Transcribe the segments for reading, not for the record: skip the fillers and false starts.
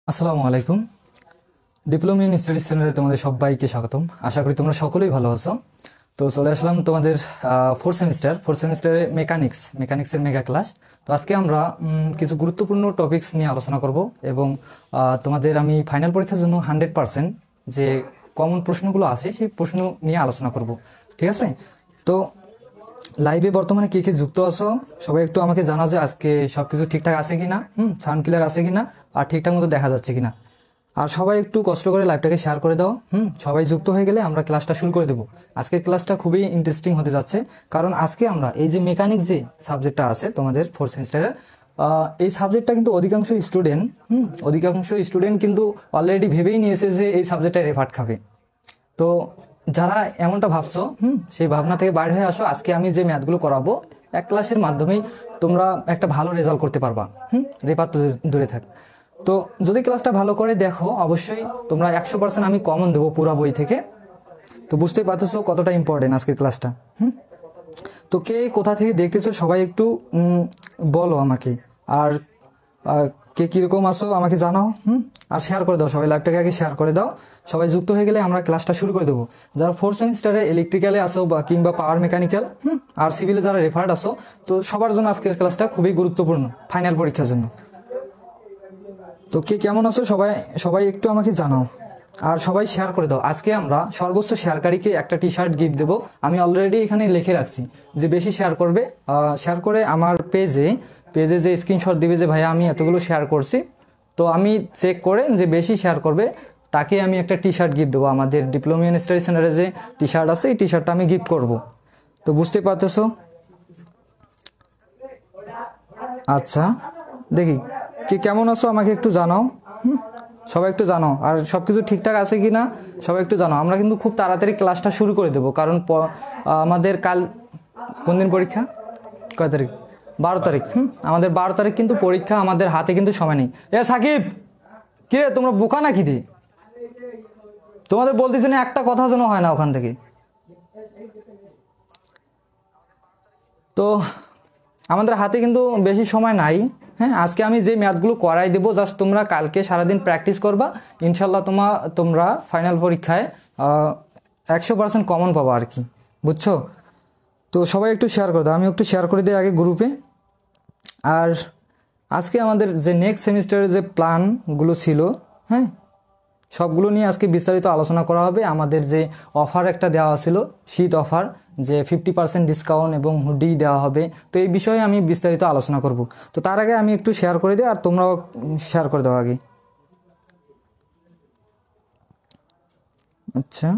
আসসালামু আলাইকুম। Diploma in studies চ্যানেলে তোমাদের সবাইকে স্বাগতম। আশা করি তোমরা সকলেই ভালো আছো। তো চলে আসলাম তোমাদের ফোর্থ সেমিস্টারে মেকানিক্সের মেগা ক্লাস। তো আজকে আমরা কিছু গুরুত্বপূর্ণ টপিকস নিয়ে আলোচনা করব এবং তোমাদের আমি ফাইনাল পরীক্ষার জন্য 100% যে কমন প্রশ্নগুলো আছে সেই প্রশ্ন নিয়ে আলোচনা করব, ঠিক আছে? তো লাইভে বর্তমানে কে কে যুক্ত আছো সবাই একটু আমাকে জানাও যে আজকে সবকিছু ঠিকঠাক আছে কিনা, সাউন্ড ক্লিয়ার আছে কিনা, আর ঠিকঠাক মতো দেখা যাচ্ছে কিনা। আর সবাই একটু কষ্ট করে লাইভটাকে শেয়ার করে দাও। সবাই যুক্ত হয়ে গেলে আমরা ক্লাসটা শুরু করে দেবো। আজকের ক্লাসটা খুবই ইন্টারেস্টিং হতে যাচ্ছে, কারণ আজকে আমরা এই যে মেকানিক যে সাবজেক্টটা আছে তোমাদের ফোর্থ সেমিস্টারের, এই সাবজেক্টটা কিন্তু অধিকাংশ স্টুডেন্ট কিন্তু অলরেডি ভেবেই নিয়েছে যে এই সাবজেক্টটা রেফার্ট খাবে। তো যারা এমনটা ভাবছো, সেই ভাবনা থেকে বাইরে হয়ে আসো। আজকে আমি যে ম্যাথগুলো করাবো এক ক্লাসের মাধ্যমেই তোমরা একটা ভালো রেজাল্ট করতে পারবা। রেফার তো দূরে থাক। তো যদি ক্লাসটা ভালো করে দেখো অবশ্যই তোমরা 100% আমি কমন দেবো পুরো বই থেকে। তো বুঝতেই পারতেছো কতটা ইম্পর্টেন্ট আজকের ক্লাসটা। তো কে কোথা থেকে দেখতেছো সবাই একটু বলো আমাকে। আর কে কীরকম আসো আমাকে জানাও। আর শেয়ার করে দাও, সবাই লাইভটাকে আগে শেয়ার করে দাও। সবাই যুক্ত হয়ে গেলে আমরা ক্লাসটা শুরু করে দেবো। যারা ফোর্থ সেমিস্টারে ইলেকট্রিক্যালে আসো বা কিংবা পাওয়ার মেকানিক্যাল আর সিভিলে যারা রেফার্ড আসো, তো সবার জন্য আজকের ক্লাসটা খুবই গুরুত্বপূর্ণ ফাইনাল পরীক্ষার জন্য। তো কে কেমন আছো সবাই সবাই একটু আমাকে জানাও আর সবাই শেয়ার করে দাও। আজকে আমরা সর্বোচ্চ শেয়ারকারীকে একটা টি শার্ট গিফট দেবো। আমি অলরেডি এখানে লিখে রাখছি যে বেশি শেয়ার করবে, শেয়ার করে আমার পেজে যে স্ক্রিনশট দিবে যে ভাইয়া আমি এতগুলো শেয়ার করছি, তো আমি চেক করে যে বেশি শেয়ার করবে তাকে আমি একটা টি শার্ট গিফট দেবো। আমাদের ডিপ্লোমা ইন স্টাডি সেন্টারে যে টি শার্ট আছে এই টি শার্টটা আমি গিফট করব। তো বুঝতে পারতেছো? আচ্ছা, দেখি কে কেমন আছো আমাকে একটু জানাও। সবাই একটু জানাও আর সব কিছু ঠিকঠাক আছে কি না সবাই একটু জানাও। আমরা কিন্তু খুব তাড়াতাড়ি ক্লাসটা শুরু করে দেবো, কারণ আমাদের কাল কোন দিন পরীক্ষা? কয় তারিখ? 12 তারিখ। আমাদের 12 তারিখ কিন্তু পরীক্ষা, আমাদের হাতে কিন্তু সময় নেই। সাকিব, কিরে তোমরা বোকা নাকি রে? তোমাদের বলতেছি না একটা কথা যেন হয় না ওখান থেকে। তো আমাদের হাতে কিন্তু বেশি সময় নাই। আজকে আমি যে ম্যাথগুলো করাই দেবো জাস্ট তোমরা কালকে সারাদিন প্র্যাকটিস করবা। ইনশাল্লাহ তোমরা ফাইনাল পরীক্ষায় 100% কমন পাবা আর কি, বুঝছো? তো সবাই একটু শেয়ার করে দাও, আমি একটু শেয়ার করে দিই আগে গ্রুপে। আর আজকে আমাদের যে নেক্সট সেমিস্টারের যে প্ল্যানগুলো ছিল, সবগুলো নিয়ে আজকে বিস্তারিত আলোচনা করা হবে। আমাদের যে অফার একটা দেওয়া ছিল, শীত অফার, যে 50% ডিসকাউন্ট এবং হুডি দেওয়া হবে, তো এই বিষয়ে আমি বিস্তারিত আলোচনা করব। তো তার আগে আমি একটু শেয়ার করে দিই আর তোমরাও শেয়ার করে দাও আগে। আচ্ছা,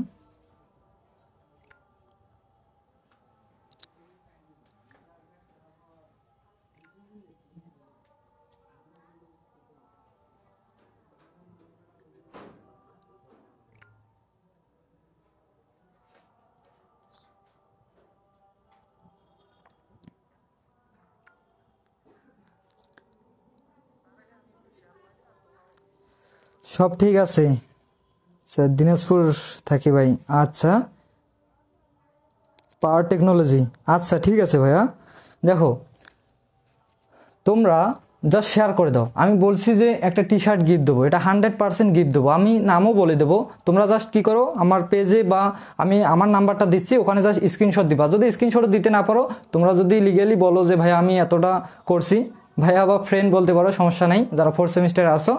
সব ঠিক আছে? আচ্ছা, দিনাজপুর থাকি ভাই। আচ্ছা, পাওয়ার টেকনোলজি। আচ্ছা ঠিক আছে ভাইয়া। দেখো তোমরা জাস্ট শেয়ার করে দাও। আমি বলছি যে একটা টি শার্ট গিফট দেবো, এটা 100% গিফট দেবো। আমি নামও বলে দেবো। তোমরা জাস্ট কী করো, আমার পেজে বা আমি আমার নাম্বারটা দিচ্ছি, ওখানে জাস্ট স্ক্রিনশট দিবা। যদি স্ক্রিনশট দিতে না পারো, তোমরা যদি লিগালি বলো যে ভাই আমি এতটা করছি, ভাইয়া বা ফ্রেন্ড বলতে পারো, সমস্যা নেই, যারা ফোর্থ সেমিস্টারে আসো।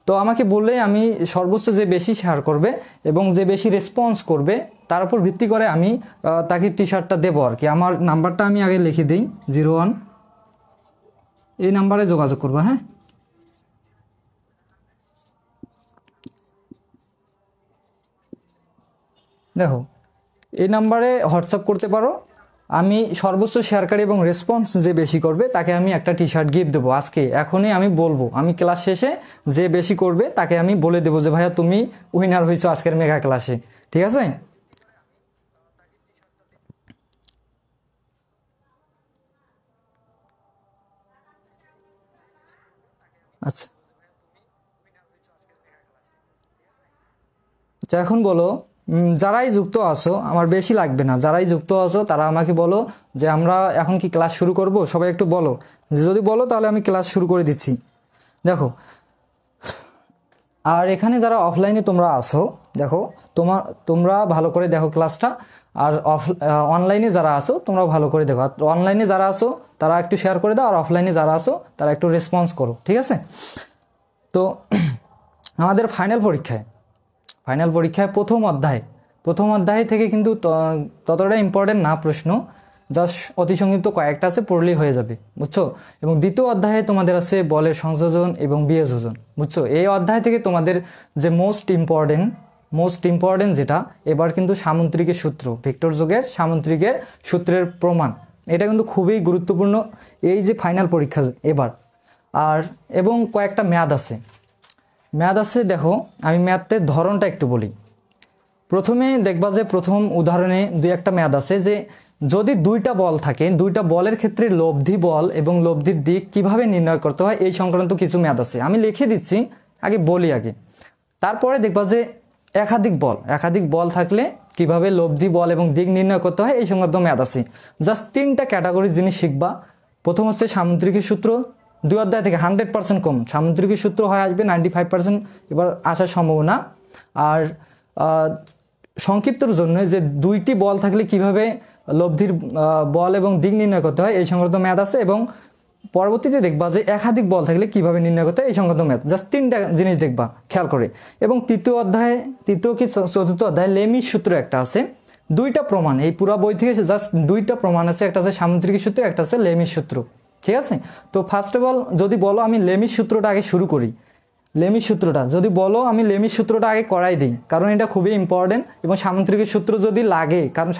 তো আমাকে বললে আমি সর্বোচ্চ যে বেশি শেয়ার করবে এবং যে বেশি রেসপন্স করবে তার উপর ভিত্তি করে আমি তাকে টি শার্টটা দেবো আর কি। আমার নাম্বারটা আমি আগে লিখে দিই, 01, এই নাম্বারে যোগাযোগ করবা। দেখো এই নাম্বারে হোয়াটসঅ্যাপ করতে পারো। আমি সর্বোচ্চ শেয়ারকারী এবং রেসপন্স যে বেশি করবে তাকে আমি একটা টি শার্ট গিফট দেবো আজকে, এখনই আমি বলবো। আমি ক্লাস শেষে যে বেশি করবে তাকে আমি বলে দেবো যে ভাইয়া তুমি উইনার হয়েছো আজকের মেগা ক্লাসে, ঠিক আছে? আচ্ছা আচ্ছা, এখন বলো যারাই যুক্ত আছো, আমার বেশি লাগবে না, যারাই যুক্ত আছো তারা আমাকে বলো যে আমরা এখন কি ক্লাস শুরু করব। সবাই একটু বলো, যদি বলো তাহলে আমি ক্লাস শুরু করে দিচ্ছি। দেখো আর এখানে যারা অফলাইনে তোমরা আসো, দেখো তোমরা ভালো করে দেখো ক্লাসটা, আর অনলাইনে যারা আসো তোমরা ভালো করে দেখো। আর অনলাইনে যারা আসো তারা একটু শেয়ার করে দাও, আর অফলাইনে যারা আসো তারা একটু রেসপন্স করো, ঠিক আছে? তো আমাদের ফাইনাল পরীক্ষায় প্রথম অধ্যায় থেকে কিন্তু ততটা ইম্পর্টেন্ট না প্রশ্ন, জাস্ট অতি সংক্ষিপ্ত কয়েকটা আছে, পড়লেই হয়ে যাবে, বুঝছো? এবং দ্বিতীয় অধ্যায়ে তোমাদের আছে বলের সংযোজন এবং বিয়োজন, বুঝছো? এই অধ্যায় থেকে তোমাদের যে মোস্ট ইম্পর্টেন্ট যেটা এবার কিন্তু সামুদ্রিকের সূত্র, ভেক্টর যোগের সামুদ্রিকের সূত্রের প্রমাণ, এটা কিন্তু খুবই গুরুত্বপূর্ণ এই যে ফাইনাল পরীক্ষা এবার। আর এবং কয়েকটা ম্যাথ আছে, দেখো আমি ম্যাথের ধরনটা একটু বলি। প্রথমে দেখবা যে প্রথম উদাহরণে দুই একটা ম্যাথ আছে যে যদি দুইটা বল থাকে, দুইটা বলের ক্ষেত্রে লব্ধি বল এবং লব্ধির দিক কিভাবে নির্ণয় করতে হয় এই সংক্রান্ত কিছু ম্যাথ আছে, আমি লিখে দিচ্ছি, বলি আগে। তারপরে দেখবা যে একাধিক বল থাকলে কিভাবে লব্ধি বল এবং দিক নির্ণয় করতে হয় এই সংক্রান্ত ম্যাথ আছে। জাস্ট 3টা ক্যাটাগরির জিনিস শিখবা। প্রথম হচ্ছে সামুদ্রিকের সূত্র, 2 অধ্যায় থেকে 100% কম সামুদ্রিকের সূত্র হয় আসবে, 95% এবার আসার সম্ভাবনা। আর সংক্ষিপ্তর জন্য যে দুইটি বল থাকলে কিভাবে লব্ধির বল এবং দিক নির্ণয় করতে হয় এই সংক্রান্ত ম্যাথ আছে, এবং পরবর্তীতে দেখবা যে একাধিক বল থাকলে কিভাবে নির্ণয় করতে হয় এই সংক্রান্ত ম্যাথ। জাস্ট 3টা জিনিস দেখবা খেয়াল করে। এবং চতুর্থ অধ্যায়ে লেমির সূত্র একটা আছে, 2টা প্রমাণ, এই পুরো বই থেকে জাস্ট 2টা প্রমাণ আছে, একটা আছে সামুদ্রিক সূত্র, একটা আছে লেমির সূত্র, ঠিক আছে? তো ফার্স্ট অফ অল যদি বলো আমি লেমির সূত্রটা আগে শুরু করি। লেমির সূত্রটা যদি বলো আমি লেমির সূত্রটা আগে করাই দিই, কারণ এটা খুবই ইম্পর্টেন্ট। এবং সামুদ্রিকের সূত্র যদি লাগে, কারণ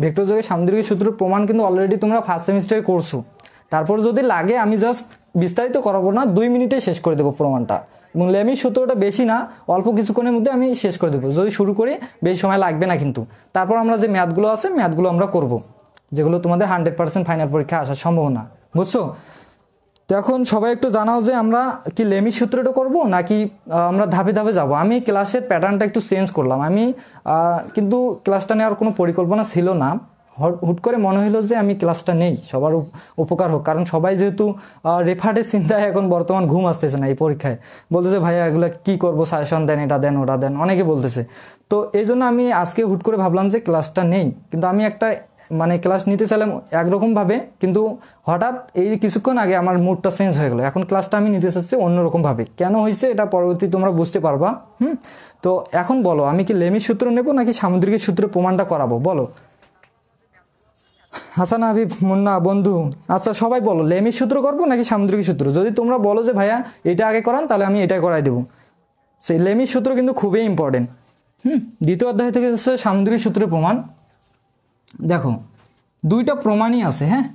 ভেক্টর যোগে সামুদ্রিকের সূত্রের প্রমাণ কিন্তু অলরেডি তোমরা ফার্স্ট সেমিস্টারে করছো, তারপর যদি লাগে আমি জাস্ট বিস্তারিত করাবো না, 2 মিনিটে শেষ করে দেবো প্রমাণটা। এবং লেমির সূত্রটা বেশি না, অল্প কিছুক্ষণের মধ্যে আমি শেষ করে দেবো, যদি শুরু করি বেশি সময় লাগবে না কিন্তু। তারপর আমরা যে ম্যাথগুলো আছে ম্যাথগুলো আমরা করব, যেগুলো তোমাদের 100% ফাইনাল পরীক্ষা আসার সম্ভাবনা, বুঝছো? তো এখন সবাই একটু জানাও যে আমরা কি লেমির সূত্রটা করব নাকি আমরা ধাপে ধাপে যাব। আমি ক্লাসের প্যাটার্নটা একটু চেঞ্জ করলাম, কিন্তু ক্লাসটা নেওয়ার কোনো পরিকল্পনা ছিল না, হুট করে মনে হলো যে আমি ক্লাসটা নেই, সবার উপকার হোক। কারণ সবাই যেহেতু রেফারের চিন্তায় এখন বর্তমান ঘুম আসতেছে না এই পরীক্ষায়, বলতেছে ভাইয়া এগুলো কি করবো, সাজেশন দেন, এটা দেন ওটা দেন, অনেকে বলতেছে। তো এই জন্য আমি আজকে হুট করে ভাবলাম যে ক্লাসটা নেই, কিন্তু আমি একটা ক্লাস নিতে চাইলাম একরকমভাবে, কিন্তু হঠাৎ এই কিছুক্ষণ আগে আমার মুডটা চেঞ্জ হয়ে গেলো, এখন ক্লাসটা আমি নিতে চাচ্ছি অন্যরকমভাবে। কেন হয়েছে এটা পরবর্তী তোমরা বুঝতে পারবা। তো এখন বলো আমি কি লেমির সূত্র নেব নাকি সামুদ্রিকের সূত্রের প্রমাণটা করাবো, বলো? হাসান হাবিব মুন্না বন্ধু, আচ্ছা সবাই বলো লেমির সূত্র করবো নাকি সামুদ্রিক সূত্র? যদি তোমরা বলো যে ভাইয়া এটা আগে করান, তাহলে আমি এটাই করাই দেবো। সেই লেমির সূত্র কিন্তু খুবই ইম্পর্টেন্ট। দ্বিতীয় অধ্যায় থেকে হচ্ছে সামুদ্রিক সূত্রের প্রমাণ। দেখো 2টা প্রমাণই আছে, হ্যাঁ,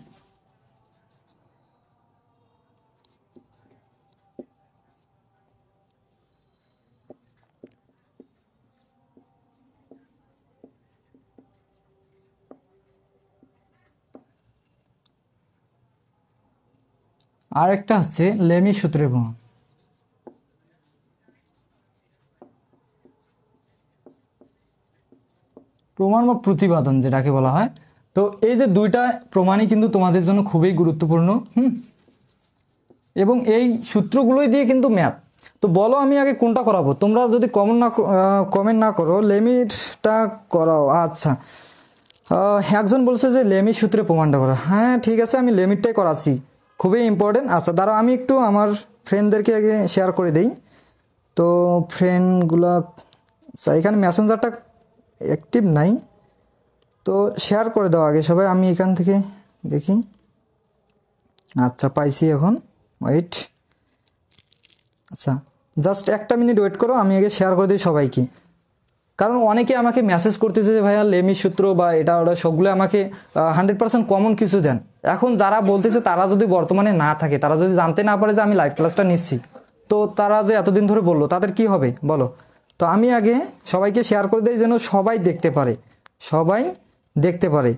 আর একটা হচ্ছে লেমির সূত্রের প্রমাণ। প্রমাণ বা প্রতিপাদন যেটাকে বলা হয়। তো এই যে 2টা প্রমাণই কিন্তু তোমাদের জন্য খুবই গুরুত্বপূর্ণ, এবং এই সূত্রগুলোই দিয়ে কিন্তু ম্যাথ। তো বলো আমি আগে কোনটা করাবো? তোমরা যদি কমেন্ট না করো, লেমিটটা করাও। আচ্ছা, একজন বলছে যে লেমির সূত্রে প্রমাণটা করা, হ্যাঁ ঠিক আছে, আমি লেমিটটাই করাচ্ছি, খুবই ইম্পর্টেন্ট। আচ্ছা দাঁড়াও, আমি একটু আমার ফ্রেন্ডদেরকে আগে শেয়ার করে দিই। তো ফ্রেন্ডগুলা, আচ্ছা এখানে মেসেঞ্জারটা অ্যাক্টিভ নাই, তো শেয়ার করে দাও আগে সবাই, আমি এখান থেকে দেখি। আচ্ছা পাইছি এখন, ওয়েট, আচ্ছা জাস্ট 1টা মিনিট ওয়েট করো, আমি আগে শেয়ার করে দিই সবাইকে। কারণ অনেকে আমাকে মেসেজ করতেছে যে ভাইয়া লেমির সূত্র বা এটা ওটা সবগুলো আমাকে 100% কমন কিছু দেন। এখন যারা বলতেছে তারা যদি বর্তমানে না থাকে, তারা যদি জানতে না পারে যে আমি লাইভ ক্লাসটা নিচ্ছি, তো তারা যে এতদিন ধরে বললো তাদের কি হবে বলো? তো আমি আগে সবাইকে শেয়ার করে দিই যেন সবাই দেখতে পারে।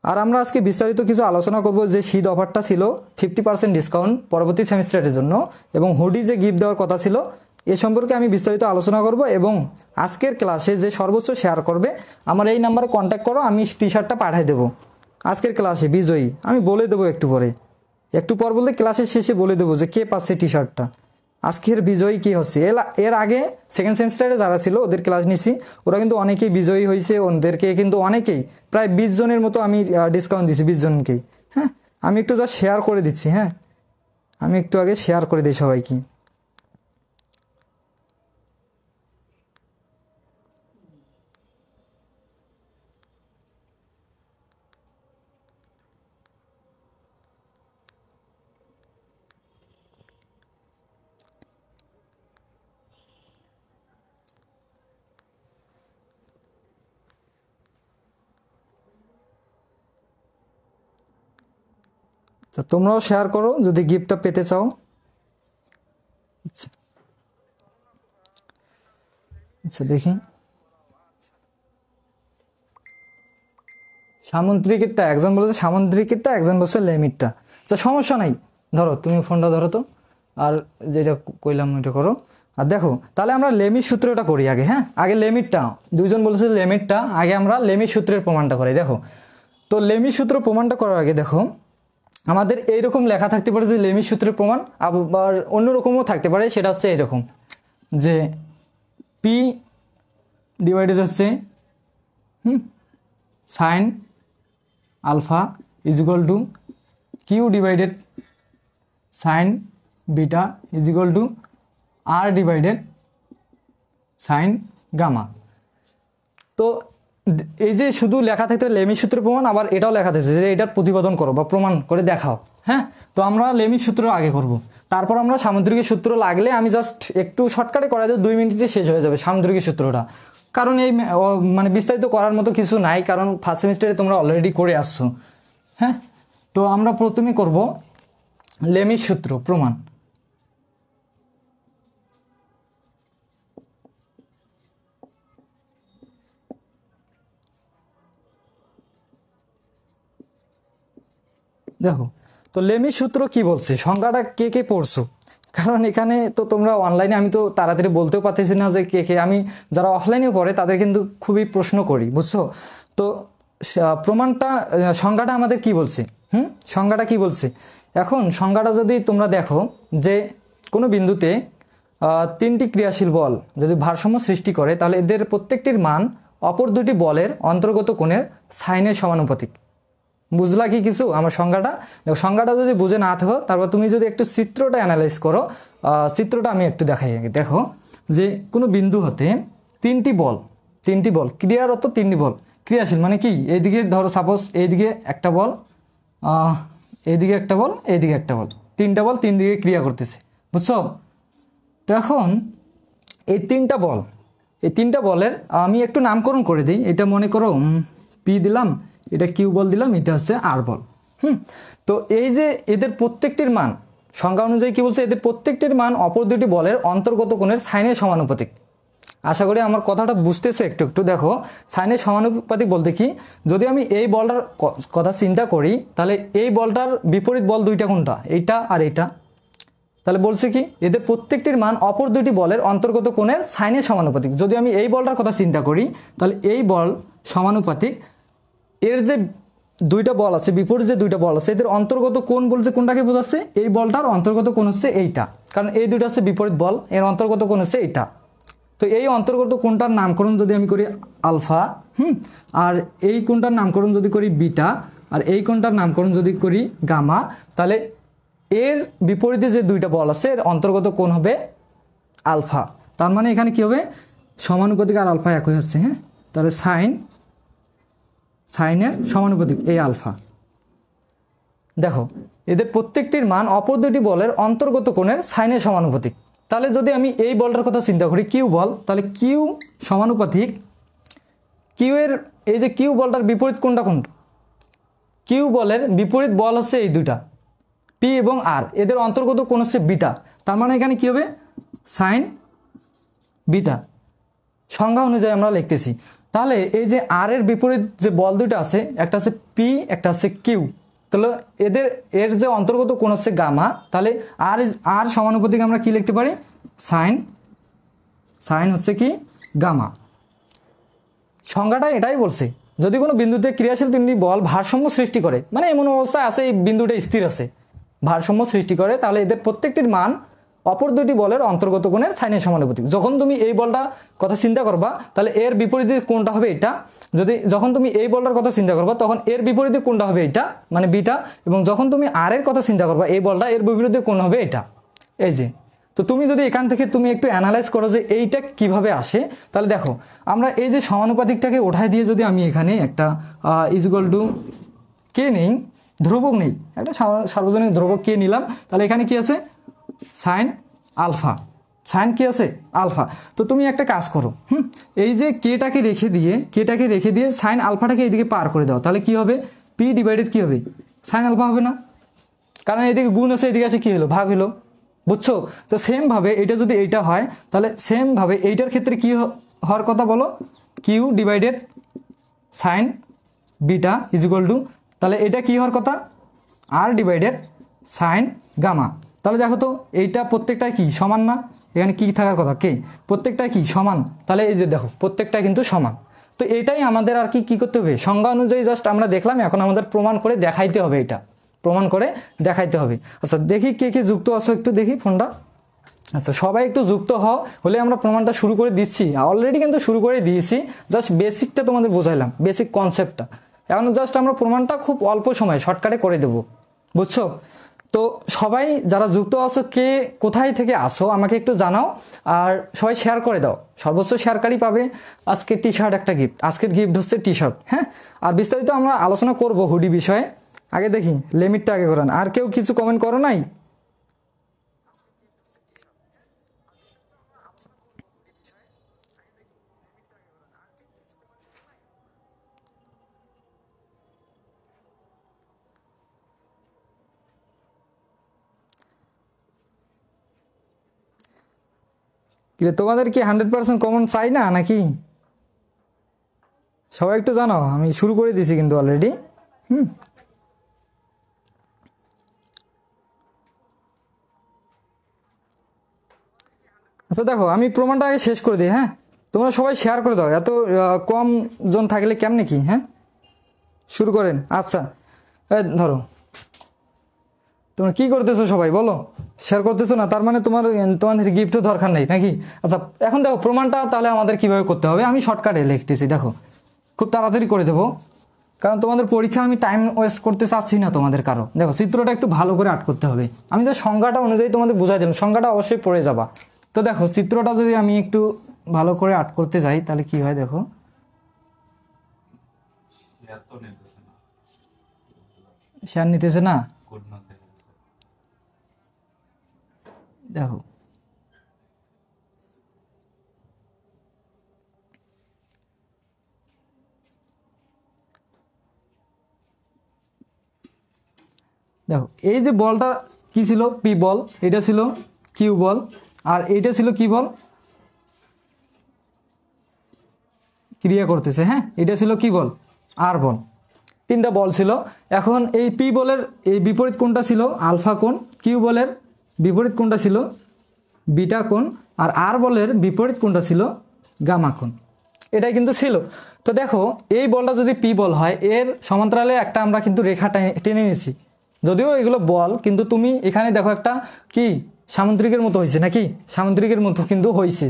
আর আমরা আজকে বিস্তারিত কিছু আলোচনা করব, যে শীত অফারটা ছিল 50% ডিসকাউন্ট পরবর্তী সেমিস্টারের জন্য, এবং হুডি যে গিফট দেওয়ার কথা ছিল এ সম্পর্কে আমি বিস্তারিত আলোচনা করব। এবং আজকের ক্লাসে যে সর্বোচ্চ শেয়ার করবে আমার এই নাম্বারে কন্ট্যাক্ট করো, আমি টি-শার্টটা পাঠিয়ে দেবো আজকের ক্লাসে বিজয়ী। আমি বলে দেবো একটু পর বলতে ক্লাসের শেষে বলে দেবো যে কে পাচ্ছে টি-শার্টটা। আজকের বিজয়ী কি হচ্ছে, এর আগে সেকেন্ড সেমিস্টারে যারা ছিল ওদের ক্লাস নিছি, ওরা কিন্তু অনেকেই বিজয়ী হয়েছে, ওদেরকে কিন্তু অনেকেই প্রায় 20 জনের মতো আমি ডিসকাউন্ট দিচ্ছি, 20 জনকেই। হ্যাঁ, আমি একটু জাস্ট শেয়ার করে দিচ্ছি। হ্যাঁ, আমি একটু আগে শেয়ার করে দিই সবাইকে। তো তোমরাও শেয়ার করো যদি গিফটটা পেতে চাও। আচ্ছা আচ্ছা, দেখি সামুদ্রিকেরটা একজন বলেছে, সামুদ্রিকেরটা একজন বলছে লেমিটটা। আচ্ছা সমস্যা নাই, ধরো তুমি ফোনটা ধরো তো, আর যেটা কইলাম ওইটা করো। আর দেখো তাহলে আমরা লেমিট সূত্রটা করি আগে। হ্যাঁ, আগে লেমিটটা, দুইজন বলেছে লেমিটটা, আগে আমরা লেমিট সূত্রের প্রমাণটা করি। দেখো তো লেমিট সূত্র প্রমাণটা করার আগে দেখো আমাদের এইরকম লেখা থাকতে পারে যে লেমিট সূত্রের প্রমাণ, আবার অন্যরকমও থাকতে পারে, সেটা হচ্ছে এরকম যে পি ডিভাইডেড হচ্ছে sine alpha is equal to Q divided sine beta is equal to R divided sine gamma. তো এই যে শুধু লেখা থাকতে লেমিট সূত্রের প্রমাণ, আবার এটাও লেখা থাকছে যে এটার প্রতিপাদন করো বা প্রমাণ করে দেখাও। হ্যাঁ, তো আমরা লেমিট সূত্র আগে করব, তারপর আমরা সামুদ্রিকের সূত্র লাগলে আমি জাস্ট একটু শর্টকাটে করা যায়, 2 মিনিটে শেষ হয়ে যাবে সামুদ্রিকের সূত্রটা। কারণ এই মানে বিস্তারিত করার মতো কিছু নাই, কারণ ফার্স্ট সেমিস্টারে তোমরা অলরেডি করে আসছো। হ্যাঁ, তো আমরা প্রথমে করব লেমিট সূত্র প্রমাণ। দেখো তো লেমিট সূত্র কি বলছে, সংজ্ঞাটা কে কে পড়ছো, কারণ এখানে তো তোমরা অনলাইনে, আমি তো তাড়াতাড়ি বলতেও পারতেছি না যে কে কে, আমি যারা অফলাইনে পড়ে তাদের কিন্তু খুবই প্রশ্ন করি, বুঝছো। তো প্রমাণটা সংজ্ঞাটা আমাদের কি বলছে, সংজ্ঞাটা কি বলছে। এখন সংজ্ঞাটা যদি তোমরা দেখো যে কোনো বিন্দুতে 3টি ক্রিয়াশীল বল যদি ভারসাম্য সৃষ্টি করে, তাহলে এদের প্রত্যেকটির মান অপর 2টি বলের অন্তর্গত কোণের সাইনের সমানুপাতিক। বুঝলা কি কিছু আমার সংজ্ঞাটা? দেখো সংজ্ঞাটা যদি বুঝে না থাকো, তারপর তুমি যদি একটু চিত্রটা অ্যানালাইজ করো, চিত্রটা আমি একটু দেখাই আগে। দেখো যে কোনো বিন্দু হতে 3টি বল ক্রিয়ারত, 3টি বল ক্রিয়াশীল, মানে কি, এইদিকে ধরো সাপোজ এইদিকে একটা বল, এইদিকে একটা বল, এইদিকে একটা বল, 3টা বল 3 দিকে ক্রিয়া করতেছে, বুঝছো। তো এখন এই 3টা বল, এই 3টা বলের আমি একটু নামকরণ করে দিই। এটা মনে করো পি দিলাম, এটা কিউ বল দিলাম, এটা হচ্ছে আর বল। তো এই যে এদের প্রত্যেকটির মান সংজ্ঞা অনুযায়ী কি বলছে, এদের প্রত্যেকটির মান অপর 2টি বলের অন্তর্গত কোণের সাইনের সমানুপাতিক। আশা করি আমার কথাটা বুঝতেছো একটু একটু। দেখো সাইনের সমানুপাতিক বলতে কি, যদি আমি এই বলটার কথা চিন্তা করি, তাহলে এই বলটার বিপরীত বল 2টা কোনটা, এইটা আর এইটা। তাহলে বলছে কি, এদের প্রত্যেকটির মান অপর 2টি বলের অন্তর্গত কোণের সাইনের সমানুপাতিক। যদি আমি এই বলটার কথা চিন্তা করি, তাহলে এই বল সমানুপাতিক এর যে 2টা বল আছে, বিপরীত যে 2টা বল আছে, এদের অন্তর্গত কোণ বলতে কোনটাকে বোঝাচ্ছে, এই বলটার অন্তর্গত কোণ হচ্ছে এইটা, কারণ এই 2টা হচ্ছে বিপরীত বল, এর অন্তর্গত কোণ হচ্ছে এইটা। তো এই অন্তর্গত কোণটার নামকরণ যদি আমি করি আলফা, আর এই কোণটার নামকরণ যদি করি বিটা, আর এই কোণটার নামকরণ যদি করি গামা, তাহলে এর বিপরীতে যে 2টা বল আছে এর অন্তর্গত কোণ হবে আলফা। তার মানে এখানে কি হবে, সমানুপাতিক আর আলফা একই হচ্ছে। হ্যাঁ, তাহলে সাইনের সমানুপাতিক এই আলফা। দেখো এদের প্রত্যেকটির মান অপর 2টি বলের অন্তর্গত কোণের সাইনের সমানুপাতিক। তাহলে যদি আমি এই বলটার কথা চিন্তা করি কিউ বল, তাহলে কিউ সমানুপাতিক কিউ এর, এই যে কিউ বলটার বিপরীত কোণটা কোনটা, কিউ বলের বিপরীত বল হচ্ছে এই 2টা পি এবং আর, এদের অন্তর্গত কোণ হচ্ছে বিটা। তার মানে এখানে কি হবে, সাইন বিটা। সংজ্ঞা অনুযায়ী আমরা লিখতেছি। তাহলে এই যে আর এর বিপরীত যে বল 2টা আছে, একটা হচ্ছে পি, একটা হচ্ছে কিউ, তাহলে এর যে অন্তর্গত কোণ হচ্ছে গামা। তাহলে আর সমানুপাতিক আমরা কি লিখতে পারি, সাইন হচ্ছে কি গামা। সংজ্ঞাটা এটাই বলছে, যদি কোনো বিন্দুতে ক্রিয়াশীল 3টি বল ভারসাম্য সৃষ্টি করে, মানে এমন অবস্থায় আছে এই বিন্দুটা স্থির আছে, ভারসাম্য সৃষ্টি করে, তাহলে এদের প্রত্যেকটির মান অপর দুটি বলের অন্তর্গত কোণের সাইনের সমানুপাতিক। যখন তুমি এই বলটা কথা চিন্তা করবা তাহলে এর বিপরীতে কোণটা হবে এটা, যখন তুমি এই বলটার কথা চিন্তা করবা তখন এর বিপরীতে কোণটা হবে এটা মানে বিটা, এবং যখন তুমি আর এর কথা চিন্তা করবা এই বলটা এর বিপরীতে কোণ হবে এটা। এই যে, তো তুমি যদি এখান থেকে তুমি একটু অ্যানালাইজ করো যে এইটা কিভাবে আসে, তাহলে দেখো আমরা এই যে সমানুপাতিকটাকে ওঠায় দিয়ে যদি আমি এখানে একটা ইজুয়াল টু কে নেই, ধ্রুবক নেই, একটা সার্বজনীন ধ্রুবক কে নিলাম, তাহলে এখানে কি আছে সাইন আলফা, সাইন কি আছে আলফা। তো তুমি একটা কাজ করো, এই যে কেটাকে রেখে দিয়ে সাইন আলফাটাকে এইদিকে পার করে দাও, তাহলে কি হবে পি ডিভাইডেড কি হবে সাইন আলফা হবে না, কারণ এইদিকে গুণ আছে এদিকে আছে কি হলো ভাগ হলো, বুঝছো। তো সেমভাবে এটা যদি এইটা হয় তাহলে সেমভাবে এইটার ক্ষেত্রে কি হওয়ার কথা বলো, Q divided sine beta is equal to, তাহলে এটা কি হওয়ার কথা আর ডিভাইডেড সাইন গামা। তাহলে দেখো তো এইটা প্রত্যেকটাই কি সমান না, এখানে কি থাকার কথা কে, প্রত্যেকটাই কি সমান, তাহলে এই যে দেখো প্রত্যেকটা কিন্তু সমান। তো এটাই আমাদের আর কি করতে হবে, সংজ্ঞা অনুযায়ী জাস্ট আমরা দেখলাম, এখন আমাদের প্রমাণ করে দেখাইতে হবে, এটা প্রমাণ করে দেখাইতে হবে। আচ্ছা দেখি কে কে যুক্ত আছো একটু দেখি ফোনটা। আচ্ছা সবাই একটু যুক্ত হলে আমরা প্রমাণটা শুরু করে দিচ্ছি, অলরেডি কিন্তু শুরু করে দিয়েছি, জাস্ট বেসিকটা তোমাদের বোঝাইলাম, বেসিক কনসেপ্টটা। এখন জাস্ট আমরা প্রমাণটা খুব অল্প সময় শর্টকাটে করে দেবো, বুঝছো। তো সবাই যারা যুক্ত আছো কে কোথায় থেকে আসো আমাকে একটু জানাও, আর সবাই শেয়ার করে দাও, সর্বোচ্চ শেয়ারকারী পাবে আজকে টি শার্ট একটা গিফট, আজকের গিফট হচ্ছে টি শার্ট। হ্যাঁ, আর বিস্তারিত আমরা আলোচনা করব হুডি বিষয়ে। আগে দেখি লিমিটটা আগে করেন, আর কেউ কিছু কমেন্ট করো নাই? তোমাদের কি 100% কমন চাই না নাকি? সবাই একটু জানাও, আমি শুরু করে দিয়েছি কিন্তু অলরেডি। আচ্ছা দেখো আমি প্রমাণটা আগে শেষ করে দিই। হ্যাঁ, তোমরা সবাই শেয়ার করে দাও, এত কম জন থাকলে কেমনে কি। হ্যাঁ শুরু করেন। আচ্ছা ধরো তোমরা কি করতেছো সবাই বলো, শেয়ার করতেছো না, তার মানে তোমাদের গিফটও দরকার নেই নাকি? আচ্ছা এখন দেখো প্রমাণটা তাহলে আমাদের কিভাবে করতে হবে, আমি শর্টকাটে লিখতেছি, দেখো খুব তাড়াতাড়ি করে দেবো, কারণ তোমাদের পরীক্ষা আমি টাইম ওয়েস্ট করতে চাচ্ছি না তোমাদের কারো। দেখো চিত্রটা একটু ভালো করে আর্ট করতে হবে, আমি যে সংজ্ঞাটা অনুযায়ী তোমাদের বুঝাই দিলাম, সংজ্ঞাটা অবশ্যই পড়ে যাবা। তো দেখো চিত্রটা যদি আমি একটু ভালো করে আর্ট করতে যাই তাহলে কি হয়, দেখো শেয়ার নিতেছে না, দেখো দেখো এই যে বলটা কি ছিল পি বল, এটা ছিল কিউ বল, আর এইটা ছিল কি বল ক্রিয়া করতেছে। হ্যাঁ এটা ছিল কি বল আর বল, তিনটা বল ছিল। এখন এই পি বলের এই বিপরীত কোণটা ছিল আলফা কোণ, কিউ বলের বিপরীত কোণটা ছিল বিটা কোণ, আর আর বলের বিপরীত কোণটা ছিল গামা কোণ, এটাই কিন্তু ছিল। তো দেখো এই বলটা যদি পি বল হয়, এর সমান্তরালে একটা আমরা কিন্তু রেখা টেনে নিয়েছি, যদিও এগুলো বল কিন্তু তুমি এখানে দেখো একটা কি সামুদ্রিকের মতো হয়েছে নাকি, সামুদ্রিকের মতো কিন্তু হয়েছে,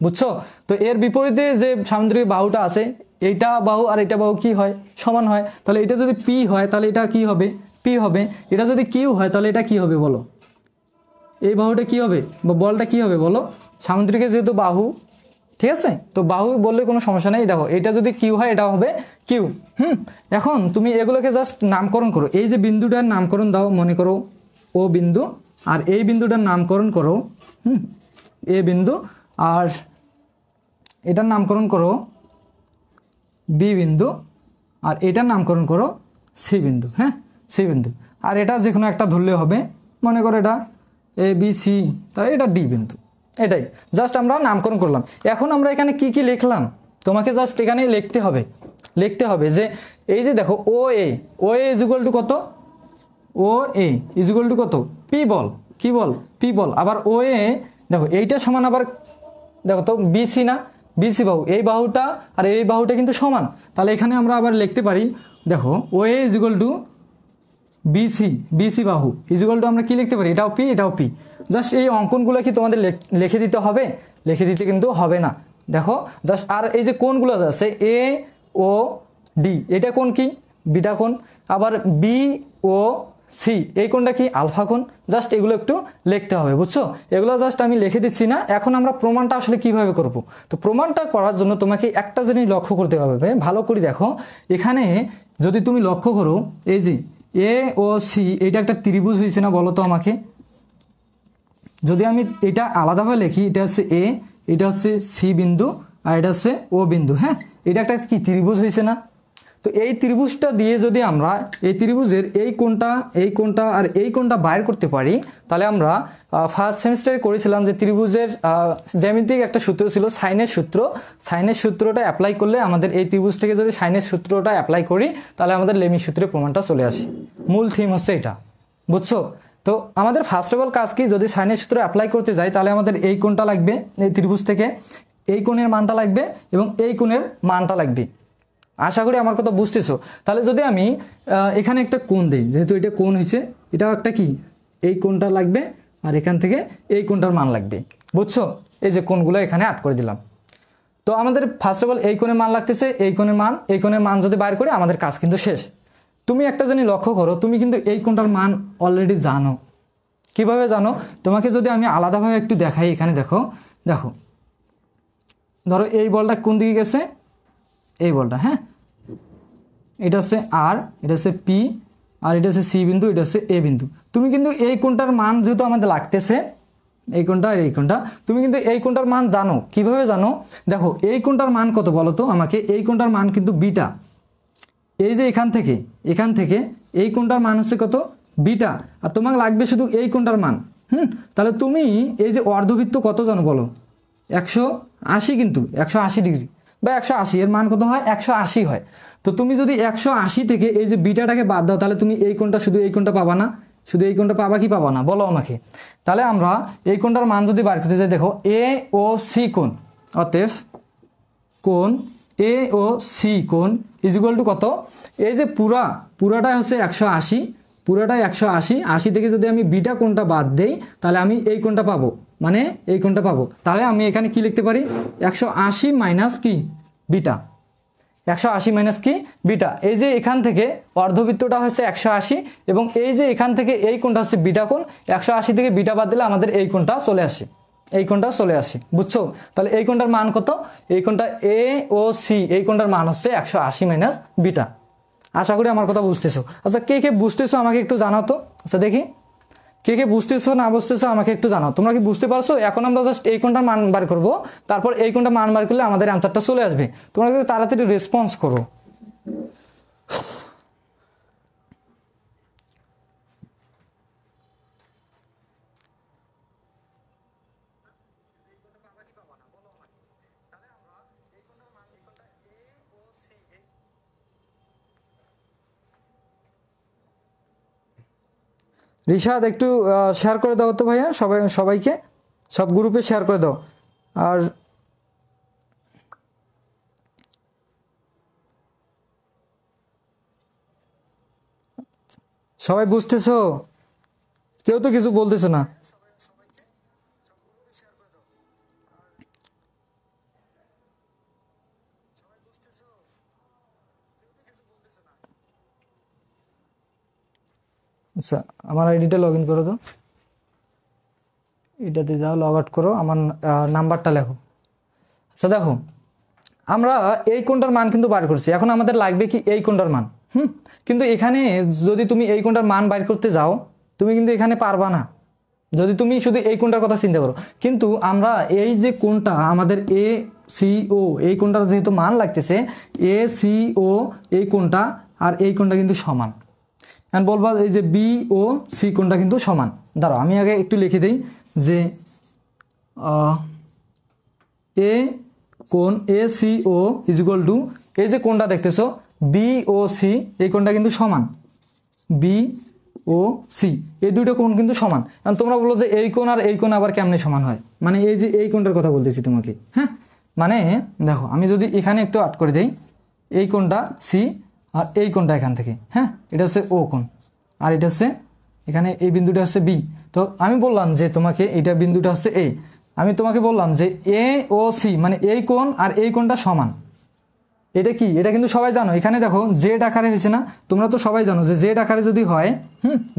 বুঝছো। তো এর বিপরীতে যে সামুদ্রিক বাহুটা আছে, এইটা বাহু আর এটা বাহু কি হয় সমান হয়, তাহলে এটা যদি পি হয় তাহলে এটা কি হবে পি হবে, এটা যদি কিউ হয় তাহলে এটা কি হবে বলো, এই বাহুটা কি হবে বা বলটা কি হবে বলো, সামুদ্রিকের যেহেতু বাহু, ঠিক আছে, তো বাহু বললে কোনো সমস্যা নেই। দেখো এটা যদি কিউ হয় এটা হবে কিউ। এখন তুমি এগুলোকে জাস্ট নামকরণ করো, এই যে বিন্দুটার নামকরণ দাও, মনে করো ও বিন্দু, আর এই বিন্দুটার নামকরণ করো এ বিন্দু, আর এটার নামকরণ করো বি বিন্দু, আর এটার নামকরণ করো সি বিন্দু। হ্যাঁ সি বিন্দু, আর এটা যে কোনো একটা ধরলে হবে, মনে করো এটা এ বি সি, তাহলে এটা ডি বিন্দু। এটাই জাস্ট আমরা নামকরণ করলাম। এখন আমরা এখানে কি কি লিখলাম, তোমাকে জাস্ট এখানে লিখতে হবে যে এই যে দেখো O A is equal to কত, O A is equal to কত পি বল, কি বল পি বল, আবার ও এ দেখো এইটা সমান, আবার দেখো তো বিসি না, বিসি বাহু, এই বাহুটা আর এই বাহুটা কিন্তু সমান, তাহলে এখানে আমরা আবার লিখতে পারি দেখো O A is equal to BC BC বাহু ইকুয়াল টু আমরা কি লিখতে পারি, এটাও পি এটাও পি। জাস্ট এই অঙ্কনগুলো কি তোমাদের লিখে দিতে হবে? লিখে দিতে কিন্তু হবে না। দেখো জাস্ট আর এই যে কোণগুলো আছে এ ও ডি, এটা কোণ কি, বিটা কোণ। আবার বি ও সি, এই কোণটা কি, আলফা কোণ। জাস্ট এগুলো একটু লিখতে হবে, বুঝছো? এগুলো জাস্ট আমি লিখে দিচ্ছি না। এখন আমরা প্রমাণটা আসলে কিভাবে করব? তো প্রমাণটা করার জন্য তোমাকে একটা জিনিস লক্ষ্য করতে হবে, ভালো করে দেখো। এখানে যদি তুমি লক্ষ্য করো, এই যে এ ও সি, এটা একটা ত্রিভুজ হয়েছে না, বলো তো আমাকে। যদি আমি এটা আলাদাভাবে লিখি, এটা হচ্ছে এ, এটা হচ্ছে সি বিন্দু, আর এটা হচ্ছে ও বিন্দু। হ্যাঁ, এটা একটা কি ত্রিভুজ হয়েছে না? তো এই ত্রিভুজটা দিয়ে যদি আমরা এই ত্রিভুজের এই কোণটা আর এই কোণটা বাইর করতে পারি, তাহলে আমরা ফার্স্ট সেমিস্টারে করেছিলাম যে ত্রিভুজের জ্যামিতিক একটা সূত্র ছিল সাইনের সূত্র। সাইনের সূত্রটা অ্যাপ্লাই করলে আমাদের এই ত্রিভুজ থেকে যদি সাইনের সূত্রটা অ্যাপ্লাই করি, তাহলে আমাদের লেমি সূত্রের প্রমাণটা চলে আসে। মূল থিম হচ্ছে এটা, বুঝছো? তো আমাদের ফার্স্ট অফ অল কাজ কি, যদি সাইনের সূত্র অ্যাপ্লাই করতে যাই, তাহলে আমাদের এই কোণটা লাগবে, এই ত্রিভুজ থেকে এই কোণের মানটা লাগবে এবং এই কোণের মানটা লাগবে। আশা করি আমার কথা বুঝতেছো। তাহলে যদি আমি এখানে একটা কোণ দিই, যেহেতু এটা কোণ হয়েছে, এটাও একটা কি, এই কোণটা লাগবে, আর এখান থেকে এই কোণটার মান লাগবে, বুঝছো? এই যে কোণগুলো এখানে আট করে দিলাম। তো আমাদের ফার্স্ট অফ অল এই কোণের মান লাগতেছে, এই কোণের মান যদি বাইর করি, আমাদের কাজ কিন্তু শেষ। তুমি একটা জিনিস লক্ষ্য করো, তুমি কিন্তু এই কোণটার মান অলরেডি জানো। কিভাবে জানো? তোমাকে যদি আমি আলাদাভাবে একটু দেখাই, এখানে দেখো, ধরো এই বলটা কোন দিকে গেছে, এই বলটা, হ্যাঁ, এটা হচ্ছে আর, এটা হচ্ছে পি, আর এটা হচ্ছে সি বিন্দু, এটা হচ্ছে এ বিন্দু। তুমি কিন্তু এই কোণটার মান যেহেতু আমাদের লাগতেছে, এই কোণটা আর এই কোণটা, তুমি কিন্তু এই কোণটার মান জানো। কিভাবে জানো? দেখো এই কোণটার মান কত বলো তো আমাকে। এই কোণটার মান কিন্তু বিটা। এই যে এখান থেকে এই কোণটার মান হচ্ছে কত, বিটা। আর তোমাকে লাগবে শুধু এই কোণটার মান। তাহলে তুমি এই যে অর্ধবৃত্ত কত জানো বলো, 180, কিন্তু 180 ডিগ্রি বা 180, এর মান কত হয়, 180 হয়। তো তুমি যদি 180 থেকে এই যে বিটাটাকে বাদ দাও, তাহলে তুমি এই কোণটা, শুধু এই কোণটা পাবা না। শুধু এই কোণটা পাবা কি পাবা না, বলো আমাকে। তাহলে আমরা এই কোণটার মান যদি বার করতে যাই, দেখো এ ও সি কোণ, অতএব কোণ এ ও সি কোণ ইজ ইকুয়াল টু কত, এই যে পুরাটাই হচ্ছে 180, পুরাটাই 180, 80 থেকে যদি আমি বিটা কোণটা বাদ দেই, তাহলে আমি এই কোণটা পাবো, মানে এই কোণটা পাবো। তাহলে আমি এখানে কি লিখতে পারি, 180 মাইনাস কি, বিটা। 180 মাইনাস কি, বিটা। এই যে এখান থেকে অর্ধবৃত্তটা হচ্ছে 180, এবং এই যে এখান থেকে এই কোণটা হচ্ছে বিটা কোণ। 180 থেকে বিটা বাদ দিলে আমাদের এই কোণটা চলে আসে, এই কোণটা চলে আসে, বুঝছো? তাহলে এই কোণটার মান কত, এই কোণটা এ ও সি, এই কোণটার মান হচ্ছে 180 মাইনাস বিটা। আশা করি আমার কথা বুঝতেছো। আচ্ছা, কে কে বুঝতেছো আমাকে একটু জানাও তো। আচ্ছা দেখি, কে কে বুঝতেছো না বুঝতেছো আমাকে একটু জানাও। তোমরা কি বুঝতে পারছো? এখন আমরা জাস্ট এই কোণটার মান বার করবো, তারপর এই কোণটা মান বার করলে আমাদের অ্যান্সারটা চলে আসবে। তোমরা কিন্তু তাড়াতাড়ি রেসপন্স করো। রিশাদ একটু শেয়ার করে দাও তো ভাইয়া, সবাইকে, সব গ্রুপে শেয়ার করে দাও। আর সবাই বুঝতেছো? কেউ তো কিছু বলতেছো না। আচ্ছা, আমার আইডিটা লগ ইন করো তো, এটাতে যাও, লগ আউট করো, আমার নাম্বারটা লেখো। আচ্ছা দেখো, আমরা এই কোণটার মান কিন্তু বার করছি। এখন আমাদের লাগবে কি, এই কোণটার মান। কিন্তু এখানে যদি তুমি এই কোণটার মান বাইর করতে যাও, তুমি কিন্তু এখানে পারবা না, যদি তুমি শুধু এই কোণটার কথা চিন্তা করো। কিন্তু আমরা এই যে কোণটা আমাদের এ সি ও, এই কোণটার যেহেতু মান লাগতেছে, এ সি ও এই কোণটা আর এই কোণটা কিন্তু সমান। এখন বলবা এই যে বি ও সি কোণটা কিন্তু সমান। দাঁড়াও আমি আগে একটু লিখে দিই যে এ কোণ A C O is equal to, এই যে কোণটা দেখতেছো বি ও সি, এই কোণটা কিন্তু সমান। বি ও সি, এই দুটো কোণ কিন্তু সমান। এখন তোমরা বলো যে এই কোণ আর এই কোণ আবার কেমনে সমান হয়, মানে এই যে এই কোণটার কথা বলতেছি তোমাকে। হ্যাঁ, মানে দেখো আমি যদি এখানে একটু আট করে দেই, এই কোণটা সি আর এই কোণটা এখান থেকে, হ্যাঁ, এটা হচ্ছে ও কোণ, আর এটা হচ্ছে এখানে এই বিন্দুটা হচ্ছে বি। তো আমি বললাম যে তোমাকে এটা বিন্দুটা হচ্ছে এ, আমি তোমাকে বললাম যে এ ও সি মানে এই কোণ আর এই কোণটা সমান। এটা কি, এটা কিন্তু সবাই জানো। এখানে দেখো জেড আকারে হয়েছে না, তোমরা তো সবাই জানো যে জেড আকারে যদি হয়,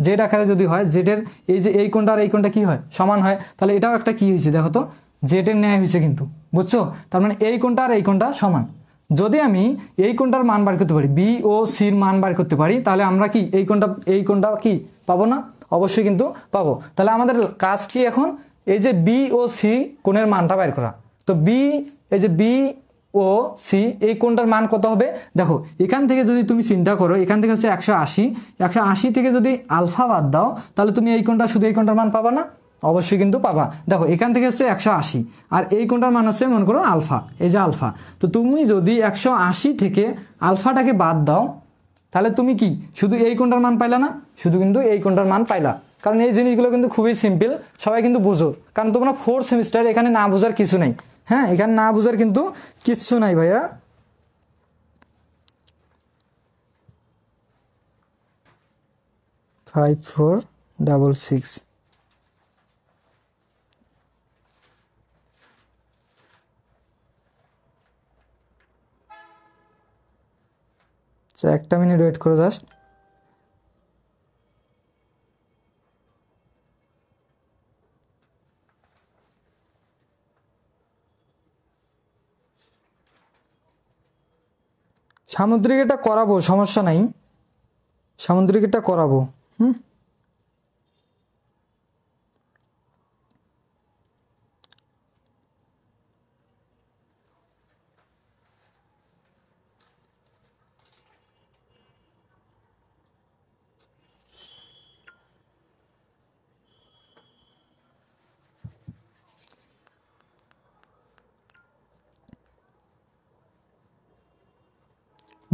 জেড আকারে যদি হয়, জেডের এই যে এই কোণটা আর এই কোণটা কি হয়, সমান হয়। তাহলে এটাও একটা কি হয়েছে দেখো তো, জেডের ন্যায় হয়েছে কিন্তু, বুঝছো? তার মানে এই কোণটা আর এই কোণটা সমান। যদি আমি এই কোণটার মান বার করতে পারি, বি ও সির মান বার করতে পারি, তাহলে আমরা কি এই কোণটা কি পাবো না? অবশ্যই কিন্তু পাবো। তাহলে আমাদের কাজ কি এখন, এই যে বি ও সি কোণের মানটা বের করা। তো এই যে বি ও সি এই কোণটার মান কত হবে দেখো, এখান থেকে যদি তুমি চিন্তা করো, এখান থেকে হচ্ছে 180, 180 থেকে যদি আলফা বাদ দাও, তাহলে তুমি এই কোণটা শুধু এই কোণটার মান পাবা না? অবশ্যই কিন্তু পাবা। দেখো এখান থেকে হচ্ছে 180 আর এই কোণটার মান হচ্ছে মনে করো আলফা, এই যে আলফা। তো তুমি যদি 180 থেকে আলফাটাকে বাদ দাও, তাহলে তুমি কি শুধু এই কোণটার মান পাইলা না? শুধু কিন্তু এই কোণটার মান পাইলা। কারণ এই জিনিসগুলো কিন্তু খুবই সিম্পল, সবাই কিন্তু বুঝো। কারণ তোমরা 4 সেমিস্টার, এখানে না বোঝার কিছু নেই। হ্যাঁ, এখানে না বোঝার কিন্তু কিচ্ছু নাই ভাইয়া। ফাইভ 4 6 একটা মিনিট ওয়েট করো জাস্ট। সামুদ্রিক এটা করাবো, সমস্যা নাই, সামুদ্রিক এটা করাবো।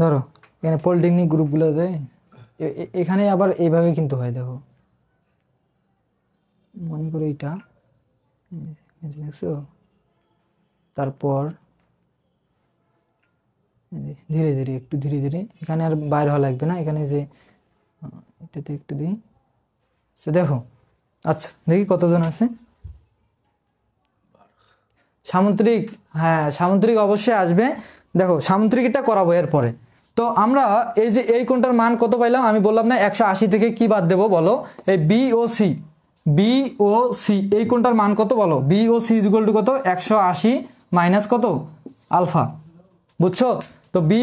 ধরো এখানে পলিটেকনিক গ্রুপগুলো দেয়, এখানে আবার এইভাবে কিন্তু হয়। দেখো মনে করো এইটা, তারপর ধীরে ধীরে একটু ধীরে ধীরে, এখানে আর বাইর হওয়া লাগবে না। এখানে যে এটাতে একটু দিই, সে দেখো। আচ্ছা দেখি কতজন আছে সামুদ্রিক। হ্যাঁ, সামুদ্রিক অবশ্যই আসবে। দেখো সামুদ্রিকটা করাবো এরপরে। তো আমরা এই যে এই কোণটার মান কত পাইলাম, আমি বললাম না 180 থেকে কি বাদ দেবো বলো, এই বি ও সি এই কোণটার মান কত বলো, B O C equal to কত, 180 মাইনাস কত আলফা, বুঝছো? তো বি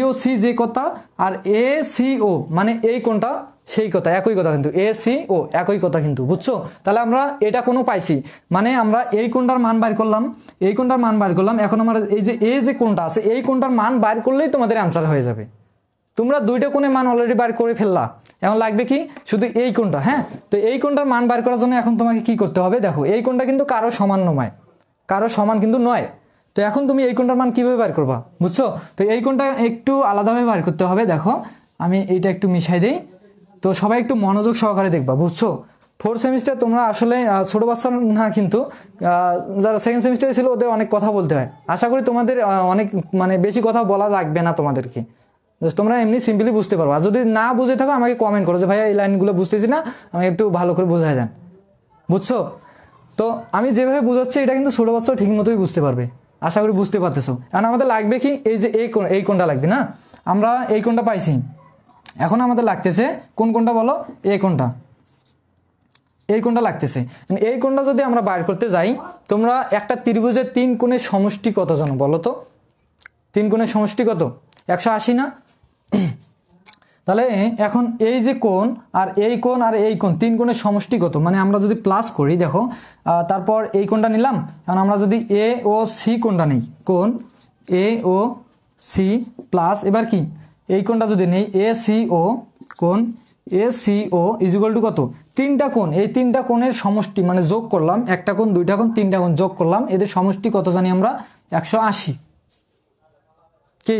ও সি যে কথা, আর এ সি ও মানে এই কোণটা সেই কথা, একই কথা কিন্তু, এ সি ও একই কথা কিন্তু, বুঝছো? তাহলে আমরা এটা কোনো পাইছি, মানে আমরা এই কোণটার মান বাইর করলাম, এই কোণটার মান বাইর করলাম। এখন আমরা এই যে কোণটা আছে, এই কোণটার মান বাইর করলেই তোমাদের অ্যান্সার হয়ে যাবে। তোমরা দুইটা কোণের মান অলরেডি বাইর করে ফেললা, এখন লাগবে কি শুধু এই কোণটা। হ্যাঁ, তো এই কোণটার মান বাইর করার জন্য এখন তোমাকে কি করতে হবে, দেখো এই কোণটা কিন্তু কারো সমান নয়, কারো সমান কিন্তু নয়। তো এখন তুমি এই কোণটার মান কিভাবে বার করবা, বুঝছো? তো এই কোণটা একটু আলাদাভাবে বার করতে হবে। দেখো আমি এইটা একটু মিশাই দেই, তো সবাই একটু মনোযোগ সহকারে দেখবা, বুঝছো? 4 সেমিস্টার তোমরা আসলে ছোট বাচ্চা না, কিন্তু যারা সেকেন্ড সেমিস্টারে ছিল ওদের অনেক কথা বলতে হয়। আশা করি তোমাদের অনেক মানে বেশি কথা বলা লাগবে না তোমাদেরকে, তোমরা এমনি সিম্পলি বুঝতে পারো। আর যদি না বুঝে থাকো আমাকে কমেন্ট করো যে ভাইয়া এই লাইনগুলো বুঝতেছি না, আমাকে একটু ভালো করে বোঝাই দেন, বুঝছো? তো আমি যেভাবে বুঝাচ্ছি এটা কিন্তু ছোট বাচ্চাও ঠিক মতোই বুঝতে পারবে, আশা করি বুঝতে পারতেছো। কারণ আমাদের লাগবে কি, এই যে এই কোণটা লাগবে না, আমরা এই কোণটা পাইছি। এখন আমাদের লাগতেছে কোন কোণটা বলো, এই কোণটা, এই কোণটা লাগতেছে। এই কোণটা যদি আমরা বাইর করতে যাই, তোমরা একটা ত্রিভুজের 3 কোণের সমষ্টি কত জানো বলো তো? 3 কোণের সমষ্টি কত, 180 না? তাহলে এখন এই যে কোণ আর এই কোণ আর এই কোণ, 3 কোণের সমষ্টি কত, মানে আমরা যদি প্লাস করি, দেখো তারপর এই কোণটা নিলাম। এখন আমরা যদি এ ও সি কোণটা নেই, কোণ এ ও সি প্লাস এবার কি এই কোণটা যদি নেই এ সি ও, কোণ A C O equal to কত, 3টা কোণ, এই 3টা কোণের সমষ্টি মানে যোগ করলাম, একটা কোণ, 2টা কোণ, 3টা কোণ যোগ করলাম, এদের সমষ্টি কত জানি আমরা, 180। কি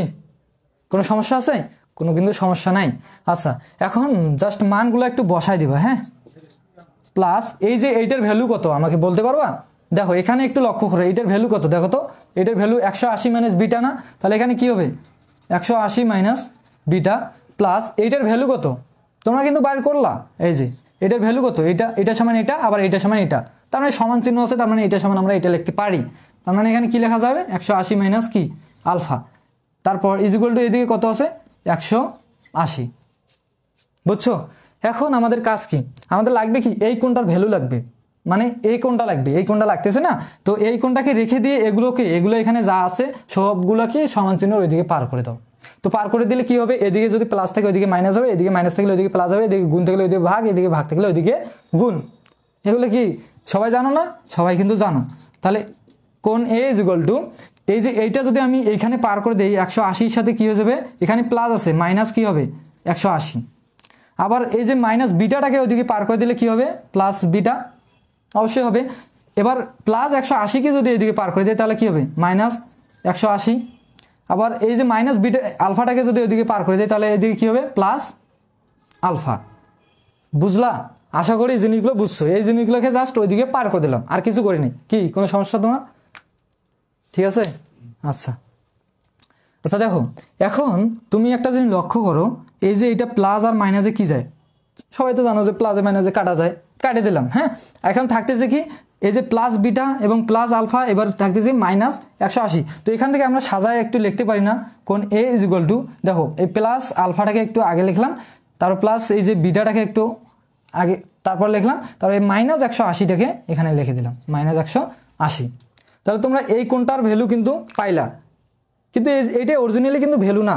কোনো সমস্যা আছে? কোনো কিন্তু সমস্যা নাই। আচ্ছা এখন জাস্ট মানগুলো একটু বসাই দিবা। হ্যাঁ, প্লাস এই যে এইটার ভ্যালু কত আমাকে বলতে পারবা? দেখো এখানে একটু লক্ষ্য করো, এইটার ভ্যালু কত দেখো তো, এটার ভ্যালু 180 মাইনাস বিটা না? তাহলে এখানে কি হবে, 180 মাইনাস বিটা প্লাস এইটার ভ্যালু কত তোমরা কিন্তু বাইর করলা, এই যে এটার ভ্যালু কত, এটা সমান এটা, আবার এটা সমান এটা, তার মানে সমান চিহ্ন আছে, তার মানে এটা সমান আমরা এটা লিখতে পারি। তার মানে এখানে কি লেখা যাবে 180 মাইনাস কি আলফা, তারপর ইজ ইকুয়াল টু এদিকে কত আছে 180। বুঝছো? এখন আমাদের কাজ কি, আমাদের লাগবে কি এই কোণটার ভ্যালু লাগবে, মানে এই কোণটা লাগবে, এই কোণটা লাগতেছে না, তো এই কোণটাকে রেখে দিয়ে এগুলো এখানে যা আছে সবগুলোকে সমান চিহ্ন ওইদিকে পার করে দাও। তো পার করে দিলে কি হবে, এদিকে যদি প্লাস থাকে ওইদিকে মাইনাস হবে, এদিকে মাইনাস থাকলে ওইদিকে প্লাস হবে, এদিকে গুণ থাকলে ওইদিকে ভাগ, এদিকে ভাগ থাকলে ওইদিকে গুণ। এগুলো কি সবাই জানো না? সবাই কিন্তু জানো। তাহলে কোণ এ ইজ ইকুয়াল টু, এই যে এইটা যদি আমি এইখানে পার করে দিই 180 সাথে কি হয়ে যাবে, এখানে প্লাস আছে মাইনাস কি হবে 180, আবার এই যে মাইনাস বিটাটাকে ওইদিকে পার করে দিলে কি হবে প্লাস বিটা অবশ্যই হবে। এবার প্লাস 180কে যদি এদিকে পার করে দেয় তাহলে কি হবে মাইনাস 180, আবার এই যে মাইনাস বিটা আলফাটাকে যদি ওইদিকে পার করে দেয় তাহলে এদিকে কি হবে প্লাস আলফা। বুঝলা? আশা করি এই জিনিসগুলো বুঝছো। এই জিনিসগুলোকে জাস্ট ওইদিকে পার করে দিলাম, আর কিছু করিনি। কি কোনো সমস্যা তোমার? ঠিক আছে, আচ্ছা আচ্ছা। দেখো এখন তুমি একটা জিনিস লক্ষ্য করো, এই যে এটা প্লাস আর মাইনাসে কি যায়, সবাই তো জানো যে প্লাসে মাইনাসে কাটা যায়, কাটে দিলাম। হ্যাঁ, এখন থাকতেছে কি এই যে প্লাস বিটা এবং প্লাস আলফা, এবার থাকতেছে মাইনাস 180। তো এখান থেকে আমরা সাজায় একটু লিখতে পারি না, কোন এ ইজ ইকুয়াল টু, দেখো এই প্লাস আলফাটাকে একটু আগে লিখলাম, তারপর প্লাস এই যে বিটাটাকে একটু আগে তারপর লিখলাম, তারপর এই মাইনাস 180টাকে এখানে লিখে দিলাম মাইনাস 180। তাহলে তোমরা এই কোনটার ভ্যালু কিন্তু পাইলা, কিন্তু এইটা অরিজিনালি কিন্তু ভ্যালু না।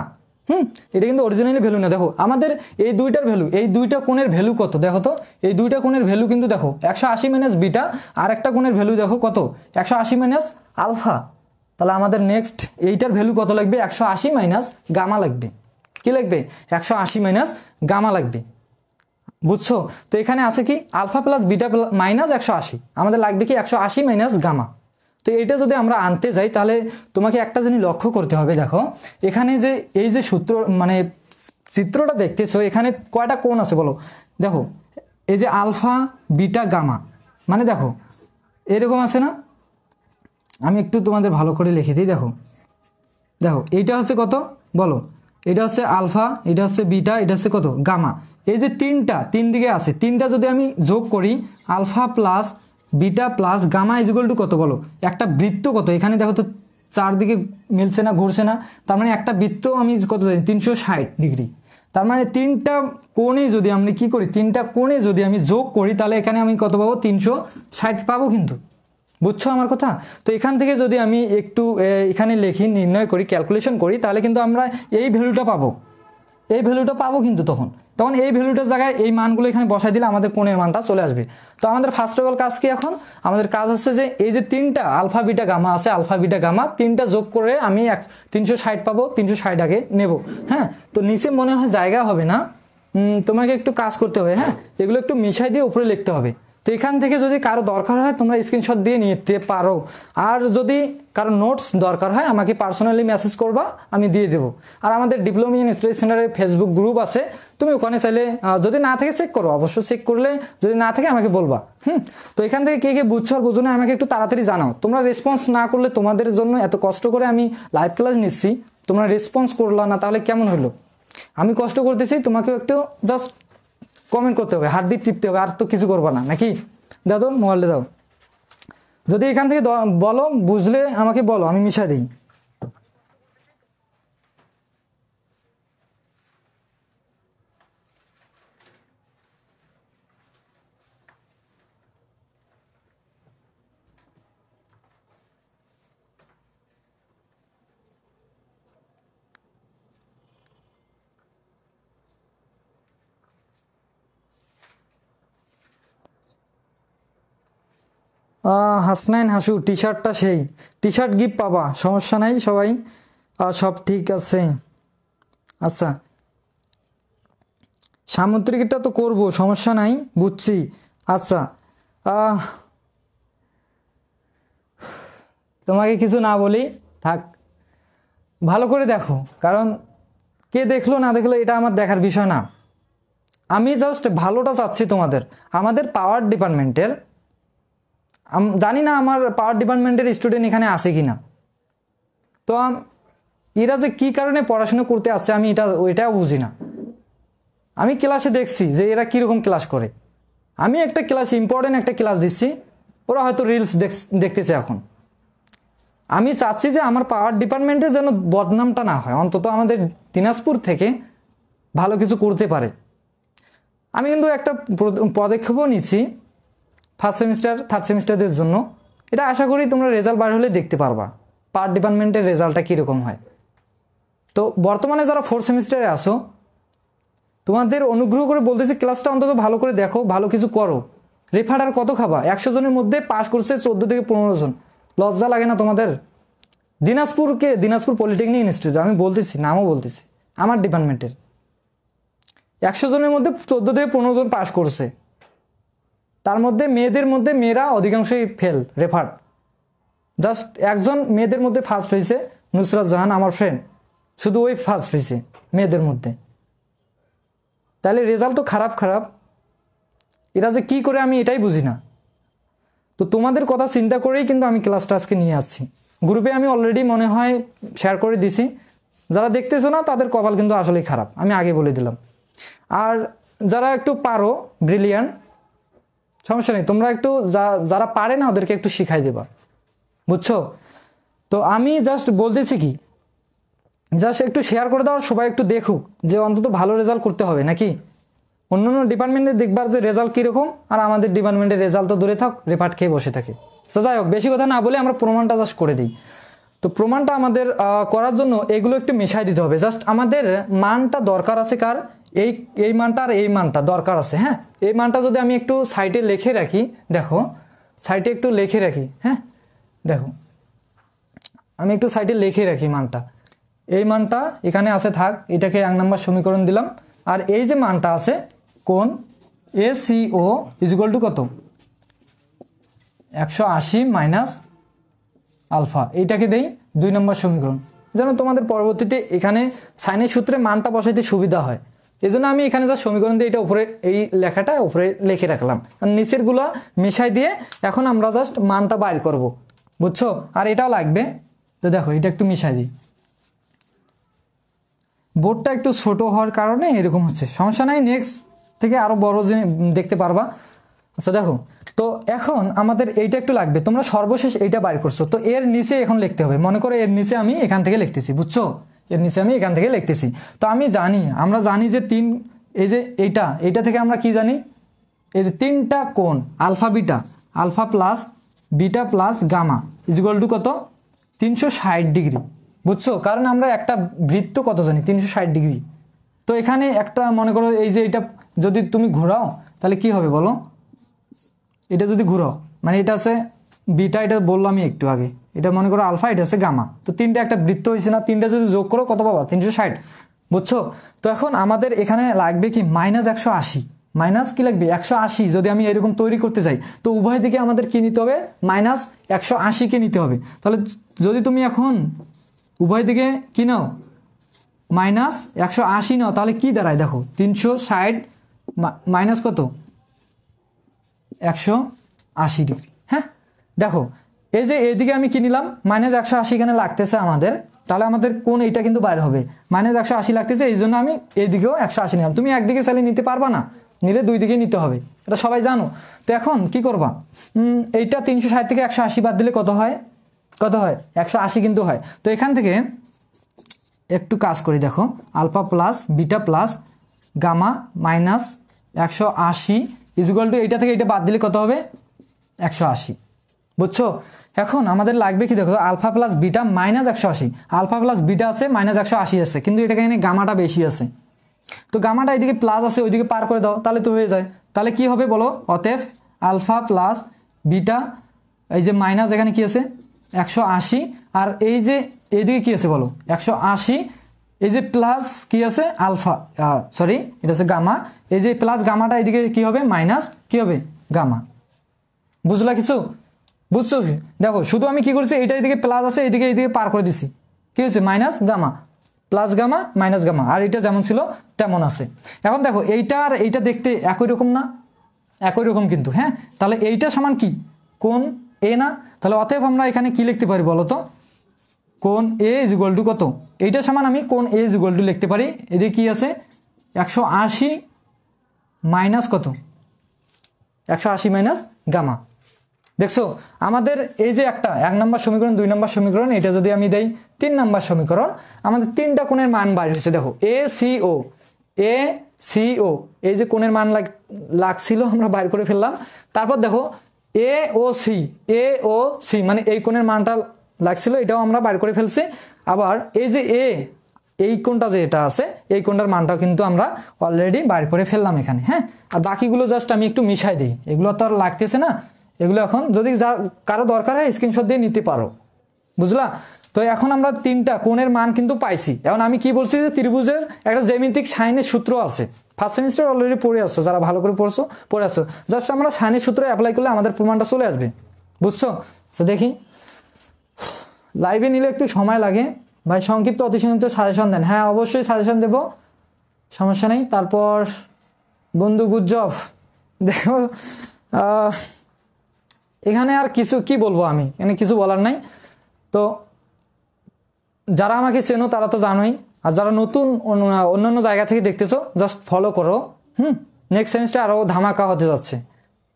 এটা কিন্তু অরিজিনালি ভ্যালু না। দেখো আমাদের এই দুইটার ভ্যালু, এই দুইটা কোণের ভ্যালু কত দেখো তো, এই দুইটা কোণের ভ্যালু কিন্তু দেখো 180 মাইনাস বিটা, আর একটা কোণের ভ্যালু দেখো কত 180 মাইনাস আলফা। তাহলে আমাদের নেক্সট এইটার ভ্যালু কত লাগবে 180 মাইনাস গামা লাগবে। কি লাগবে 180 মাইনাস গামা লাগবে। বুঝছো? তো এখানে আছে কি আলফা প্লাস বিটা মাইনাস 180, আমাদের লাগবে কি 180 মাইনাস গামা। তো এটা যদি আমরা আনতে যাই তাহলে তোমাকে একটা জিনিস লক্ষ্য করতে হবে। দেখো এখানে যে এই যে সূত্র মানে চিত্রটা দেখতেছো, এখানে কয়টা কোণ আছে বলো? দেখো এই যে আলফা বিটা গামা, মানে দেখো এরকম আছে না, আমি একটু তোমাদের ভালো করে লিখে দিই। দেখো দেখো এইটা হচ্ছে কত বলো, এটা হচ্ছে আলফা, এটা হচ্ছে বিটা, এটা হচ্ছে কত গামা। এই যে তিন দিকে আছে, তিনটা যদি আমি যোগ করি alpha plus beta plus gamma is equal to কত বলো, একটা বৃত্ত কত, এখানে দেখো তো চারদিকে মিলছে না, ঘুরছে না, তার মানে একটা বৃত্ত আমি কত জানি 360 ডিগ্রি। তার মানে তিনটা কোণে যদি আমি কি করি, তিনটা কোণে যদি আমি যোগ করি তাহলে এখানে আমি কত পাবো 360 পাবো কিন্তু। বুঝছো আমার কথা? তো এখান থেকে যদি আমি একটু এখানে লিখি, নির্ণয় করি, ক্যালকুলেশন করি, তাহলে কিন্তু আমরা এই ভ্যালুটা পাবো, এই ভ্যালুটা পাবো কিন্তু তখন এই ভ্যালুটার জায়গায় এই মানগুলো এখানে বসাই দিলে আমাদের কোণের মানটা চলে আসবে। তো আমাদের ফার্স্ট অফ অল কাজ কি, এখন আমাদের কাজ হচ্ছে যে এই যে তিনটা আলফা বিটা গামা আছে, আলফা বিটা গামা তিনটা যোগ করে আমি 360 পাবো, 360 আগে নেব। হ্যাঁ, তো নিচে মনে হয় জায়গা হবে না, তোমাকে একটু কাজ করতে হবে। হ্যাঁ, এগুলো একটু মিশাই দিয়ে উপরে লিখতে হবে। তো এখান থেকে যদি কারো দরকার হয় তোমরা স্ক্রিনশট দিয়ে নিতে পারো, আর যদি কারো নোটস দরকার হয় আমাকে পার্সোনালি মেসেজ করবা, আমি দিয়ে দেবো। আর আমাদের ডিপ্লোমা ইন স্টাডি সেন্টারের ফেসবুক গ্রুপ আছে, তুমি ওখানে চাইলে যদি না থাকে চেক করো, অবশ্যই চেক করলে যদি না থাকে আমাকে বলবা। তো এখান থেকে কে কে বুঝছো আর বুঝো না আমাকে একটু তাড়াতাড়ি জানাও। তোমরা রেসপন্স না করলে, তোমাদের জন্য এত কষ্ট করে আমি লাইভ ক্লাস নিচ্ছি, তোমরা রেসপন্স করলা না, তাহলে কেমন হলো? আমি কষ্ট করতেছি, তোমাকেও একটু জাস্ট কমেন্ট করতে হবে, হাত দিয়ে টিপতে হবে, আর তো কিছু করবা না নাকি? দাও তো মোবাইলটা দাও। যদি এখান থেকে বলো, বুঝলে আমাকে বলো, আমি মিশা দিই। হাসনাইন হাসু, টি শার্টটা সেই, টি শার্ট গিফট পাবা, সমস্যা নাই সবাই, সব ঠিক আছে। আচ্ছা, সামুদ্রিকটা তো করবো, সমস্যা নাই, বুঝছি। আচ্ছা, তোমাকে কিছু না বলি থাক, ভালো করে দেখো, কারণ কে দেখলো না দেখলো এটা আমার দেখার বিষয় না। আমি জাস্ট ভালোটা চাচ্ছি তোমাদের। আমাদের পাওয়ার ডিপার্টমেন্টের, জানি না আমার পাওয়ার ডিপার্টমেন্টের স্টুডেন্ট এখানে আসে কি না, তো এরা যে কী কারণে পড়াশোনা করতে আসছে আমি এটাও বুঝি না। আমি ক্লাসে দেখছি যে এরা কীরকম ক্লাস করে। আমি একটা ক্লাস ইম্পর্টেন্ট একটা ক্লাস দিচ্ছি, ওরা হয়তো রিলস দেখতেছে। এখন আমি চাচ্ছি যে আমার পাওয়ার ডিপার্টমেন্টে যেন বদনামটা না হয়, অন্তত আমাদের দিনাজপুর থেকে ভালো কিছু করতে পারে। আমি কিন্তু একটা পদক্ষেপও নিচ্ছি ফার্স্ট সেমিস্টার থার্ড সেমিস্টারদের জন্য। এটা আশা করি তোমরা রেজাল্ট বার হলে দেখতে পারবা পাওয়ার ডিপার্টমেন্টের রেজাল্টটা কীরকম হয়। তো বর্তমানে যারা ফোর্থ সেমিস্টারে আসো, তোমাদের অনুগ্রহ করে বলতেছি ক্লাসটা অন্তত ভালো করে দেখো, ভালো কিছু করো। রেফার আর কত খাবা? 100 জনের মধ্যে পাস করছে 14 থেকে 15 জন। লজ্জা লাগে না তোমাদের? দিনাজপুর পলিটেকনিক ইনস্টিটিউট, আমি বলতেছি, নামও বলতেছি, আমার ডিপার্টমেন্টের 100 জনের মধ্যে 14 থেকে 15 জন পাস করছে। তার মধ্যে মেয়েরা অধিকাংশই ফেল রেফার। জাস্ট একজন মেয়েদের মধ্যে ফার্স্ট হয়েছে, নুসরাত জাহান আমার ফ্রেন্ড, শুধু ওই ফার্স্ট হয়েছে মেয়েদের মধ্যে। তাহলে রেজাল্ট তো খারাপ। এরা যে কী করে আমি এটাই বুঝি না। তো তোমাদের কথা চিন্তা করেই কিন্তু আমি ক্লাসটা আজকে নিয়ে আসছি। গ্রুপে আমি অলরেডি মনে হয় শেয়ার করে দিছি। যারা দেখতেছো না তাদের কপাল কিন্তু আসলেই খারাপ, আমি আগে বলে দিলাম। আর যারা একটু পারো, ব্রিলিয়ান্ট, সমস্যা নেই, তোমরা একটু যারা পারে না ওদেরকে একটু শিখাই দেবা, বুঝছো? তো আমি জাস্ট বলতেছি কি, জাস্ট একটু শেয়ার করে দাও, সবাই একটু দেখুক যে অন্তত ভালো রেজাল্ট করতে হবে নাকি। অন্য ডিপার্টমেন্টে দেখবার যে রেজাল্ট কীরকম, আর আমাদের ডিপার্টমেন্টের রেজাল্ট তো দূরে থাক, রেপার্ট খেয়ে বসে থাকে। তো যাই হোক, বেশি কথা না বলে আমরা প্রমাণটা জাস্ট করে দিই। তো প্রমাণটা আমাদের করার জন্য এগুলো একটু মেশাই দিতে হবে। জাস্ট আমাদের মানটা দরকার আছে কার? এই মানটা আর এই মানটা দরকার আছে। হ্যাঁ, এই মানটা যদি আমি একটু সাইডে লিখে রাখি, দেখো সাইডে একটু লিখে রাখি। হ্যাঁ দেখো, আমি একটু সাইডে লিখে রাখি মানটা। এই মানটা এখানে আছে, থাক, এটাকে 1 নম্বর সমীকরণ দিলাম। আর এই যে মানটা আছে কোণ ACO ইকুয়াল টু কত? 180 মাইনাস আলফা, এইটাকে দেই 2 নম্বর সমীকরণ, যেন তোমাদের পরবর্তীতে এখানে সাইনের সূত্রে মানটা বসাইতে সুবিধা হয়। এই জন্য আমি এখানে যা সমীকরণ দিয়ে এটা উপরে, এই লেখাটা উপরে লিখে রাখলাম। আর নিচেরগুলো মেশাই দিয়ে এখন আমরা জাস্ট মানটা বাইর করব, বুঝছো? আর এটাও লাগবে। তো দেখো, এটা একটু মিশাই দিই। বোর্ডটা একটু ছোট হওয়ার কারণে এরকম হচ্ছে, সমস্যা নাই, নেক্সট থেকে আরও বড় দেখতে পারবা। আচ্ছা দেখো, তো এখন আমাদের এইটা একটু লাগবে। তোমরা সর্বশেষ এইটা বাইর করছো, তো এর নিচে এখন লিখতে হবে। মনে করো এর নিচে আমি এখান থেকে লিখতেছি, বুঝছো? এর নিচে আমি এখান থেকে লিখতেছি। তো আমরা জানি যে এই যে এইটা থেকে আমরা কি জানি? এই যে 3টা কোণ alpha plus beta plus gamma equal to কত? 360 ডিগ্রি, বুঝছো? কারণ আমরা একটা বৃত্ত কত জানি? 360 ডিগ্রি। তো এখানে একটা মনে করো এই যে এটা যদি তুমি ঘোরাও তাহলে কি হবে বলো? এটা যদি ঘুরাও, মানে এটা আছে বিটা, এটা বললাম আমি একটু আগে, এটা মনে করো আলফা, এটা আছে গামা। তো 3টা একটা বৃত্ত হয়েছে না? 3টা যদি যোগ করো কত পাবা? 360, বুঝছো? তো এখন আমাদের এখানে লাগবে কি? -180। মাইনাস কি লাগবে? 180। যদি আমি এরকম তৈরি করতে চাই, তো উভয় দিকে আমাদের কি নিতে হবে? -180কে নিতে হবে। তাহলে যদি তুমি এখন উভয় দিকে কি নাও? -180 নাও, তাহলে কি দাঁড়ায়? দেখো 360 মাইনাস কত? 180 ডিগ্রি। হ্যাঁ দেখো, এই যে এইদিকে আমি কি নিলাম? -180 এখানে লাগতেছে আমাদের, তাহলে আমাদের কোন এইটা কিন্তু বাইরে হবে। -180 লাগতেছে, এই জন্য আমি এইদিকেও 180 নিলাম। তুমি একদিকে চালিয়ে নিতে পারবা না, নিলে 2 দিকে নিতে হবে, এটা সবাই জানো। তো এখন কি করবা? এইটা 360 থেকে 180 বাদ দিলে কত হয়? 180 কিন্তু হয়। তো এখান থেকে একটু কাজ করি, দেখো alpha plus beta plus gamma minus 180 equal to এইটা থেকে এটা বাদ দিলে কত হবে? 180, বুঝছো? এখন আমাদের লাগবে কি? দেখো alpha plus beta -180, alpha plus beta আছে -180 আছে, কিন্তু এটা এখানে গামাটা বেশি আছে। তো গামাটা এইদিকে প্লাস আছে, ওইদিকে পার করে দাও, তাহলে তো হয়ে যায়। তাহলে কি হবে বলো? অতএব আলফা প্লাস বিটা, এই যে মাইনাস এখানে কি আছে? 180, আর এই যে এইদিকে কি আছে বলো? 180, এই যে প্লাস কি আছে? আলফা, সরি এটা আছে গামা। এই যে প্লাস গামাটা এইদিকে কি হবে? মাইনাস কি হবে? গামা। বুঝলা কিছু? বুঝছো? দেখো শুধু আমি কি করছি, এইটা এইদিকে প্লাস আছে, এইদিকে পার করে দিছি, কি হচ্ছে? Minus gamma plus gamma minus gamma, আর এটা যেমন ছিল তেমন আছে। এখন দেখো এইটা আর এইটা দেখতে একই রকম না? একই রকম কিন্তু। হ্যাঁ, তাহলে এইটা সমান কি? কোণ এ না? তাহলে অতএব আমরা এখানে কি লিখতে পারি বলো তো? কোণ এ ইকুয়াল টু কত? এইটা সমান আমি কোণ এ ইকুয়াল টু লিখতে পারি, এদিকে কি আছে? 180 মাইনাস কত, 180 মাইনাস গামা। দেখছো আমাদের এই যে একটা 1 নম্বর সমীকরণ, 2 নম্বর সমীকরণ, এটা যদি আমি দেই 3 নম্বর সমীকরণ, আমাদের তিনটা কোণের মান বাইর হয়েছে। দেখো ACO, এই যে কোণের মান লাগছিল আমরা বাইর করে ফেললাম। তারপর দেখো AOC মানে এই কোণের মানটা লাগছিল, এটাও আমরা বাইর করে ফেলছি। আবার এই যে এই কোণটা যে এটা আছে, এই কোণটার মানটাও কিন্তু আমরা অলরেডি বাইর করে ফেললাম এখানে। হ্যাঁ, আর বাকিগুলো জাস্ট আমি একটু মিশাই দিই, এগুলো তো আর লাগতেছে না। এগুলো এখন যদি কারো দরকার হয় স্ক্রিনশট দিয়ে নিতে পারো, বুঝলা? তো এখন আমরা তিনটা কোণের মান কিন্তু পাইছি। এখন আমি কি বলছি যে ত্রিভুজের একটা জ্যামিতিক সাইনের সূত্র আছে, ফার্স্ট সেমিস্টার অলরেডি পড়ে আসছো, যারা ভালো করে পড়ে আসছো, জাস্ট আমরা সাইনের সূত্র অ্যাপ্লাই করলে আমাদের প্রমাণটা চলে আসবে, বুঝছো? তো দেখি, লাইভে নিলে একটু সময় লাগে ভাই, সংক্ষিপ্ত অতি সংক্ষিপ্ত সাজেশন দেন। হ্যাঁ অবশ্যই সাজেশন দেব, সমস্যা নেই। তারপর বন্ধু গুজব, দেখো এখানে আর কিছু কি বলবো, আমি এখানে কিছু বলার নাই। তো যারা আমাকে চেনো তারা তো জানোই, আর যারা নতুন অন্যান্য জায়গা থেকে দেখতেছো জাস্ট ফলো করো। নেক্সট সেমিস্টার আরও ধামাকা হতে যাচ্ছে,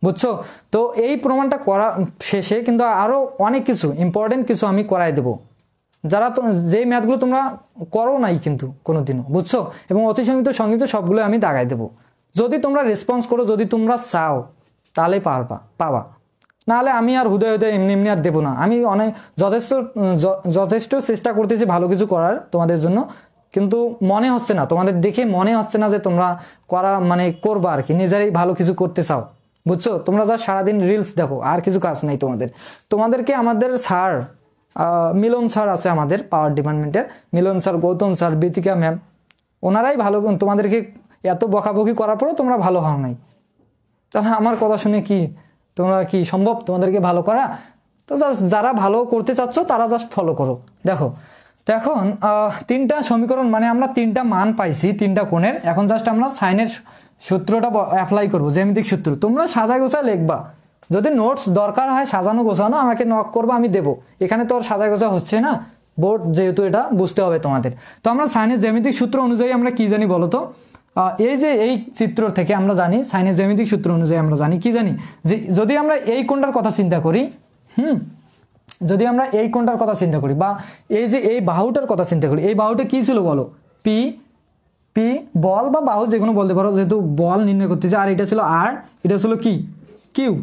বুঝছো? তো এই প্রমাণটা করা শেষে কিন্তু আরও অনেক কিছু ইম্পর্টেন্ট কিছু আমি করাই দেবো, যারা তো যেই ম্যাথগুলো তোমরা করো নাই কিন্তু কোনোদিনও, বুঝছো? এবং অতি সংক্ষিপ্ত সবগুলো আমি দাগাই দেবো। যদি তোমরা রেসপন্স করো, যদি তোমরা চাও, তাহলে পাবা। নাহলে আমি আর হুদয় এমনি আর দেবো না। আমি অনেক যথেষ্ট চেষ্টা করতেছি ভালো কিছু করার তোমাদের জন্য, কিন্তু মনে হচ্ছে না, তোমাদের দেখে মনে হচ্ছে না যে তোমরা করবা আর কি, নিজেরাই ভালো কিছু করতে চাও, বুঝছো? তোমরা যা সারাদিন রিলস দেখো, আর কিছু কাজ নাই তোমাদেরকে আমাদের স্যার মিলন স্যার আছে আমাদের পাওয়ার ডিপার্টমেন্টের, মিলন স্যার, গৌতম স্যার, বীতিকা ম্যাম, ওনারাই ভালো তোমাদেরকে এত বকাবকি করার পরেও তোমরা ভালো হও নাই। তাহলে আমার কথা শুনে কি তোমরা কি সম্ভব তোমাদেরকে ভালো করা? তো যারা ভালো করতে চাচ্ছ তারা জাস্ট ফলো করো। দেখো তো এখন তিনটা সমীকরণ মানে আমরা তিনটা মান পাইছি তিনটা কোণের। এখন জাস্ট আমরা সাইনের সূত্রটা অ্যাপ্লাই করবো, জ্যামিতিক সূত্র। তোমরা সাজায় গোছায় লিখবা, যদি নোটস দরকার হয় সাজানো গোছানো আমাকে নক করবা, আমি দেবো। এখানে তো আর সাজায় গোছা হচ্ছে না, বোর্ড যেহেতু, এটা বুঝতে হবে তোমাদের। তো আমরা সাইনের জ্যামিতিক সূত্র অনুযায়ী আমরা কি জানি বলো তো? এই যে এই চিত্র থেকে আমরা জানি সাইনের জ্যামিতিক সূত্র অনুযায়ী আমরা জানি কি জানি, যে যদি আমরা এই কোণটার কথা চিন্তা করি, যদি আমরা এই কোণটার কথা চিন্তা করি, বা এই যে এই বাহুটার কথা চিন্তা করি, এই বাহুটা কি ছিল বলো? পি বল বা বাহু যে কোনো বলতে পারো, যেহেতু বল নির্ণয় করতেছে। আর এটা ছিল আর, এটা ছিল কি কিউ,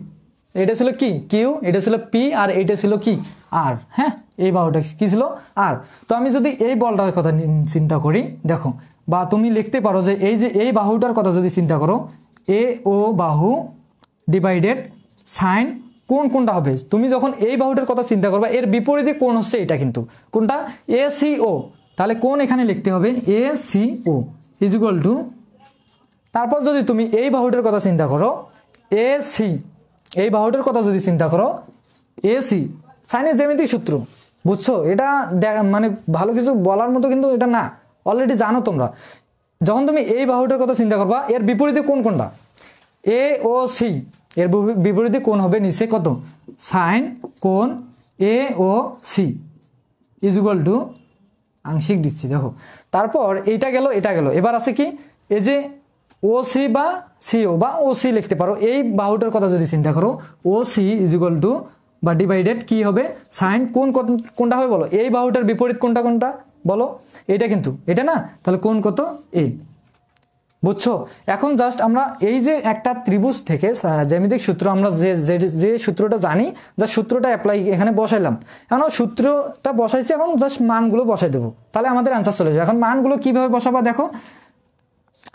এটা ছিল কি কিউ, এটা ছিল পি, আর এটা ছিল কি আর। হ্যাঁ, এই বাহুটা কি ছিল আর। তো আমি যদি এই বলটার কথা চিন্তা করি, দেখো, বা তুমি লিখতে পারো যে এই যে এই বাহুটার কথা যদি চিন্তা করো, এ ও বাহু ডিভাইডেড সাইন কোনটা হবে? তুমি যখন এই বাহুটার কথা চিন্তা করবা, এর বিপরীতে কোণ হচ্ছে এটা, কিন্তু কোনটা? ACO। তাহলে কোণ এখানে লিখতে হবে ACO ইজ ইকুয়াল টু, তারপর যদি তুমি এই বাহুটার কথা চিন্তা করো AC, এই বাহুটার কথা যদি চিন্তা করো AC, সাইনের জ্যামিতিক সূত্র, বুঝছো? এটা ভালো কিছু বলার মতো কিন্তু এটা না, অলরেডি জানো তোমরা। যখন তুমি এই বাহুটার কথা চিন্তা করবা, এর বিপরীতে কোনটা? AOC, এর বিপরীতে কোণ হবে নিচে কত? সাইন কোণ AOC ইজ ইকুয়াল টু, আংশিক দিচ্ছি দেখো। তারপর এটা গেল, এবার আছে কি, এই যে OC বা CO বা OC লিখতে পারো। এই বাহুটার কথা যদি চিন্তা করো, OC ইজ ইকুয়াল টু বা ডিভাইডেড কি হবে? সাইন কোনটা হবে বলো? এই বাহুটার বিপরীত কোনটা বলো? এটা কিন্তু এটা না, তাহলে কোণ কত? A, বুঝছো? এখন জাস্ট আমরা এই যে একটা ত্রিভুজ থেকে জ্যামিতিক সূত্র আমরা যে সূত্রটা জানি, যা সূত্রটা অ্যাপ্লাই এখানে বসাইলাম। এখন সূত্রটা বসাইছি, এখন জাস্ট মানগুলো বসাই দেবো, তাহলে আমাদের অ্যান্সার চলে যাবে। এখন মানগুলো কিভাবে বসাবা দেখো।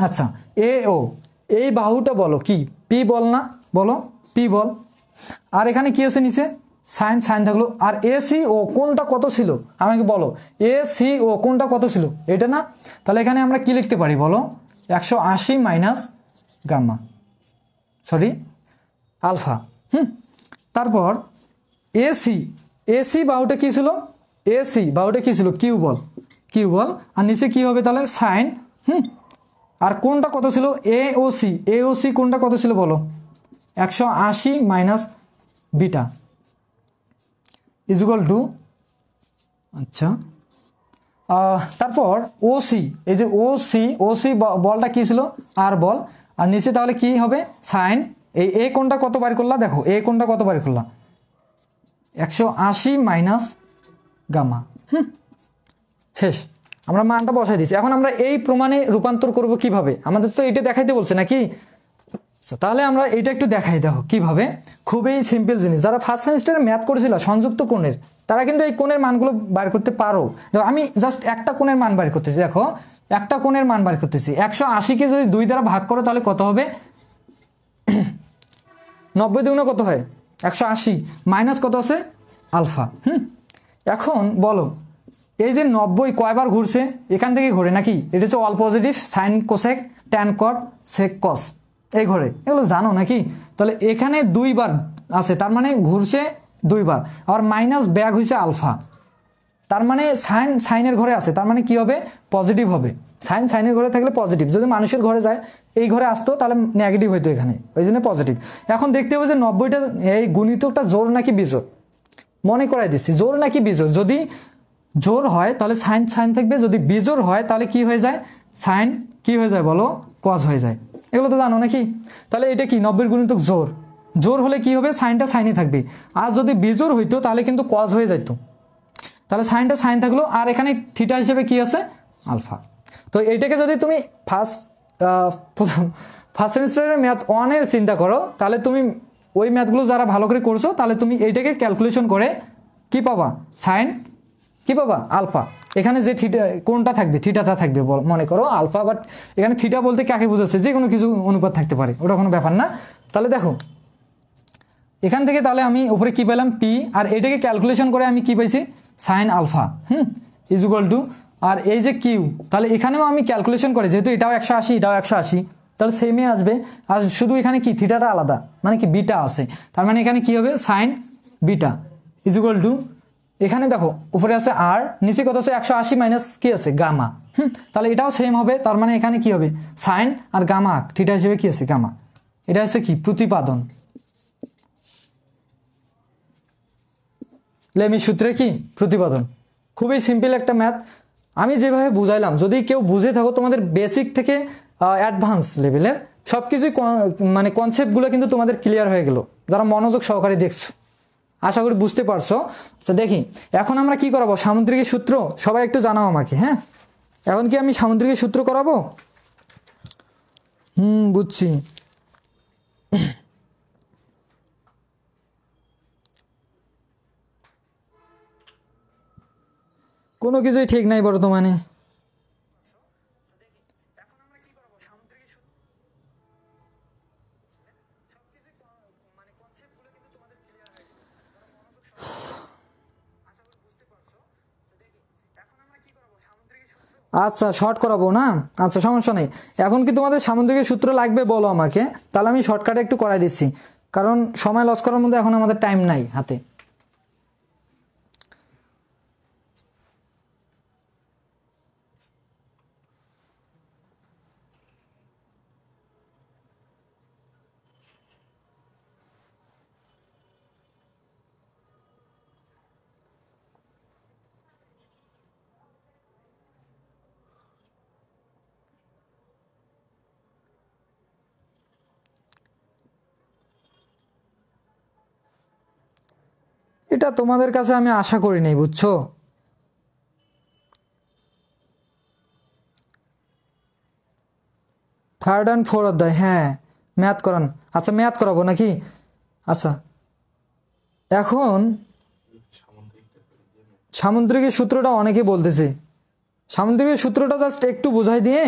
আচ্ছা, AO, এই বাহুটা বলো কি? পি বল না, বলো পি বল। আর এখানে কি আছে নিচে? সাইন থাকলো। আর ACO কোনটা কত ছিল আমাকে বলো? ACO কোনটা কত ছিল? এটা না? তাহলে এখানে আমরা কি লিখতে পারি বলো? 180 মাইনাস গাম্মা, সরি আলফা। তারপর AC বাহুটা কি ছিল? AC বাহুটা কি ছিল? কিউ বল। আর নিচে কি হবে তাহলে? সাইন। আর কোনটা কত ছিল? AOC কোনটা কত ছিল বলো? 180 minus beta is equal two, আচ্ছা তারপর ওসি, এই যে ওসি বলটা কি ছিল আর বল, আর নিচে তাহলে কি হবে সাইন, এই এ কোণটা কত বার করলা, দেখো এ কোণটা কত বার করলা 180 মাইনাস গামা। শেষ, আমরা মানটা বসাই দিচ্ছি। এখন আমরা এই প্রমাণে রূপান্তর করব কিভাবে, আমাদের তো এটা দেখাইতে বলছে নাকি, তাহলে আমরা এটা একটু দেখাই। দেখো কিভাবে, খুবই সিম্পল জিনিস। যারা ফার্স্ট সেমিস্টারে ম্যাথ করেছিল সংযুক্ত কোণের, তারা কিন্তু এই কোণের মানগুলো বার করতে পারো। দেখো আমি জাস্ট একটা কোণের মান বার করতেছি, দেখো একটা কোণের মান বার করতেছি। 180কে যদি 2 দ্বারা ভাগ করো তাহলে কত হবে, 90 দুগুণে কত হয় 180 মাইনাস কত আছে আলফা। এখন বলো এই যে 90 কয়বার ঘুরছে, এখান থেকে ঘোরে নাকি, এটা হচ্ছে all positive, sine cosec tan cot sec cos, এই ঘরে, এগুলো জানো নাকি। তাহলে এখানে 2 বার আছে, তার মানে ঘুরছে 2 বার, আবার মাইনাস ব্যাক হয়েছে আলফা, তার মানে সাইনের ঘরে আছে, তার মানে কি হবে পজিটিভ হবে। সাইনের ঘরে থাকলে পজিটিভ, যদি মানুষের ঘরে যায় এই ঘরে আসতো তাহলে নেগেটিভ হইতো এখানে, ওই জন্য পজিটিভ। এখন দেখতে হবে যে 90টা এই গুণিতকটা জোর নাকি বিজোড়, মনে করাই দিচ্ছি জোর নাকি বিজোড়। যদি জোর হয় তাহলে সাইন থাকবে, যদি বিজোড় হয় তাহলে কি হয়ে যায়, সাইন কি হয়ে যায় বলো, কজ হয়ে যায়। এগুলো তো জানো নাকি। তাহলে এটা কি 90 গুণিতক জোর, জোর হলে কি হবে সাইনটা সাইনে থাকবে, আর যদি বিজোড় হইতো তাহলে কিন্তু কজ হয়ে যেত। তাহলে সাইনটা সাইন থাকলো, আর এখানে থিটা হিসেবে কি আছে আলফা। তো এইটাকে যদি তুমি ফার্স্ট সেমিস্টারের ম্যাথ 1-এর চিন্তা করো, তাহলে তুমি ওই ম্যাথগুলো যারা ভালো করে করছো তাহলে তুমি এইটাকে ক্যালকুলেশন করে কি পাবা, সাইন কি পাবা আলফা। এখানে যে থিটা কোনটা থাকবে, থিটাটা থাকবে মনে করো আলফা, বাট এখানে থিটা বলতে কাকে বোঝাচ্ছে, যে কোনো কিছু অনুপাত থাকতে পারে, ওটা কোনো ব্যাপার না। তাহলে দেখো এখান থেকে তাহলে আমি উপরে কি পেলাম পি, আর এটাকে ক্যালকুলেশন করে আমি কি পাইছি sine alpha is equal to, আর এই যে কিউ, তাহলে এখানেও আমি ক্যালকুলেশন করে, যেহেতু এটাও 180 এটাও 180, তাহলে সেমে আসবে। আর শুধু এখানে কি থিটাটা আলাদা, মানে কি বিটা আছে, তার মানে এখানে কি হবে sign beta is equal two, এখানে দেখো উপরে আছে আর, নিচে কত আছে 180 মাইনাস কি আছে গামা। তাহলে এটাও সেম হবে, তার মানে এখানে কি হবে সাইন আর গামা থিটা হিসেবে কি আছে গামা। এটা হচ্ছে কি প্রতিপাদন, লেমি সূত্রে কি প্রতিপাদন। খুবই সিম্পল একটা ম্যাথ, আমি যেভাবে বুঝাইলাম, যদি কেউ বুঝে থাকো, তোমাদের বেসিক থেকে অ্যাডভান্স লেভেলের সব কিছুই মানে কনসেপ্টগুলো কিন্তু তোমাদের ক্লিয়ার হয়ে গেল, যারা মনোযোগ সহকারে দেখছো, আশা করি বুঝতে পারছো। আচ্ছা দেখি এখন আমরা কি করাবো, সামুদ্রিক সূত্র সবাই একটু জানাও আমাকে। হ্যাঁ, এখন কি আমি সামুদ্রিক সূত্র করাবো? বুঝছি। কোনো কিছুই ঠিক নাই বর্তমানে। আচ্ছা শর্ট করাবো না, আচ্ছা সমস্যা নেই। এখন কি তোমাদের সামুদ্রিক সূত্র লাগবে বলো আমাকে, তাহলে আমি শর্টকাটে একটু করাই দিচ্ছি, কারণ সময় লস করার মধ্যে এখন আমাদের টাইম নাই হাতে। এটা তোমাদের কাছে আমি আশা করি নাই, বুঝছো। থার্ড অ্যান্ড ফোর অধ্যায়, হ্যাঁ ম্যাথ করান। আচ্ছা ম্যাথ করাবো নাকি? আচ্ছা এখন সামুদ্রিক সূত্রটা অনেকে বলতেছে, সামুদ্রিক সূত্রটা জাস্ট একটু বুঝাই দিয়ে,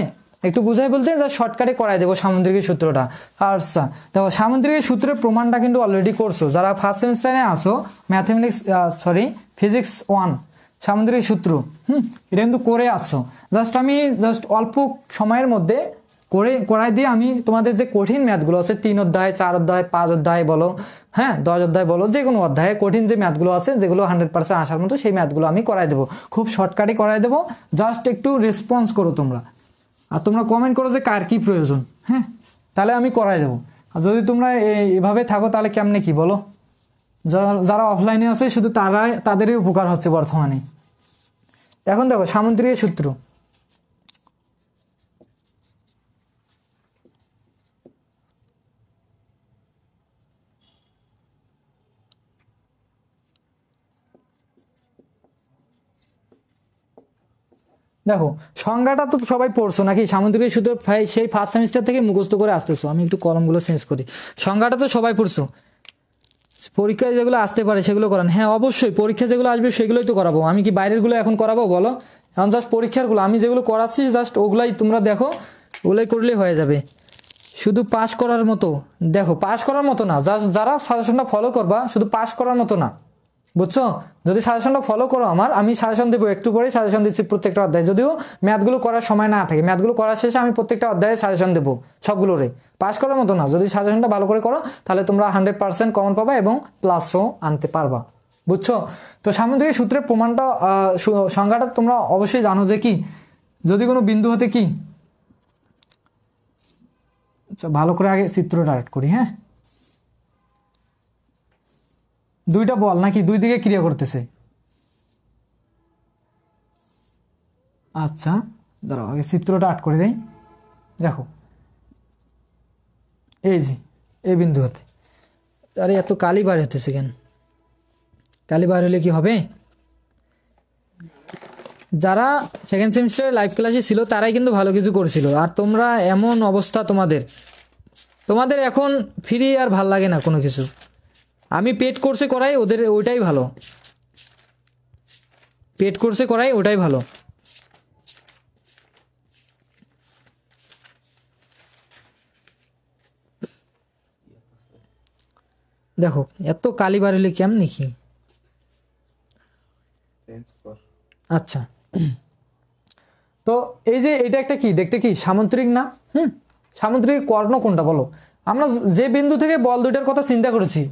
একটু বুঝাই বলতে যা শর্টকাটে করাই দেবো সামুদ্রিক সূত্রটা। আচ্ছা দেখো সামুদ্রিক সূত্রের প্রমাণটা কিন্তু অলরেডি করছো, যারা ফার্স্ট সেমিস্টারে আসো ম্যাথমেটিক্স ফিজিক্স 1 সামুদ্রিক সূত্র, এটা কিন্তু করে আসছো। আমি অল্প সময়ের মধ্যে করাই দিয়ে আমি তোমাদের যে কঠিন ম্যাথগুলো আছে 3 অধ্যায় 4 অধ্যায় 5 অধ্যায় বলো, হ্যাঁ 10 অধ্যায় বলো, যে কোনো অধ্যায়ে কঠিন যে ম্যাথগুলো আছে যেগুলো 100% আসার মতো, সেই ম্যাথগুলো আমি করাই দেবো, খুব শর্টকাটে করাই দেবো। জাস্ট একটু রেসপন্স করো তোমরা, আর তোমরা কমেন্ট করো যে কার কি প্রয়োজন, হ্যাঁ তাহলে আমি করাই দেবো। আর যদি তোমরা এভাবে থাকো তাহলে কেমনে কি বলো, যারা অফলাইনে আছে শুধু তাদেরই উপকার হচ্ছে বর্তমানে। এখন দেখো সামুদ্রিক সূত্র, দেখো সংজ্ঞাটা তো সবাই পড়ছো নাকি? সামুদ্রিক সূত্র সেই ফার্স্ট সেমিস্টার থেকে মুখস্থ করে আসতেছো। আমি একটু কলমগুলো চেঞ্জ করি। সংজ্ঞাটা তো সবাই পড়ছো। পরীক্ষায় যেগুলো আসতে পারে সেগুলো করান। হ্যাঁ অবশ্যই পরীক্ষা যেগুলো আসবে সেগুলোই তো করাবো। আমি কি বাইরেরগুলো এখন করাবো বলো? এখন জাস্ট পরীক্ষারগুলো আমি যেগুলো করাচ্ছি জাস্ট ওগুলাই তোমরা দেখো, ওগুলাই করলেই হয়ে যাবে। শুধু পাস করার মতো, দেখো পাস করার মতো না, জাস্ট যারা সাজেশনটা ফলো করবা শুধু পাস করার মতো না, বুঝছো? যদি সাজেশনটা ফলো করো আমার, আমি সাজেশন দেবো, একটু পরেই সাজেশন দিচ্ছি প্রত্যেকটা অধ্যায়। যদিও ম্যাথগুলো করার সময় না থাকে, ম্যাথগুলো করার শেষে আমি প্রত্যেকটা অধ্যায়ে সাজেশন দেবো সবগুলোরে। পাস করার মতো না, যদি সাজেশনটা ভালো করে করো তাহলে তোমরা 100% কমন পাবা এবং প্লাসও আনতে পারবা, বুঝছো? তো সামুদ্রিক সূত্রের প্রমাণটা সংজ্ঞাটা তোমরা অবশ্যই জানো যে কি, যদি কোনো বিন্দু হতে কি, আচ্ছা ভালো করে আগে চিত্রটা অ্যাড করি। হ্যাঁ, দুইটা বল নাকি দুই দিকে ক্রিয়া করতেছে। আচ্ছা দাঁড়াও আগে চিত্রটা আট করে দেই। দেখো এই যে এই বিন্দু হতে, আরে এত কালি বার হতেছে কেন? কালি বার হলে কি হবে? যারা সেকেন্ড সেমিস্টারে লাইভ ক্লাসে ছিল তারাই কিন্তু ভালো কিছু করছিল, আর তোমরা এমন অবস্থা তোমাদের এখন ফ্রি আর ভাল লাগে না কোনো কিছু। আমি পেড কোর্সে করাই, ওদের ওইটাই ভালো, পেড কোর্সে করাই ওটাই ভালো। দেখো এত কালি বার হলে কেমনি কি? আচ্ছা তো এই যে এটা একটা কি দেখতে কি সামুদ্রিক না? সামুদ্রিক কর্ণ কোনটা বলো? আমরা যে বিন্দু থেকে বল দুইটার কথা চিন্তা করেছি,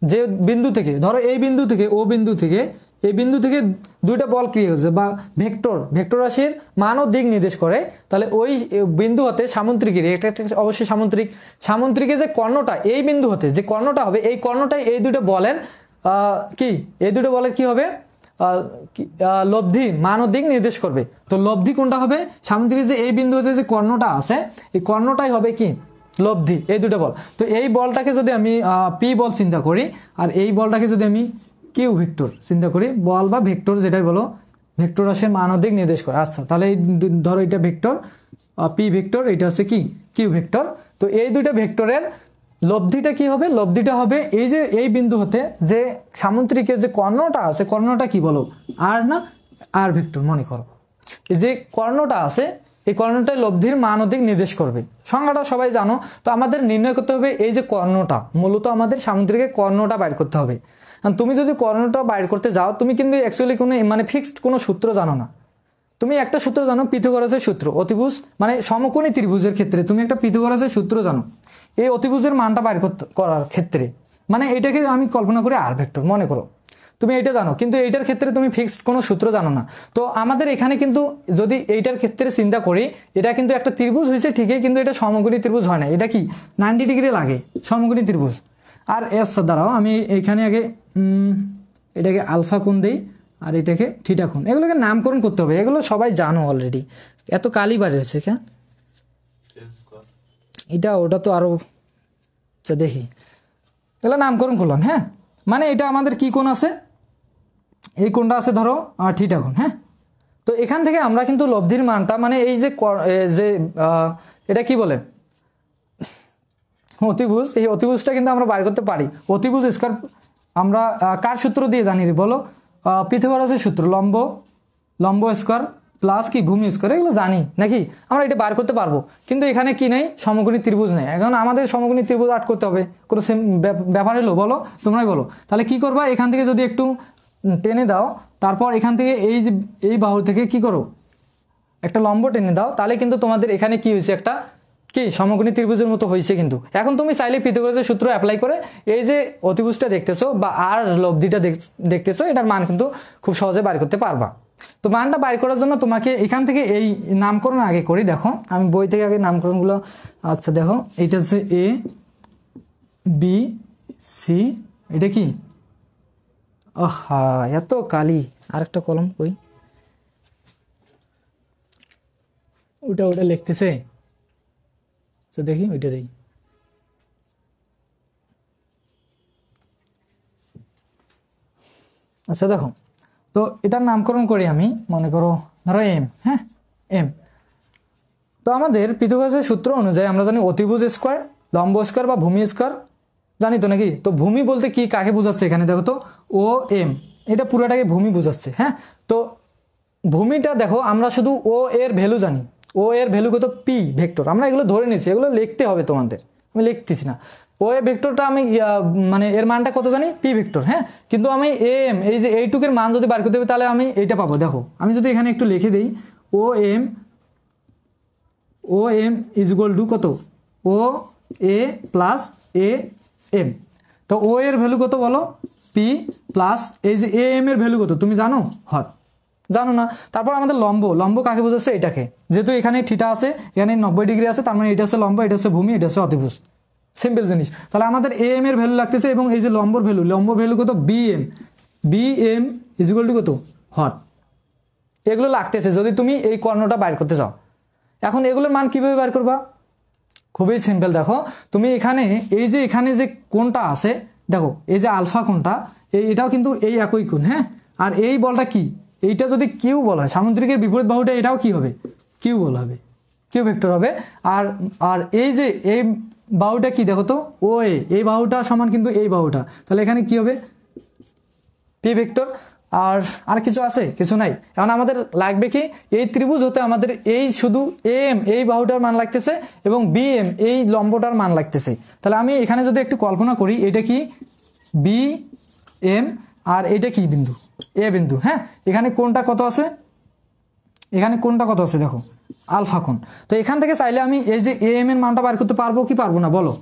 যে বিন্দু থেকে ধরো এই বিন্দু থেকে ও বিন্দু থেকে এই বিন্দু থেকে দুইটা বল ক্রিয়া হয়েছে, বা ভেক্টর রাশির মান ও দিক নির্দেশ করে, তাহলে ওই বিন্দু হতে সামুদ্রিকের এটা অবশ্যই সামুদ্রিকের যে কর্ণটা এই বিন্দু হতে যে কর্ণটা হবে, এই কর্ণটাই এই দুটো বলের কি, এই দুটো বলের কি হবে, লব্ধি মান ও দিক নির্দেশ করবে। তো লব্ধি কোনটা হবে? সামুদ্রিক যে এই বিন্দু হতে যে কর্ণটা আছে এই কর্ণটাই হবে কি লব্ধি, এই দুটো বল। তো এই বলটাকে যদি আমি পি বল চিন্তা করি, আর এই বলটাকে যদি আমি কিউ ভেক্টর চিন্তা করি, বল বা ভেক্টর যেটাই বলো, ভেক্টর রাশির মান ও দিক নির্দেশ করে। আচ্ছা তাহলে এই ধরো এটা ভেক্টর পি ভেক্টর, এটা হচ্ছে কি কিউ ভেক্টর। তো এই দুইটা ভেক্টরের লব্ধিটা কি হবে? লব্ধিটা হবে এই যে এই বিন্দু হতে যে সামুদ্রিকের যে কর্ণটা আছে, কর্ণটা কি বলো? আর না আর ভেক্টর মনে করো, এই যে কর্ণটা আছে এই কর্ণটাই লব্ধির মান ও দিক নির্দেশ করবে। সংজ্ঞাটা সবাই জানো। তো আমাদের নির্ণয় করতে হবে এই যে কর্ণটা, মূলত আমাদের সামুদ্রিকের কর্ণটা বাইর করতে হবে। তুমি যদি কর্ণটা বাইর করতে যাও, তুমি কিন্তু অ্যাকচুয়ালি কোনো মানে ফিক্সড কোনো সূত্র জানো না। তুমি একটা সূত্র জানো, পিথাগোরাসের সূত্র, অতিভুজ মানে সমকোণী ত্রিভুজের ক্ষেত্রে তুমি একটা পিথাগোরাসের সূত্র জানো, এই অতিভুজের মানটা বাইর করার ক্ষেত্রে, মানে এটাকে আমি কল্পনা করি আর ভেক্টর মনে করো, তুমি এটা জানো, কিন্তু এইটার ক্ষেত্রে তুমি ফিক্সড কোনো সূত্র জানো না। তো আমাদের এখানে কিন্তু যদি এইটার ক্ষেত্রে চিন্তা করি, এটা কিন্তু একটা ত্রিভুজ হয়েছে ঠিকই, কিন্তু এটা সমকোণী ত্রিভুজ হয় না, এটা কি 90 ডিগ্রি লাগে সমকোণী ত্রিভুজ। আর এস দাঁড়াও আমি এইখানে আগে এটাকে আলফা কোণ দেই আর এটাকে থিটা কোণ, এগুলোকে নামকরণ করতে হবে, এগুলো সবাই জানো অলরেডি। এত কালি বার হয়েছে কেন? এটা ওটা তো আরো, আচ্ছা দেখি এগুলো নামকরণ করলাম। হ্যাঁ মানে এটা আমাদের কি কোণ আছে, এই কোণটা আছে ধরো থিটা কোণ। হ্যাঁ তো এখান থেকে আমরা কিন্তু লব্ধির মানটা মানে এই যে এটা কি বলে অতিভুজ, এই অতিভুজটা কিন্তু আমরা বাইর করতে পারি। অতিভুজ স্কয়ার আমরা কার সূত্র দিয়ে জানি বলো? পিথাগোরাসের সূত্র, লম্ব স্কয়ার প্লাস কি ভূমি স্কয়ার, এগুলো জানি নাকি? আমরা এটা বার করতে পারবো, কিন্তু এখানে কি নেই, সমকোণী ত্রিভুজ নেই। এখন আমাদের সমকোণী ত্রিভুজ আট করতে হবে, কোনো সেম ব্যাপার হলো? বলো তোমরাই বলো। তাহলে কি করবা? এখান থেকে যদি একটু টেনে দাও, তারপর এখান থেকে এই যে এই বাহু থেকে কি করো একটা লম্ব টেনে দাও, তাহলে কিন্তু তোমাদের এখানে কি হয়েছে, একটা কি সমকোণী ত্রিভুজের মতো হয়েছে। কিন্তু এখন তুমি চাইলে পিথাগোরাসের সূত্র অ্যাপ্লাই করে এই যে অতিভুজটা দেখতেছো বা আর লব্ধিটা দেখতেছো, এটার মান কিন্তু খুব সহজে বাইর করতে পারবা। তো মানটা বাইর করার জন্য তোমাকে এখান থেকে এই নামকরণ আগে করি। দেখো আমি বই থেকে আগে নামকরণগুলো, আচ্ছা দেখো এইটা হচ্ছে এ বি সি, এটা কি আহা এত কালি, আর একটা কলম কই, ওটা ওটা লিখতেছে, তো দেখি ওইটা দিই। আচ্ছা দেখো, তো এটার নামকরণ করি আমি, মনে করো ধরো এম, হ্যাঁ এম। তো আমাদের পিথাগোরাসের সূত্র অনুযায়ী আমরা জানি অতিভুজ স্কোয়ার, লম্ব স্কোয়ার বা ভূমি স্কোয়ার, জানি তো নাকি? তো ভূমি বলতে কি কাকে বোঝাচ্ছে এখানে দেখো তো, ও এম, এটা পুরোটাকে ভূমি বোঝাচ্ছে। হ্যাঁ, তো ভূমিটা দেখো আমরা শুধু ও এর ভ্যালু জানি, ও এর ভ্যালু কত, পি ভেক্টর, আমরা এগুলো ধরে নিচ্ছি, এগুলো লিখতে হবে তোমাদের, আমি লিখতেছি না। ও এ ভেক্টরটা আমি মানে এর মানটা কত জানি, পি ভেক্টর। হ্যাঁ, কিন্তু আমি এম, এই যে এইটুকের মান যদি বার করতে হবে তাহলে আমি এইটা পাবো। দেখো আমি যদি এখানে একটু লিখে দিই, O M, O M is equal to কত, O A plus A M. তো ও এর ভ্যালু কত বলো, পি প্লাস এই যে এ এম এর ভ্যালু কত তুমি জানো, হট, জানো না। তারপর আমাদের লম্ব, লম্ব কাকে বোঝাচ্ছে, এটাকে, যেহেতু এখানে থিটা আছে, এখানে 90 ডিগ্রি আছে, তার মানে এটা হচ্ছে লম্ব, এটা হচ্ছে ভূমি, এটা হচ্ছে অতিভুজ, সিম্পল জিনিস। তাহলে আমাদের এ এম এর ভ্যালু লাগতেছে এবং এই যে লম্বর ভ্যালু, লম্ব ভ্যালু কত, B M, B M is equal to কত, হট, এগুলো লাগতেছে যদি তুমি এই কর্ণটা বাইর করতে চাও। এখন এগুলোর মান কিভাবে বার করবা, খুবই সিম্পল। দেখো তুমি এখানে এই যে এখানে যে কোণটা আছে, দেখো এই যে আলফা কোণটা, এটাও কিন্তু এই একই কোণ। হ্যাঁ, আর এই বলটা কি, এইটা যদি কিউ বলা হয়, সামুদ্রিকের বিপরীত বাহুটা এটাও কি হবে, কিউ বলা হবে, কিউ ভেক্টর হবে। আর আর এই যে এই বাহুটা কি দেখো তো, ও এ, এই বাহুটা সমান কিন্তু এই বাহুটা, তাহলে এখানে কি হবে, পি ভেক্টর। আর আর কিছু আছে, কিছু নাই। এখন আমাদের লাগবে কি, এই ত্রিভুজ হতে আমাদের এই শুধু এম, এই বাহুটার মান লাগতেছে এবং বি এম, এই লম্বটার মান লাগতেছে। তাহলে আমি এখানে যদি একটু কল্পনা করি, এটা কি বি এম আর এটা কি বিন্দু, এ বিন্দু। হ্যাঁ, এখানে কোণটা কত আছে, এখানে কোণটা কত আছে দেখো, আলফা কোণ। তো এখান থেকে চাইলে আমি এই যে এ এম এর মানটা বার করতে পারবো কি পারবো না বলো,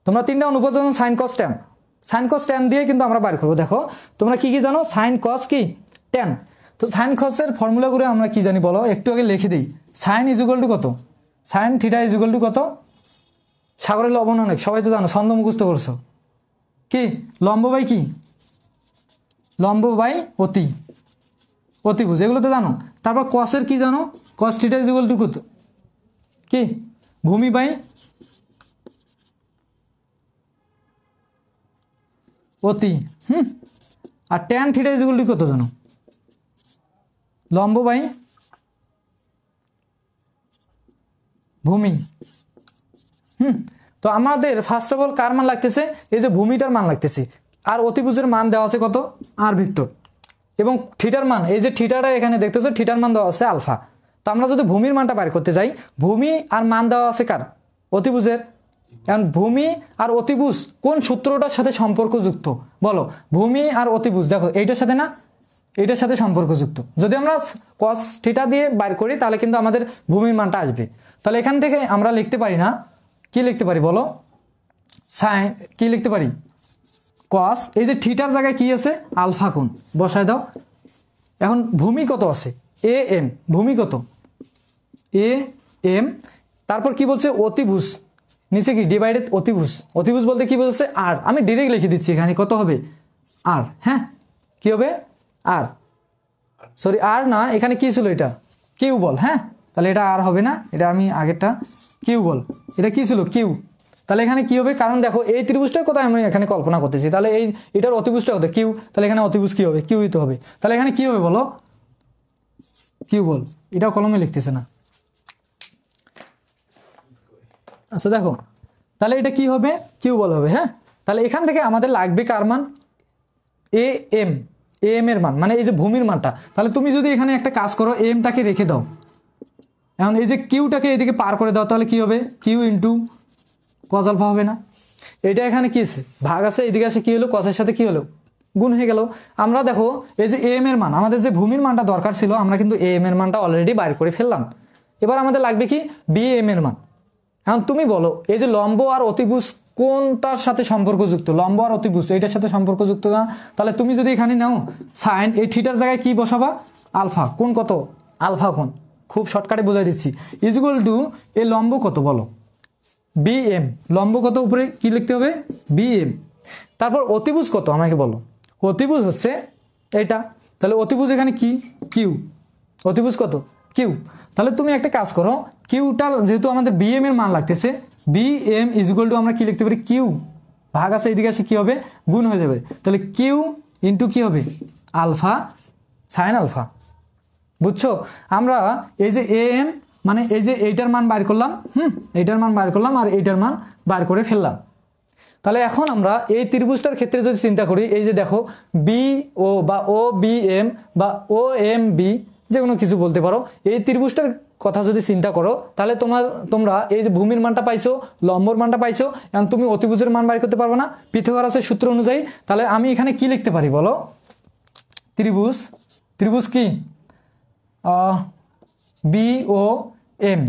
তোমরা তিনটা অনুপাত সাইন কস ট্যান, সাইন কস ট্যান দিয়ে কিন্তু আমরা বার করবো। দেখো তোমরা কি কি জানো, সাইন কস কি ট্যান। তো সাইন কসের ফর্মুলা করে আমরা কি জানি বলো, একটু আগে লিখে দিই। সাইন ইজ ইকুয়াল টু কত, sine theta is equal to কত, সাগরের লবণ অনেক, সবাই তো জানো, ছন্দ মুখস্থ করছো, কি লম্ব বাই কি, লম্ব বাই অতি, অতিভুজ, এগুলো তো জানো। তারপর কসের কি জানো, cos theta is equal to কত, কি ভূমি বাই অতি। আর tan theta is equal to কত জানো, লম্ব বাই ভূমি। তো আমাদের ফার্স্ট অফ অল কার মান লাগতেছে, এই যে ভূমিটার মান লাগতেছে, আর অতিভুজের মান দেওয়া আছে কত, আর ভেক্টর, এবং থিটার মান, এই যে থিটাটা এখানে দেখতেছো, থিটার মান দেওয়া আছে আলফা। তো আমরা যদি ভূমির মানটা বাইর করতে যাই, ভূমি আর মান দেওয়া আছে কার, অতিভুজের। এখন ভূমি আর অতিভুজ কোন সূত্রটার সাথে সম্পর্কযুক্ত বলো, ভূমি আর অতিভুজ, দেখো এইটার সাথে না, এইটার সাথে সম্পর্কযুক্ত। যদি আমরা কস থিটা দিয়ে বাইর করি তাহলে কিন্তু আমাদের ভূমির মানটা আসবে। তাহলে এখান থেকে আমরা লিখতে পারি না, কি লিখতে পারি বলো, সাইন, কি লিখতে পারি, কস, এই যে থিটার জায়গায় কি আছে, আলফা কোণ বসায় দাও। এখন ভূমি কত আছে, এ এম, ভূমি কত, এ এম। তারপর কি বলছে, অতিভুজ, নিচে কি ডিভাইডেড অতিভুজ, অতিভুজ বলতে কি বলছে, আর, আমি ডিরেক্ট লিখে দিচ্ছি এখানে কত হবে, আর। হ্যাঁ, কি হবে, আর, সরি আর না, এখানে কি ছিল, এটা কিউ বল। হ্যাঁ, তাহলে এটা আর হবে না, এটা আমি আগেরটা কিউ বল, এটা কি ছিল, কিউ। তাহলে এখানে কি হবে, কারণ দেখো এই ত্রিভুজটার কথা আমি এখানে কল্পনা করতেছি, তাহলে এটার অতিভুজটা হতো কিউ, তাহলে এখানে অতিভুজ কি হবে, কিউই তো হবে। তাহলে এখানে কি হবে বলো, কিউ বল, এটাও কলমে লিখতেছে না। আচ্ছা দেখো, তাহলে এটা কি হবে, কিউ বল হবে। হ্যাঁ, তাহলে এখান থেকে আমাদের লাগবে কার মান, এ এম, এ এম এর মান, মানে এই যে ভূমির মানটা। তাহলে তুমি যদি এখানে একটা কাজ করো, এমটাকে রেখে দাও, এখন এই যে কিউটাকে এদিকে পার করে দাও, তাহলে কি হবে, কিউ ইন্টু কস আলফা হবে না। এটা এখানে কি আছে, ভাগ আছে, এদিকে আসে কি হলো, কসের সাথে কি হলো, গুণ হয়ে গেল। আমরা দেখো এই যে এম এর মান, আমাদের যে ভূমির মানটা দরকার ছিল, আমরা কিন্তু এম এর মানটা অলরেডি বাইর করে ফেললাম। এবার আমাদের লাগবে কি, বি এম এর মান। এখন তুমি বলো, এই যে লম্ব আর অতিভুজ কোনটার সাথে সম্পর্কযুক্ত, লম্ব আর অতিভুজ এইটার সাথে সম্পর্কযুক্ত না। তাহলে তুমি যদি এখানে নাও সাইন, এই থিটার জায়গায় কি বসাবা, আলফা, কোন কত, আলফা কোণ, খুব শর্টকাটে বোঝাই দিচ্ছি, ইজ ইকুয়াল টু এই লম্ব কত বলো, বি এম, লম্ব কত উপরে কি লিখতে হবে, বি এম। তারপর অতিভুজ কত আমাকে বলো, অতিভুজ হচ্ছে এটা, তাহলে অতিভুজ এখানে কি, কিউ, অতিভুজ কত, কিউ। তাহলে তুমি একটা কাজ করো, কিউটার যেহেতু আমাদের বিএম এর মান লাগতেছে, বিএম ইজ ইকুয়াল টু আমরা কি লিখতে পারি, কিউ ভাগ আছে এইদিকে আসে কি হবে, গুণ হয়ে যাবে। তাহলে কিউ ইন্টু কি হবে, আলফা সাইন আলফা। বুঝছো? আমরা এই যে এম মানে এই যে এইটার মান বাইর করলাম, এইটার মান বাইর করলাম আর এইটার মান বাইর করে ফেললাম। তাহলে এখন আমরা এই ত্রিভুজটার ক্ষেত্রে যদি চিন্তা করি, এই যে দেখো বি ও বা ও বি এম বা ও এম বি যে কোনো কিছু বলতে পারো, এই ত্রিভুজটার কথা যদি চিন্তা করো তাহলে তোমরা এই যে ভূমির মানটা পাইছো, লম্বর মানটা পাইছো, এখন তুমি অতিভুজের মান বাইর করতে পারবে না পিথাগোরাসের সূত্র অনুযায়ী। তাহলে আমি এখানে কি লিখতে পারি বলো, ত্রিভুজ কি বি ও এম,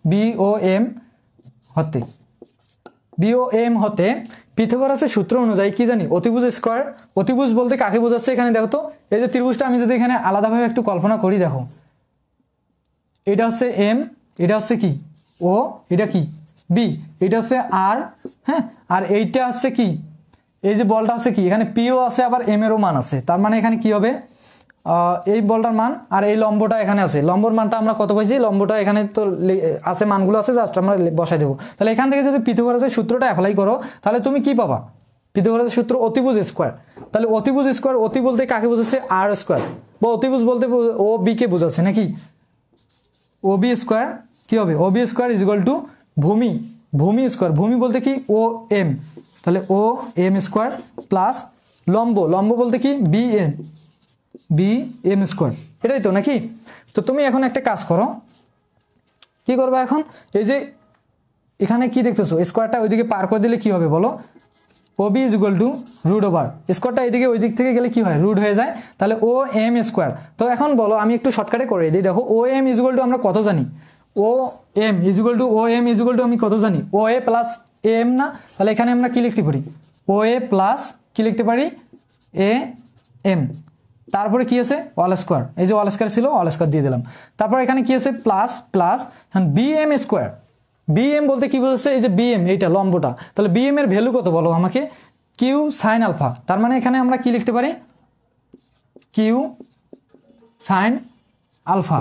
বি ও এম হতে পিথাগোরাসের সূত্র অনুযায়ী কি জানি, অতিভুজ স্কয়ার। অতিভুজ বলতে কাকে বোঝাচ্ছে এখানে দেখো তো, এই যে ত্রিভুজটা আমি যদি এখানে আলাদাভাবে একটু কল্পনা করি, দেখো এটা হচ্ছে এম, এটা হচ্ছে কি ও, এটা কি বি, এটা হচ্ছে আর, হ্যাঁ, আর এইটা হচ্ছে কি, এই যে বলটা আছে কি এখানে পিও আছে আবার এম এরও মান আছে, তার মানে এখানে কি হবে, এই বলটার মান আর এই লম্বটা এখানে আছে, লম্বর মানটা আমরা কত পাইছি, লম্বটা এখানে তো আছে, মানগুলো আছে, জাস্ট আমরা বসাই দেবো। তাহলে এখান থেকে যদি পিথাগোরাসের সূত্রটা অ্যাপ্লাই করো তাহলে তুমি কি পাবা, পিথাগোরাসের সূত্র অতিভুজ স্কোয়ার। তাহলে অতিভুজ স্কোয়ার, অতি বলতে কাকে বোঝাচ্ছে, আর স্কোয়ার, বা অতিভুজ বলতে ও বি কে বোঝাচ্ছে নাকি, ও বি স্কোয়ার কি হবে, O B square is equal to ভূমি স্কোয়ার, ভূমি বলতে কি ও এম, তাহলে ও এম স্কোয়ার প্লাস লম্ব বলতে কি বি এম স্কোয়ার, এটাই তো নাকি। তো তুমি এখন একটা কাজ করো, কি করবে এখন, এই যে এখানে কি দেখতেছো স্কোয়ারটা ওইদিকে পার করে দিলে কি হবে বলো, O B is equal to root over স্কোয়ারটা এইদিকে ওই দিক থেকে গেলে কি হয়, রুট হয়ে যায়, তাহলে ও এম স্কোয়ার। তো এখন বলো, আমি একটু শর্টকাটে করে দিই, দেখো ও এম ইজ ইকুয়াল টু আমরা কত জানি, ও এম ইজ ইকুয়াল টু আমি কত জানি, ও এ প্লাস এম না, তাহলে এখানে আমরা কি লিখতে পারি, ও এ প্লাস কি লিখতে পারি, এ এম, তারপরে কি আছে অল স্কোয়ার, এই যে অল স্কোয়ার ছিল অল স্কোয়ার দিয়ে দিলাম, তারপর এখানে কি আছে plus B M square, B M বলতে কি বলছে, এই যে বি এম এইটা লম্বটা, তাহলে বি এম এর ভ্যালু কত বলো আমাকে, কিউ সাইন আলফা, তার মানে এখানে আমরা কি লিখতে পারি, কিউ সাইন আলফা,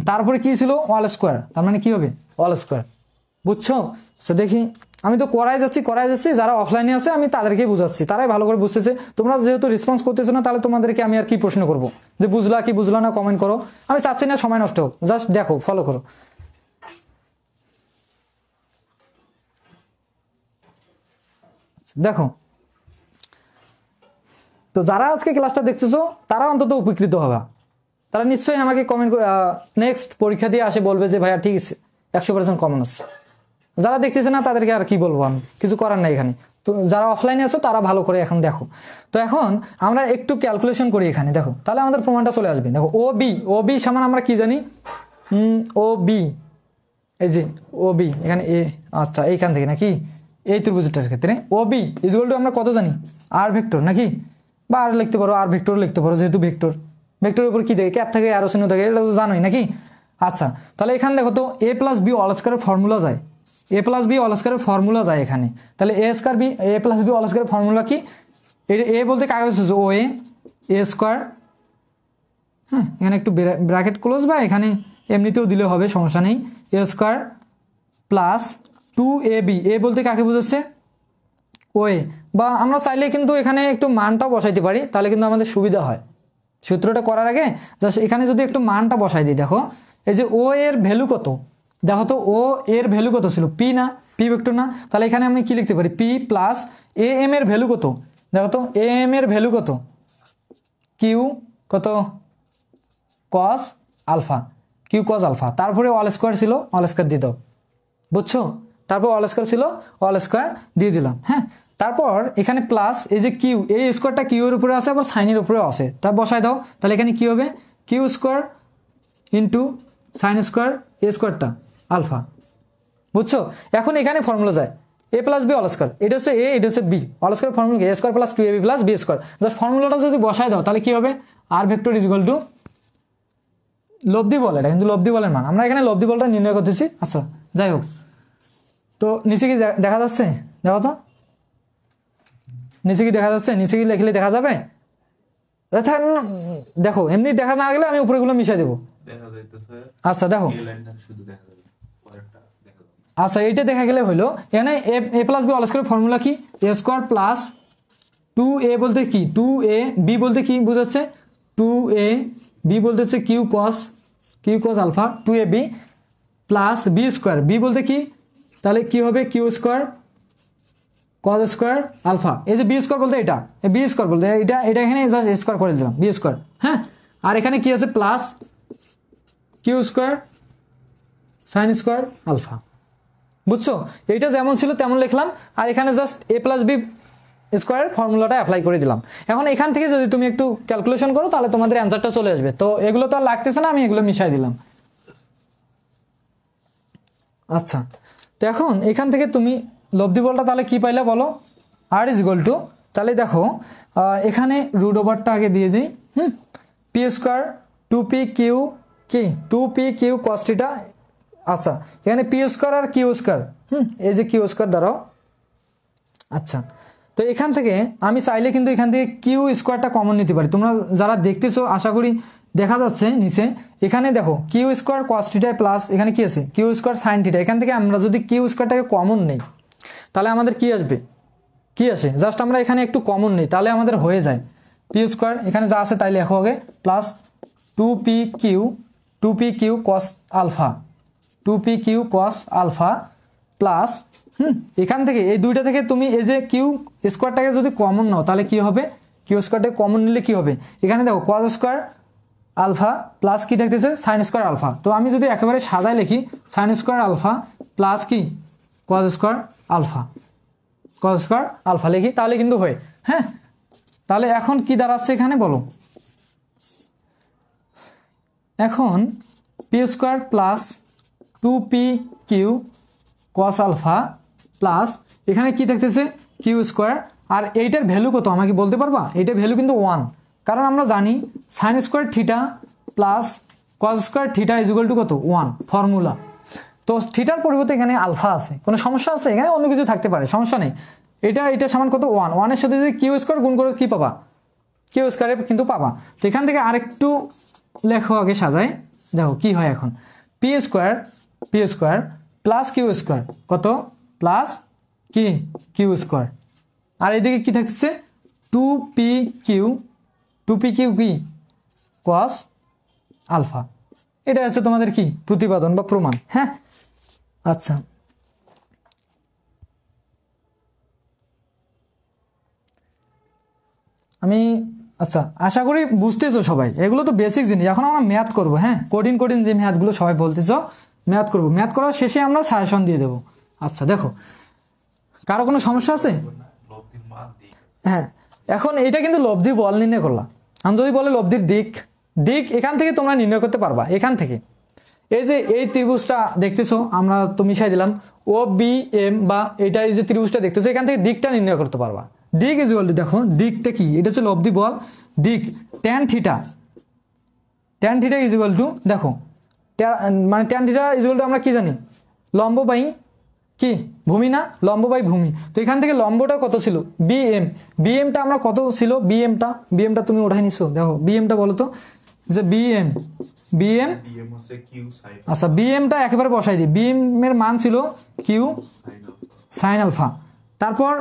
তারপরে কি ছিল অল স্কোয়ার, তার মানে কি হবে অল স্কোয়ার। বুঝছো? সে দেখি আমি তো করাই যাচ্ছি, যারা অফলাইনে আছে আমি তাদেরকে বুঝাচ্ছি, তারাই ভালো করে বুঝতেছে, তোমরা যেহেতু রেসপন্স করতেছো না তাহলে তোমাদেরকে আমি আর কি প্রশ্ন করব, যে বুঝলা কি বুঝলা না কমেন্ট করো, আমি চাচ্ছি না সময় নষ্ট হোক, জাস্ট দেখো ফলো করো। দেখো, তো যারা আজকে ক্লাসটা দেখতেছো তারা অন্তত উপকৃত হবে, তারা নিশ্চয়ই আমাকে কমেন্ট নেক্সট পরীক্ষা দিয়ে আসে বলবে যে ভাইয়া ঠিক আছে 100% কমন আছে। যারা দেখতেছে না তাদেরকে আর কি বলবো, আমি কিছু করার নাই এখানে। তো যারা অফলাইনে আছো তারা ভালো করে এখন দেখো। তো এখন আমরা একটু ক্যালকুলেশন করি এখানে, দেখো তাহলে আমাদের প্রমাণটা চলে আসবে। দেখো ও বি সমান আমরা কি জানি, ও বি, এই যে ও বি এখানে এ, আচ্ছা এইখান থেকে নাকি, এই ত্রিভুজটার ক্ষেত্রে ও বি ইজ ইকুয়াল টু আমরা কত জানি, আর ভেক্টর নাকি, বা আর লিখতে পারো, আর ভেক্টর লিখতে পারো, যেহেতু ভেক্টরের উপর কি থাকে, ক্যাপ থাকে, আরো চিহ্ন থাকে, এটা তো জানোই নাকি। আচ্ছা তাহলে এখানে দেখো তো এ প্লাস বি অল স্কয়ারের ফর্মুলা যায়, A plus B all স্কয়ারের formula যায় এখানে, তাহলে এ প্লাস বি অল স্কয়ারের ফর্মুলা কি, এ বলতে কাকে বোঝাচ্ছে, ও এ স্কোয়ার, হ্যাঁ এখানে একটু ব্র্যাকেট ক্লোজ বা এখানে এমনিতেও দিলে হবে, সমস্যা নেই, এ স্কোয়ার প্লাস 2ab, এ বলতে কাকে বোঝাচ্ছে, ও এ, বা আমরা চাইলে কিন্তু এখানে একটু মানটাও বসাইতে পারি, তাহলে কিন্তু আমাদের সুবিধা হয় সূত্রটা করার আগে। জাস্ট এখানে যদি একটু মানটা বসাই দিই, দেখো এই যে ও এর ভ্যালু কত, দেখো তো ও এর ভ্যালু কত ছিল, পি না, পি ভেক্টর না, তাহলে এখানে আমি কি লিখতে পারি, পি প্লাস এ এম এর ভ্যালু কত, দেখো তো এ এম এর ভ্যালু কত, কিউ কত, cos alpha, Q cos alpha, তারপরে অল স্কোয়ার ছিল, অল স্কোয়ার দিয়ে দাও। বুঝছো? তারপর অল স্কোয়ার ছিল, অল স্কোয়ার দিয়ে দিলাম। হ্যাঁ, তারপর এখানে প্লাস এই যে কিউ, এই স্কোয়ারটা কিউ এর উপরে আছে আবার সাইনের উপরেও আছে, তা বসায় দাও, তাহলে এখানে কি হবে, Q square into sine square এ স্কোয়ারটা আলফা। বুঝছো? এখন এখানে ফর্মুলা যায় A plus B whole square, এটা হচ্ছে এ, এটা হচ্ছে B, whole square formula A square plus 2ab plus B square. Just ফর্মুলাটা যদি বসায় দাও তাহলে কি হবে, আর ভেক্টর ইজ ইকুয়াল টু লব্ধি বল, এটা কিন্তু লব্ধি বলের মান, আমরা এখানে লব্ধি বলটা নির্ণয় করতেছি। আচ্ছা যাই হোক, তো নিচে কি দেখা যাচ্ছে, দেখো তো নিচে কি দেখা যাচ্ছে, নিচে কি লিখলে দেখা যাবে, দেখো এমনি দেখা না গেলে আমি উপরেগুলো মিশাই দেবো, দেখা যাইতেছে আচ্ছা দেখো, এই লাইনটা শুধু দেখা যাবে, পরেরটা দেখা যাবে না। আচ্ছা এইটা দেখা গেলে হলো এখানে A plus B whole square formula কি, এ স্কয়ার প্লাস 2a বলতে কি 2a, বি বলতে কি বোঝাচ্ছে 2a, বি বলতে হচ্ছে Q cos alpha 2ab plus B square, B বলতে কি তাহলে কি হবে Q square cos square alpha. এই যে বি স্কয়ার বলতে এটা, বি স্কয়ার বলতে এটা এখানে জাস্ট স্কয়ার করে দিলাম বি স্কয়ার, হ্যাঁ। আর এখানে কি আছে plus Q square sine square alpha, বুঝছো? এইটা যেমন ছিল তেমন লিখলাম, আর এখানে জাস্ট এ প্লাস বি স্কোয়ারের ফর্মুলাটা অ্যাপ্লাই করে দিলাম। এখন এখান থেকে যদি তুমি একটু ক্যালকুলেশন করো তাহলে তোমাদের অ্যান্সারটা চলে আসবে। তো এগুলো তো আর লাগতেছে না, আমি এগুলো মিশাই দিলাম। আচ্ছা, তো এখন এখান থেকে তুমি লব্ধি বলটা তাহলে কি পাইলে বলো, আর ইজ ইকুয়াল টু, তাহলে দেখো এখানে রুট ওভারটা আগে দিয়ে দিই, পি স্কোয়ার 2p কিউ কি 2p কিউ কস থিটা। আচ্ছা এখানে পি স্কোয়ার আর কিউ স্কোয়ার, এই যে কিউ স্কোয়ার দ্বারাও। আচ্ছা তো এখান থেকে আমি চাইলে কিন্তু এখান থেকে কিউ স্কোয়ারটা কমন নিতে পারি। তোমরা যারা দেখতেছো আশা করি দেখা যাচ্ছে নিচে, এখানে দেখো Q square cos theta plus এখানে কি আছে কিউ স্কোয়ার সাইন থিটা। এখান থেকে আমরা যদি কিউ স্কোয়ারটাকে কমন নেই তাহলে আমাদের কি আসবে, কি আসে, জাস্ট আমরা এখানে একটু কমন নেই তাহলে আমাদের হয়ে যায় পি স্কোয়ার এখানে যা আছে তাই লেখো আগে plus 2p Q cos alpha 2p Q cos alpha plus এখান থেকে এই দুইটা থেকে তুমি এই যে কিউ স্কোয়ারটাকে যদি কমন নাও তাহলে কি হবে, কিউ স্কোয়ারটাকে কমন নিলে কি হবে, এখানে দেখো কস স্কোয়ার আলফা প্লাস কি দেখতেছে সাইন স্কোয়ার আলফা। তো আমি যদি একেবারে সাজায় লিখি সাইন স্কোয়ার আলফা প্লাস কি কস স্কোয়ার আলফা লিখি তাহলে কিন্তু হয়, হ্যাঁ। তাহলে এখন কি দাঁড়াচ্ছে এখানে বলো, এখন P square plus 2p Q cos alpha plus এখানে কি দেখতেছে কিউ স্কোয়ার, আর এইটার ভ্যালু কত আমাকে বলতে পারবা, এইটার ভ্যালু কিন্তু 1, কারণ আমরা জানি sine square theta plus cos square theta is equal to কত 1 ফর্মুলা। তো থিটার পরিবর্তে এখানে আলফা আছে, কোনো সমস্যা আছে, এখানে অন্য কিছু থাকতে পারে, সমস্যা নেই। এটা সমান কত 1, 1-এর সাথে যদি কিউ স্কোয়ার গুণ করে কি পাবা, কিউ স্কোয়ারে কিন্তু পাবা। তো এখান থেকে আরেকটু লেখো আগে সাজায়, দেখো কি হয় এখন P square plus Q square কত প্লাস কি কিউ স্কোয়ার, আর এদিকে কি থাকছে 2p কিউ কি কস আলফা। এটা হচ্ছে তোমাদের কি প্রতিপাদন বা প্রমাণ, হ্যাঁ। আচ্ছা আমি আচ্ছা আশা করি বুঝতেছো সবাই, এগুলো তো বেসিক জিনিস। এখন আমরা ম্যাথ করবো, হ্যাঁ, কঠিন যে ম্যাথগুলো সবাই বলতেছো ম্যাথ করবো, ম্যাথ করার শেষে আমরা সাজেশন দিয়ে দেবো। আচ্ছা দেখো কারো কোনো সমস্যা আছে, লব্ধির মান দিই হ্যাঁ। এখন এইটা কিন্তু লব্ধির বল নির্ণয় করলাম, আমি যদি বলে লব্ধির দিক এখান থেকে তোমরা নির্ণয় করতে পারবা। এখান থেকে এই যে এই ত্রিভুজটা দেখতেছো আমরা তো মিশাই দিলাম ও বি এম, বা এটা এই যে ত্রিভুজটা দেখতেছো এখান থেকে দিকটা নির্ণয় করতে পারবা। দিক ইজ ইকুয়াল টু, দেখো দিকটা কি, এটা হচ্ছে লব্ধি বল দিক tan theta is equal two, দেখো মানে tan theta is equal to আমরা কি জানি লম্ব বাই কি ভূমি না, লম্ব বাই ভূমি। তো এখান থেকে লম্বটা কত ছিল বিএমটা আমরা কত ছিল বিএমটা তুমি উঠাই নিছো, দেখো বিএমটা বলো তো, যে বিএম ডিএম হচ্ছে কিউ সাইন আচ্ছা বিএমটা একেবারে বসাই দিই, বিএম এর মান ছিল কিউ সাইন আলফা। তারপর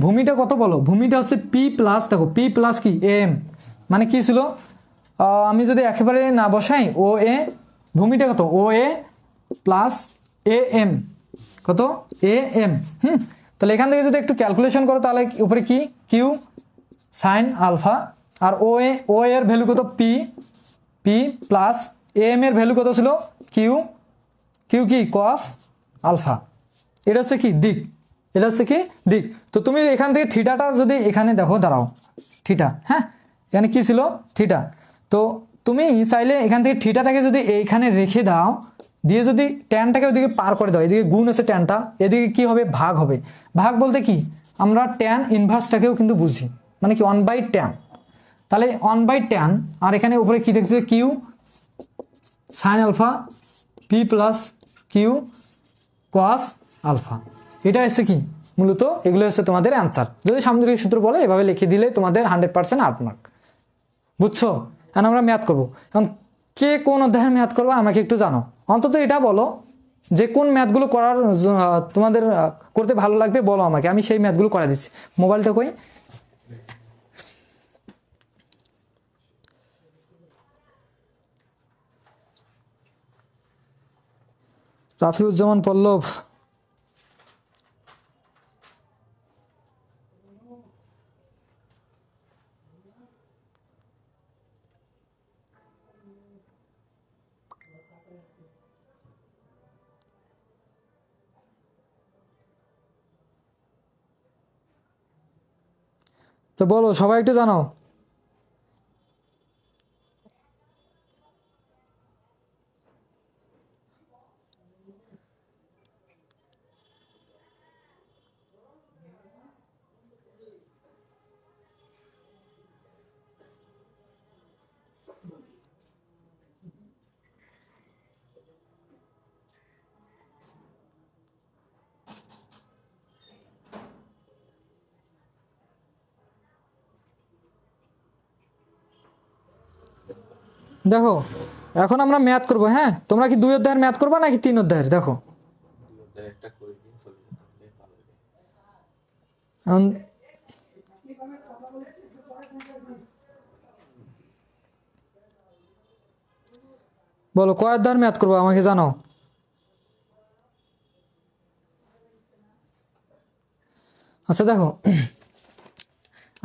ভূমিটা কত বলো, ভূমিটা হচ্ছে পি প্লাস, দেখো পি প্লাস কি এম, মানে কি ছিল আমি যদি একেবারে না বসাই ও এ, ভূমিটা কত O A plus A M, কত এ এম, তাহলে এখান থেকে যদি একটু ক্যালকুলেশন করো তাহলে উপরে কি কিউ সাইন আলফা, আর ও এর ভ্যালু কত পি প্লাস এম এর ভ্যালু কত ছিল কিউ কি কস আলফা। এটা হচ্ছে কি দিক, তো তুমি এখান থেকে থিটাটা যদি এখানে দেখো দাঁড়াও থিটা, হ্যাঁ এখানে কি ছিল থিটা, তো তুমি চাইলে এখান থেকে থিটাটাকে যদি এইখানে রেখে দাও, দিয়ে যদি ট্যানটাকে ওইদিকে পার করে দাও, এদিকে গুণ আছে ট্যানটা, এদিকে কি হবে ভাগ হবে। ভাগ বলতে কি আমরা ট্যান ইনভার্সটাকেও কিন্তু বুঝি, মানে কি 1/tan, তাহলে 1/tan, আর এখানে উপরে কি দেখছে q sine alpha p plus q cos alpha. এটা হচ্ছে কি মূলত এগুলো হচ্ছে তোমাদের অ্যান্সার। যদি সামুদ্রিক সূত্র বলে এভাবে লিখে দিলে তোমাদের 100% 8 মার্ক, বুঝছো। এখন আমরা ম্যাথ করবো। এখন কে কোন অধ্যায়ের ম্যাথ করবে আমাকে একটু জানো, অন্তত এটা বলো যে কোন ম্যাথগুলো করার তোমাদের করতে ভালো লাগবে বলো আমাকে, আমি সেই ম্যাথগুলো করে দিচ্ছি। মোবাইলটা কই? রাফিউজ্জামান পল্লব, তো বলো সবাই একটু জানাও। দেখো এখন আমরা ম্যাথ করবো, হ্যাঁ তোমরা কি 2 অধ্যায়ের ম্যাথ করবা নাকি 3 অধ্যায়ের? দেখো একটা করে দিয়ে চলে যেতে ভালো হবে। এখন বলো কয় অধ্যায়ের ম্যাথ করবো আমাকে জানাও। আচ্ছা দেখো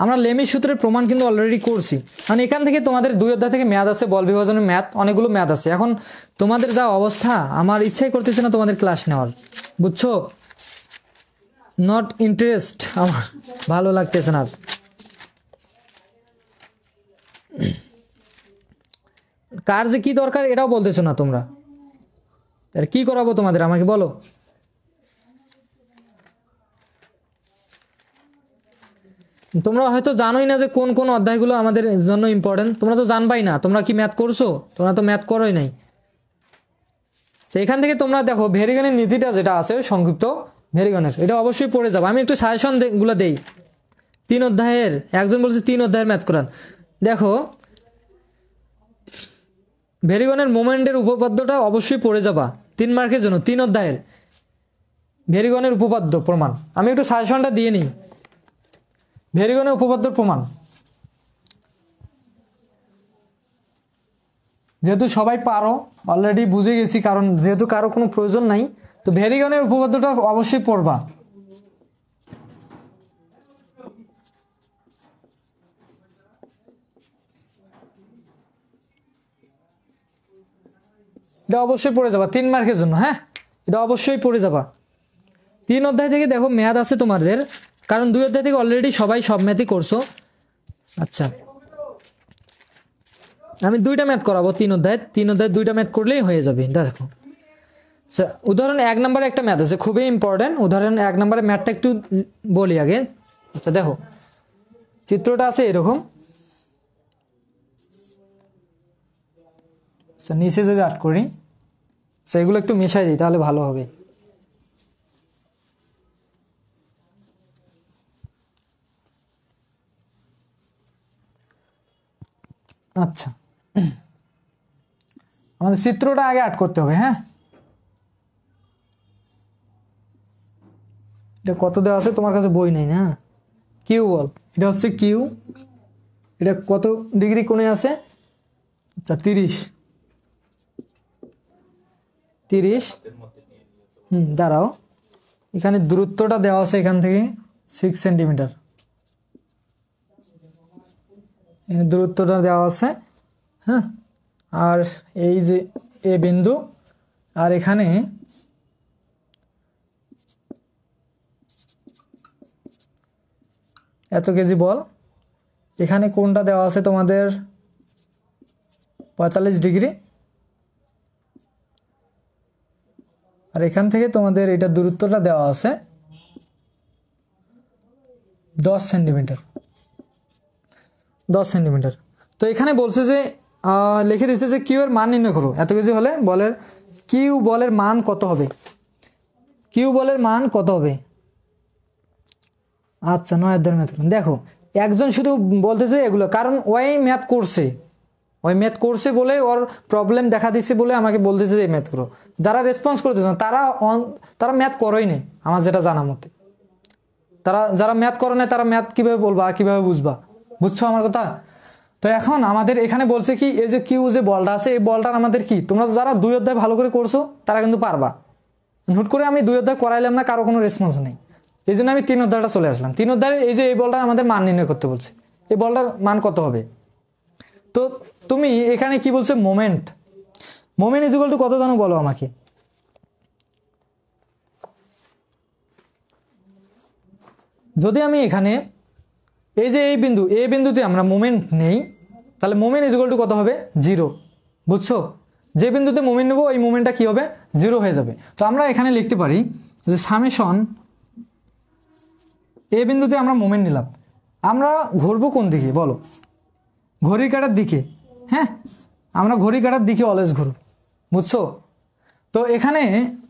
আমরা লেমি সূত্রের প্রমাণ কিন্তু অলরেডি করছি, কারণ এখান থেকে তোমাদের 2 অধ্যায় থেকে ম্যাথ আছে, বল বিভাজনের ম্যাথ, অনেকগুলো ম্যাথ আছে। এখন তোমাদের যা অবস্থা আমার ইচ্ছাই করতেছে না তোমাদের ক্লাস নেওয়ার, বুঝছো? নট ইন্টারেস্ট, আমার ভালো লাগতেছে না। কার যে কি দরকার এটাও বলতেছো না তোমরা, আর কি করাবো তোমাদের আমাকে বলো। তোমরা হয়তো জানোই না যে কোন কোন অধ্যায়গুলো আমাদের জন্য ইম্পর্টেন্ট, তোমরা তো জানবাই না। তোমরা কি ম্যাথ করছো? তোমরা তো ম্যাথ করোই নাই। সেখান থেকে তোমরা দেখো ভেরিগনের নীতিটা যেটা আছে সংক্ষিপ্ত ভেরিগনের, এটা অবশ্যই পড়ে যাবো। আমি একটু সাজেশন গুলো দেই। 3 অধ্যায়ের, একজন বলছে 3 অধ্যায়ের ম্যাথ করান। দেখো ভেরিগনের মোমেন্টের উপপাদ্যটা অবশ্যই পড়ে যাবা 3 মার্কের জন্য। 3 অধ্যায়ের ভেরিগনের উপপাদ্য প্রমাণ, আমি একটু সাজেশনটা দিয়ে নিই। ভেরিগনের উপপাদ্যর প্রমাণ যেহেতু সবাই পারো, অলরেডি বুঝে গেছি, কারণ যেহেতু কারো কোনো প্রয়োজন নাই, তো ভেরিগনের উপপাদ্যটা অবশ্যই পড়বা। এটা অবশ্যই পড়ে যাবা 3 মার্কের জন্য, হ্যাঁ এটা অবশ্যই পড়ে যাবা। 3 অধ্যায় থেকে দেখো ম্যাথ আছে তোমাদের, কারণ 2 অধ্যায় থেকে অলরেডি সবাই সব ম্যাথই করছো। আচ্ছা আমি 2টা ম্যাথ করাবো 3 অধ্যায়, 3 অধ্যায় 2টা ম্যাথ করলেই হয়ে যাবে। দেখো আচ্ছা উদাহরণ 1 নম্বরে একটা ম্যাথ আছে খুবই ইম্পর্টেন্ট। উদাহরণ 1 নম্বরে ম্যাথটা একটু বলি আগে। আচ্ছা দেখো চিত্রটা আছে এরকম, আচ্ছা নিচে যদি আট করি, সেগুলো একটু মিশাই দিই তাহলে ভালো হবে। আচ্ছা আমাদের চিত্রটা আগে আট করতে হবে, হ্যাঁ এটা কত দেওয়া আছে তোমার কাছে? বই নেই না? কিউ বল, এটা হচ্ছে কিউ, এটা কত ডিগ্রি কোণে আছে? আচ্ছা 30 দাঁড়াও, এখানে দূরত্বটা দেওয়া আছে এখান থেকে 6 সেন্টিমিটার, এখানে দূরত্বটা দেওয়া আছে, হ্যাঁ আর এই যে এ বিন্দু, আর এখানে এত কেজি বল, এখানে কোণটা দেওয়া আছে তোমাদের 45 ডিগ্রি, আর এখান থেকে তোমাদের এটা দূরত্বটা দেওয়া আছে 10 সেন্টিমিটার, 10 সেন্টিমিটার। তো এখানে বলছে যে লিখে দিচ্ছে যে কিউ এর মান নির্ণয় করো। এত কেজি হলে বলের কিউ বলের মান কত হবে? কিউ বলের মান কত হবে? আচ্ছা 9 অধ্যায়ের ম্যাথ। দেখো একজন শুধু বলতেছে এগুলো, কারণ ওই ম্যাথ করছে, ওই ম্যাথ করছে বলে ওর প্রবলেম দেখা দিচ্ছে বলে আমাকে বলতেছে যে ম্যাথ করো। যারা রেসপন্স করতেছে না তারা ম্যাথ করেই নেই আমার যেটা জানা মতে। যারা ম্যাথ করে না তারা ম্যাথ কীভাবে বলবা, কীভাবে বুঝবা? বুঝছো আমার কথা? তো এখন আমাদের এখানে বলছে কি, এই যে কিউ যে বলটা আছে এই বলটার আমাদের কি, তোমরা যারা 2 অধ্যায় ভালো করে করছো তারা কিন্তু পারবা। হুট করে আমি 2 অধ্যায় করাইলাম না, কারো কোনো রেসপন্স নেই, এই জন্য আমি 3 অধ্যায়টা চলে আসলাম। 3 অধ্যায়ে এই যে এই বলটার আমাদের মান নির্ণয় করতে বলছে, এই বলটার মান কত হবে। তো তুমি এখানে কি বলছে, মোমেন্ট ইজ ইকুয়াল টু কত জানো বলো আমাকে। যদি আমি এখানে এই যে এই বিন্দুতে আমরা মোমেন্ট নেই, তাহলে মোমেন্ট ইজ ইকুয়াল টু কত হবে, 0। বুঝছো? যে বিন্দুতে মোমেন্ট নেবো এই মোমেন্টটা কি হবে, 0 হয়ে যাবে। তো আমরা এখানে লিখতে পারি যে সামেশন এই বিন্দুতে আমরা মোমেন্ট নিলাম, আমরা ঘুরবো কোন দিকে বলো, ঘড়ির কাঁটার দিকে। হ্যাঁ, আমরা ঘড়ির কাঁটার দিকে অলওয়েজ ঘুরব। বুঝছো? তো এখানে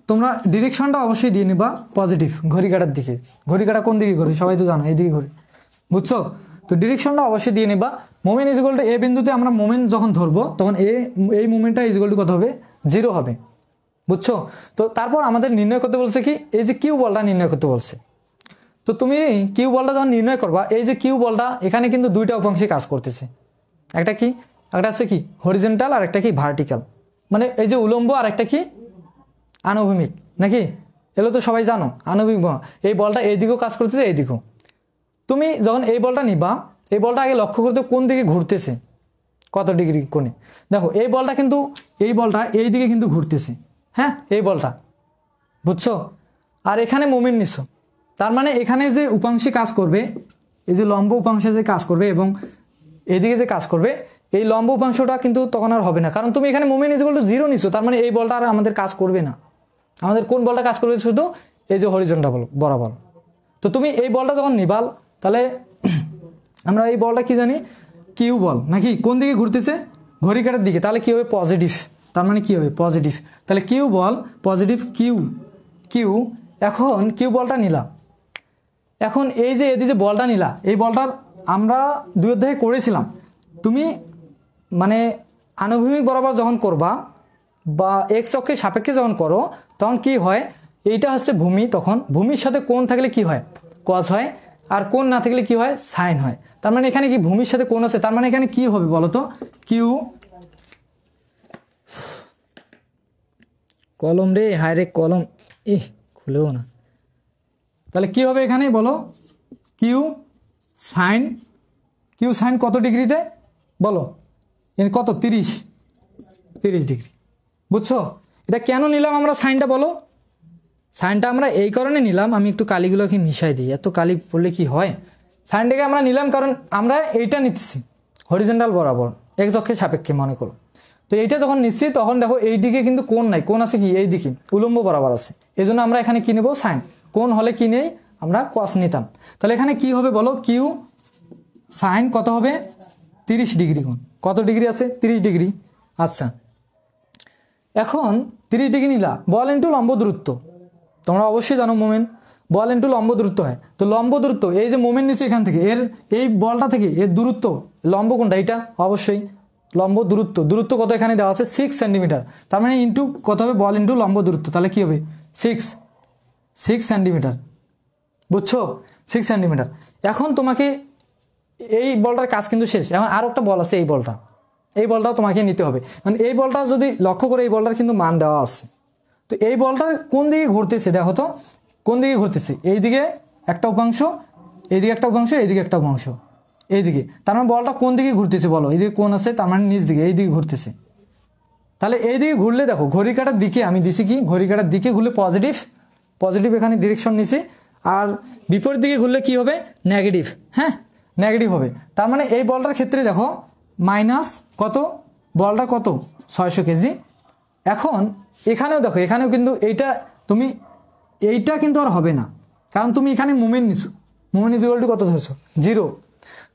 তোমরা ডিরেকশনটা অবশ্যই দিয়ে নিবা পজিটিভ, ঘড়ির কাঁটার দিকে। ঘড়ির কাঁটা কোন দিকে ঘুরে সবাই তো জানো, এইদিকে ঘুরে। বুঝছো? তো ডিরেকশনটা অবশ্যই দিয়ে নিবা। মোমেন্ট ইজ ইকুয়াল টু এ বিন্দুতে আমরা মোমেন্ট যখন ধরবো তখন এই মোমেন্টটা ইজ ইকুয়াল টু কত হবে, 0 হবে। বুঝছো? তো তারপর আমাদের নির্ণয় করতে বলছে কি, এই যে কিউ বলটা নির্ণয় করতে বলছে। তো তুমি কিউ বলটা যখন নির্ণয় করবা, এই যে কিউ বলটা এখানে কিন্তু 2টা উপাংশে কাজ করতেছে। একটা কি, একটা আছে কি হরিজন্টাল আর একটা কি ভার্টিক্যাল, মানে এই যে উলম্ব আর একটা কি আনুভূমিক, নাকি? এগুলো তো সবাই জানো, আনুভূমিক। এই বলটা এইদিকেও কাজ করতেছে, এইদিকেও। তুমি যখন এই বলটা নিবা, এই বলটা আগে লক্ষ্য করতে কোন দিকে ঘুরতেছে, কত ডিগ্রি কোণে। দেখো এই বলটা এই দিকে কিন্তু ঘুরতেছে। হ্যাঁ, এই বলটা। বুঝছো? আর এখানে মোমেন্ট নিচ্ছ, তার মানে এখানে যে উপাংশে কাজ করবে, এই যে লম্ব উপাংশে যে কাজ করবে এবং এদিকে যে কাজ করবে, এই লম্ব উপাংশটা কিন্তু তখন আর হবে না, কারণ তুমি এখানে মোমেন্ট ইজ ইকুয়াল টু 0 নিচ্ছ। তার মানে এই বলটা আর আমাদের কাজ করবে না। আমাদের কোন বলটা কাজ করবে, শুধু এই যে হরিজন্টাল বরাবর। তো তুমি এই বলটা যখন নিবাল, তাহলে আমরা এই বলটা কি জানি, কিউ বল, নাকি? কোন দিকে ঘুরতেছে, ঘড়ি কাঁটার দিকে। তাহলে কি হবে, পজিটিভ। তার মানে কি হবে, পজিটিভ। তাহলে কিউ বল পজিটিভ, কিউ। এখন কিউ বলটা নিলাম, এখন এই যে এদিকে বলটা নিলা, এই বলটার আমরা 2 অধ্যায়ে করেছিলাম। তুমি মানে আনুভূমিক বরাবর যখন করবা বা এক্স অক্ষের সাপেক্ষে যখন করো, তখন কি হয়, এইটা হচ্ছে ভূমি। তখন ভূমির সাথে কোণ থাকলে কি হয়, কস হয়, আর কোণ না থাকলে কি হয়, সাইন হয়। তার মানে এখানে কি ভূমির সাথে কোণ আছে, তার মানে এখানে কি হবে বলো তো, কিউ, কলম রে, হায় রে কলম, খুলেও না। তাহলে কি হবে এখানে বলো, কিউ সাইন কত ডিগ্রিতে বলো, কত, 30 ডিগ্রি। বুঝছো? এটা কেন নিলাম আমরা সাইনটা বলো, সাইনটা আমরা এই কারণে নিলাম, আমি একটু কালিগুলোকে মিশাই দিই, এত কালি পড়লে কি হয়। সাইনটাকে আমরা নিলাম কারণ আমরা এইটা নিচ্ছি হরিজন্টাল বরাবর, এক্স অক্ষের সাপেক্ষে মনে করো। তো এইটা যখন নিচ্ছি তখন দেখো এই দিকে কিন্তু কোণ নাই, কোণ আছে কি এই দিকে, উলম্ব বরাবর আছে। এই জন্য আমরা এখানে কি নেব, সাইন। কোণ হলে কি নেই, আমরা কস নিতাম। তাহলে এখানে কি হবে বলো, কিউ সাইন কত হবে, 30 ডিগ্রি কোণ। কত ডিগ্রি আছে, 30 ডিগ্রি। আচ্ছা, এখন 30 ডিগ্রি নিলা, বল ইন্টু লম্ব দূরত্ব। তোমরা অবশ্যই জানো মোমেন্ট, বল ইন্টু লম্ব দূরত্ব হয়। তো লম্ব দূরত্ব, এই যে মোমেন্ট নিচ্ছ এখান থেকে, এই বলটা থেকে এর দূরত্ব, লম্ব কোনটা, এইটা অবশ্যই লম্ব দূরত্ব কত এখানে দেওয়া আছে, 6 সেন্টিমিটার। তার মানে ইন্টু কত হবে, বল ইন্টু লম্ব দূরত্ব, তাহলে কি হবে, 6 সেন্টিমিটার। বুঝছো, 6 সেন্টিমিটার। এখন তোমাকে এই বলটার কাজ কিন্তু শেষ। এখন আরও একটা বল আছে, এই বলটাও তোমাকে নিতে হবে। মানে এই বলটা যদি লক্ষ্য করে, এই বলটার কিন্তু মান দেওয়া আছে। তো এই বলটার কোন দিকে ঘুরতেছে দেখো তো, কোন দিকে ঘুরতেছে, এইদিকে একটা উপাংশ, এইদিকে একটা উপাংশ, এইদিকে একটা উপাংশ, এইদিকে। তার মানে বলটা কোন দিকে ঘুরতেছে বলো, এইদিকে কোন আছে, তার মানে নিচ দিকে, এইদিকে ঘুরতেছে। তাহলে এইদিকে ঘুরলে দেখো, ঘড়ি কাঁটার দিকে আমি দিছি কি, ঘড়ি কাঁটার দিকে ঘুরলে পজিটিভ এখানে ডিরেকশন নিছি। আর বিপরীত দিকে ঘুরলে কি হবে, নেগেটিভ। হ্যাঁ, নেগেটিভ হবে। তার মানে এই বলটার ক্ষেত্রে দেখো মাইনাস কত, বলটা কত, 600 কেজি। এখন এখানেও দেখো, এখানেও কিন্তু এইটা কিন্তু আর হবে না, কারণ তুমি এখানে মোমেন্ট নিছো, মোমেন্ট ইজ ইকুয়াল টু কত ধরছো, 0।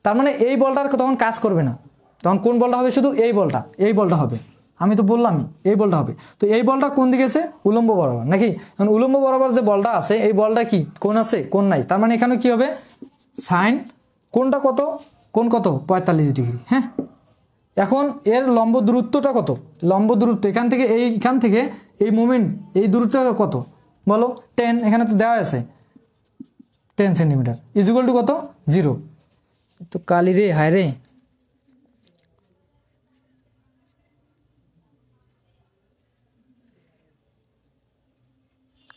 তার মানে এই বলটার তখন কাজ করবে না। তখন কোন বলটা হবে, শুধু এই বলটা হবে। আমি তো বললামই এই বলটা হবে। তো এই বলটা কোন দিকে আছে, উলম্ব বরাবর, নাকি? কারণ উলম্ব বরাবর যে বলটা আছে, এই বলটা কি কোন আছে, কোন নাই। তার মানে এখানে কি হবে, সাইন কোনটা কত, কোন কত, 45 ডিগ্রি। হ্যাঁ, এখন এর লম্ব দূরত্বটা কত? লম্ব দূরত্ব এখান থেকে এই মোমেন্ট এই দূরত্বটা কত বলো? 10, এখানে তো দেওয়া আছে 10 সেন্টিমিটার ইকুয়াল টু কত? 0। তো কালি রে, হায় রে,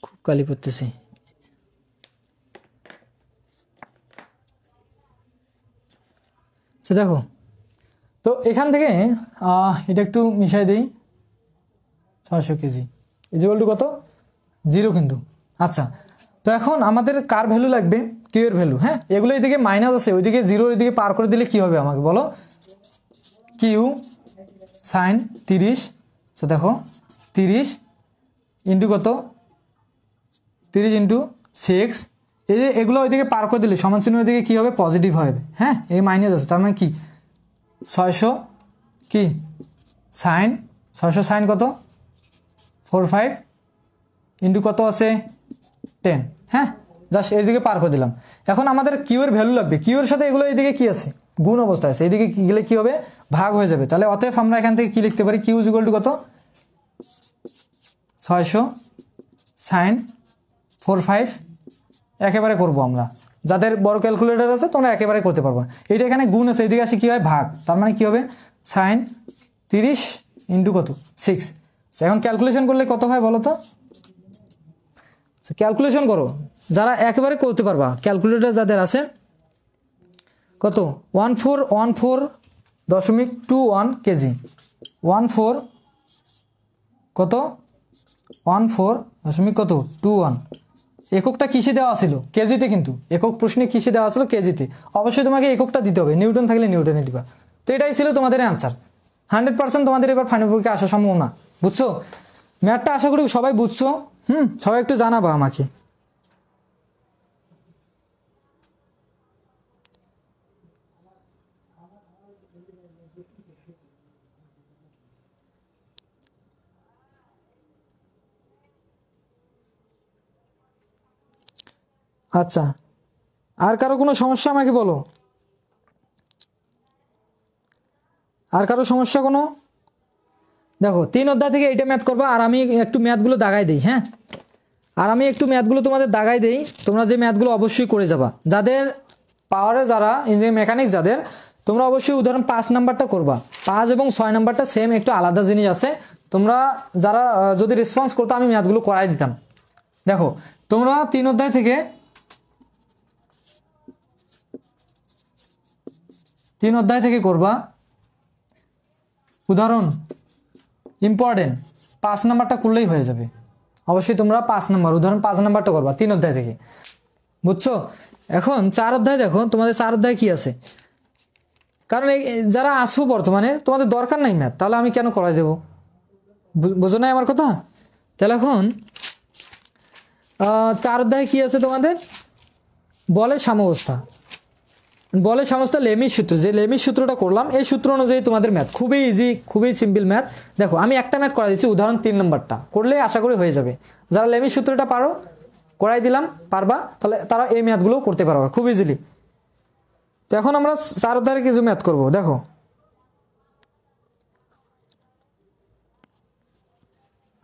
খুব কালি পড়তেছে। দেখো তো এখান থেকে এটা একটু মিশাই দেই, 600 কেজি ইকুয়াল টু কত? 0 কিন্তু। আচ্ছা, তো এখন আমাদের কার ভ্যালু লাগবে? কিউ এর ভ্যালু। হ্যাঁ, এগুলো এদিকে মাইনাস আছে, ওইদিকে 0 এদিকে পার করে দিলে কি হবে আমাকে বলো? Q sine 30। আচ্ছা দেখো 30 ইন্টু কত? 30 ইন্টু 6। এই যে এগুলো ওইদিকে পার করে দিলে সমান চিহ্ন ওইদিকে কী হবে? পজিটিভ হবে। হ্যাঁ, এই মাইনাস আছে, তার মানে কি 600 কি সাইন 600 সাইন কত? 45 ইন্টু কত আছে? 10। হ্যাঁ, জাস্ট এইদিকে পার করে দিলাম। এখন আমাদের কিউ এর ভ্যালু লাগবে। কিউ এর সাথে এগুলো এইদিকে কি আছে? গুণ অবস্থা আছে, এইদিকে গেলে কি হবে? ভাগ হয়ে যাবে। তাহলে অতএব আমরা এখান থেকে কি লিখতে পারি? কিউ ইকুয়াল টু কত? 600 সাইন 45। একেবারে করব আমরা, যাদের বড় ক্যালকুলেটর আছে তোমরা একেবারে করতে পারবা। এইটা এখানে গুণ আছে, এইদিকে আসে কি হয়? ভাগ। তার মানে কি হবে? সাইন 30 ইন্টু কত? 6। এখন ক্যালকুলেশন করলে কত হয় বলো তো? ক্যালকুলেশন করো, যারা একেবারে করতে পারবা, ক্যালকুলেটর যাদের আছে, কত? 1414.21 কেজি। 14 কত? 14 কত? 21। এককটা কিসে দেওয়া ছিল? কেজিতে। কিন্তু একক প্রশ্নে কিসে দেওয়া ছিল? কেজিতে। অবশ্যই তোমাকে এককটা দিতে হবে, নিউটন থাকলে নিউটনে দিবা। তো এটাই ছিল তোমাদের অ্যান্সার। 100% তোমাদের এবার ফাইনাল পরীক্ষা আসার সম্ভাবনা। বুঝছো ম্যাথটা? আশা করি সবাই বুঝছো। সবাই একটু জানাবা আমাকে। আচ্ছা, আর কারো কোনো সমস্যা আমাকে বলো। আর কারো সমস্যা কোনো? দেখো 3 অধ্যায় থেকে এইটা ম্যাথ করবা, আর আমি একটু ম্যাথগুলো দাগাই দিই। হ্যাঁ, আর আমি একটু ম্যাথগুলো তোমাদের দাগাই দেই, তোমরা যে ম্যাথগুলো অবশ্যই করে যাবা। যাদের পাওয়ারে, যারা ইঞ্জিনিয়ারিং মেকানিক্স যাদের, তোমরা অবশ্যই উদাহরণ 5 নাম্বারটা করবা। 5 এবং 6 নাম্বারটা সেম, একটু আলাদা জিনিস আছে। তোমরা যারা যদি রেসপন্স করতো আমি ম্যাথগুলো করাই দিতাম। দেখো তোমরা 3 অধ্যায় থেকে 3 অধ্যায় থেকে করবা উদাহরণ ইম্পর্টেন্ট 5 নাম্বারটা করলেই হয়ে যাবে। অবশ্যই তোমরা 5 নাম্বার উদাহরণ 5 নাম্বারটা করবা 3 অধ্যায় থেকে। বুঝছো? এখন 4 অধ্যায় দেখো, তোমাদের 4 অধ্যায় কি আছে? কারণ যারা আসো বর্তমানে তোমাদের দরকার নাই ম্যাথ, তাহলে আমি কেন করাই দেবো? বুঝো নাই আমার কথা? তাহলে এখন 4 অধ্যায় কি আছে তোমাদের? বলের সাম্যাবস্থা। বলের সাম্যাবস্থা লেমির সূত্র, যে লেমির সূত্রটা করলাম এই সূত্র অনুযায়ী তোমাদের ম্যাথ খুবই ইজি, খুবই সিম্পল ম্যাথ। দেখো আমি একটা ম্যাথ করা দিচ্ছি, উদাহরণ 3 নম্বরটা করলে আশা করি হয়ে যাবে। যারা লেমির সূত্রটা পারো করাই দিলাম, পারবা, তাহলে তারা এই ম্যাথগুলোও করতে পারবা খুব ইজিলি। তো এখন আমরা 4 অধ্যায়ের কিছু ম্যাথ করব। দেখো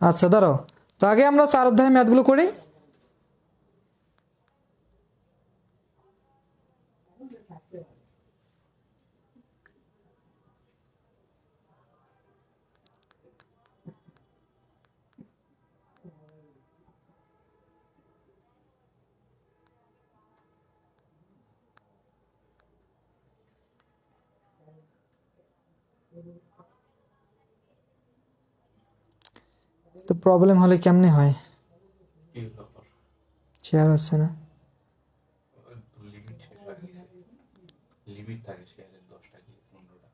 আচ্ছা দাঁড়াও, তো আগে আমরা 4 অধ্যায়ের ম্যাথগুলো করি। তো প্রবলেম হলে কেমনে হয়? কি ব্যাপার? শেয়ার হচ্ছে না। লিমিট শেষ হয়ে গেছে। লিমিট থাকে শেয়ারের 10টা কি 15টা।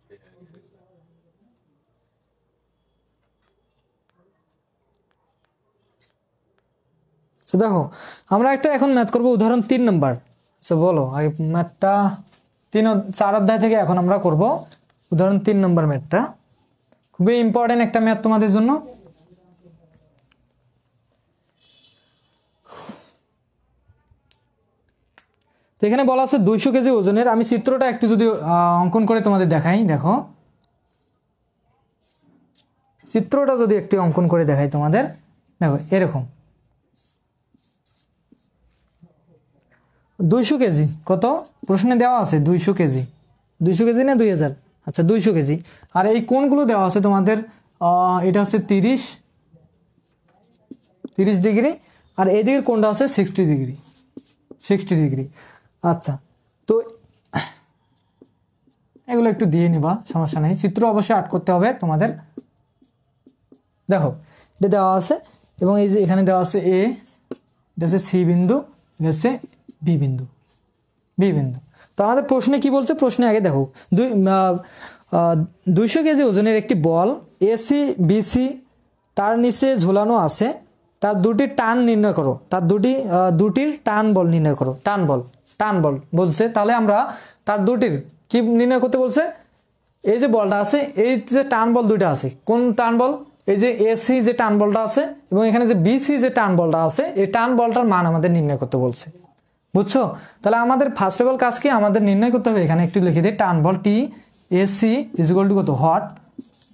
শেষ হয়ে গেছে এগুলো। তো দেখো আমরা একটা এখন ম্যাথ করব উদাহরণ 3 নম্বর। আচ্ছা বলো আগে ম্যাথটা 4 অধ্যায় থেকে এখন আমরা করব উদাহরণ 3 নম্বর ম্যাথটা। খুবই ইম্পর্টেন্ট একটা ম্যাথ তোমাদের জন্য। তো এখানে বলা আছে 200 কেজি ওজনের। আমি চিত্রটা একটু যদি অঙ্কন করে তোমাদের দেখাই, দেখো চিত্রটা যদি একটু অঙ্কন করে দেখাই তোমাদের, দেখো এরকম 200 কেজি কত প্রশ্নে দেওয়া আছে, 200 কেজি, 200 কেজি না 2000, আচ্ছা 200 কেজি। আর এই কোণগুলো দেওয়া আছে তোমাদের, এটা হচ্ছে 30 ডিগ্রি, আর এই দিকের কোণটা আছে 60 ডিগ্রি। আচ্ছা, তো এগুলো একটু দিয়ে নিবা, সমস্যা নেই। চিত্র অবশ্যই আর্ট করতে হবে তোমাদের। দেখো এটা দেওয়া আছে, এবং এই যে এখানে দেওয়া আছে এ, এটা হচ্ছে সি বিন্দু, এটা হচ্ছে বি বিন্দু। তো আমাদের প্রশ্নে কি বলছে, প্রশ্নে আগে দেখো 200 কেজি ওজনের একটি বল এসি বিসি তার নিচে ঝুলানো আছে, তার দুটি টান নির্ণয় করো, তার দুটির টান বল নির্ণয় করো। টান বল বলছে, তাহলে আমরা তার দুটির কি নির্ণয় করতে বলছে, এই যে বলটা আছে, এই যে টান বল দুইটা আছে, কোন টান বল, এই যে এসি যে টান বলটা আছে এবং এখানে যে বিসি যে টান বলটা আছে, এই টান বলটার মান আমাদের নির্ণয় করতে বলছে, বুঝছো? তাহলে আমাদের ফার্স্ট অফ অল কাজ কি, আমাদের নির্ণয় করতে হবে, এখানে একটু লিখে দিই, টান বল টি এসি ইজ ইকুয়াল টু কত, হট,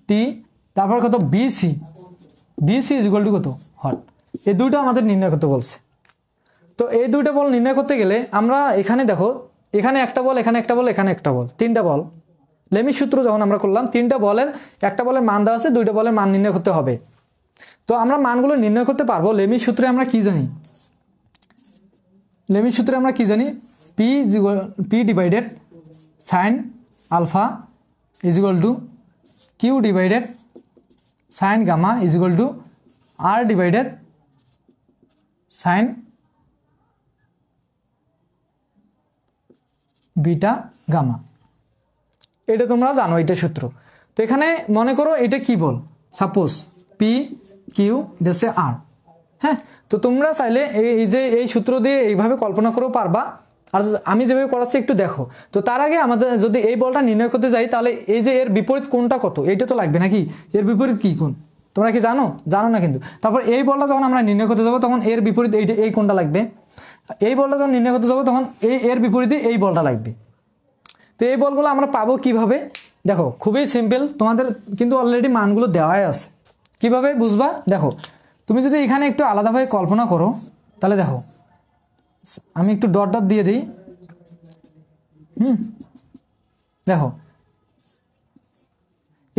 টি তারপর কত বিসি ইজ ইকুয়াল টু কত, হট। এই দুইটা আমাদের নির্ণয় করতে বলছে। তো এই দুইটা বল নির্ণয় করতে গেলে আমরা এখানে দেখো, এখানে একটা বল, এখানে একটা বল, এখানে একটা বল, তিনটা বল। লেমির সূত্র যখন আমরা করলাম, তিনটা বলের একটা বলের মান দেওয়া আছে, দুইটা বলের মান নির্ণয় করতে হবে। তো আমরা মানগুলো নির্ণয় করতে পারবো। লেমির সূত্রে আমরা কি জানি, p divided sine alpha is equal to Q divided sine gamma is equal to R divided sine beta gamma. এটা তোমরা জানো, এটা সূত্র। তো এখানে মনে করো এটা কি বল, সাপোজ পি কিউ, এটা হচ্ছে আর। হ্যাঁ, তো তোমরা চাইলে এই সূত্র দিয়ে এইভাবে কল্পনা করেও পারবা, আর আমি যেভাবে করাচ্ছি একটু দেখো। তো তার আগে আমাদের যদি এই বলটা নির্ণয় করতে যাই, তাহলে এই যে এর বিপরীত কোণটা কত, এইটা তো লাগবে নাকি, এর বিপরীত কি কোণ তোমরা কি জানো না কিন্তু। তারপর এই বলটা যখন আমরা নির্ণয় করতে যাবো, তখন এর বিপরীত এই কোণটা লাগবে। এই বলটা যখন নির্ণয় করতে যাবো, তখন এর বিপরীতে এই বলটা লাগবে। তো এই বলগুলো আমরা পাবো কিভাবে, দেখো খুবই সিম্পল, তোমাদের কিন্তু অলরেডি মানগুলো দেওয়াই আছে। কিভাবে বুঝবা, দেখো তুমি যদি এখানে একটু আলাদাভাবে কল্পনা করো, তাহলে দেখো আমি একটু ডট দিয়ে দিই। দেখো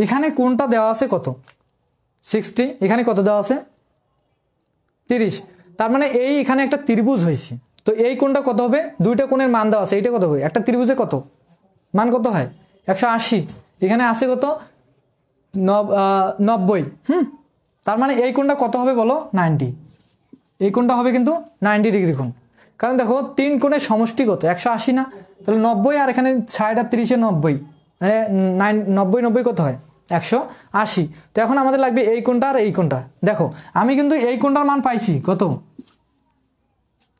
এখানে কোনটা দেওয়া আছে কত, 60, এখানে কত দেওয়া আছে 30। তার মানে এখানে একটা ত্রিভুজ হয়েছে। তো এই কোণটা কত হবে, দুইটা কোণের মান দেওয়া আছে, এইটা কত হবে, একটা ত্রিভুজে কত মান কত হয় 180, এখানে আছে কত 90। তার মানে এই কোণটা কত হবে বলো, 90। এই কোণটা হবে কিন্তু 90 ডিগ্রি কোণ, কারণ দেখো তিন কোণের সমষ্টি কত 180 না, তাহলে 90 আর এখানে 60 আর 30 90, মানে 90 কত হয় 180। তো এখন আমাদের লাগবে এই কোণটা আর এই কোণটা। দেখো আমি কিন্তু এই কোণটার মান পাইছি কত,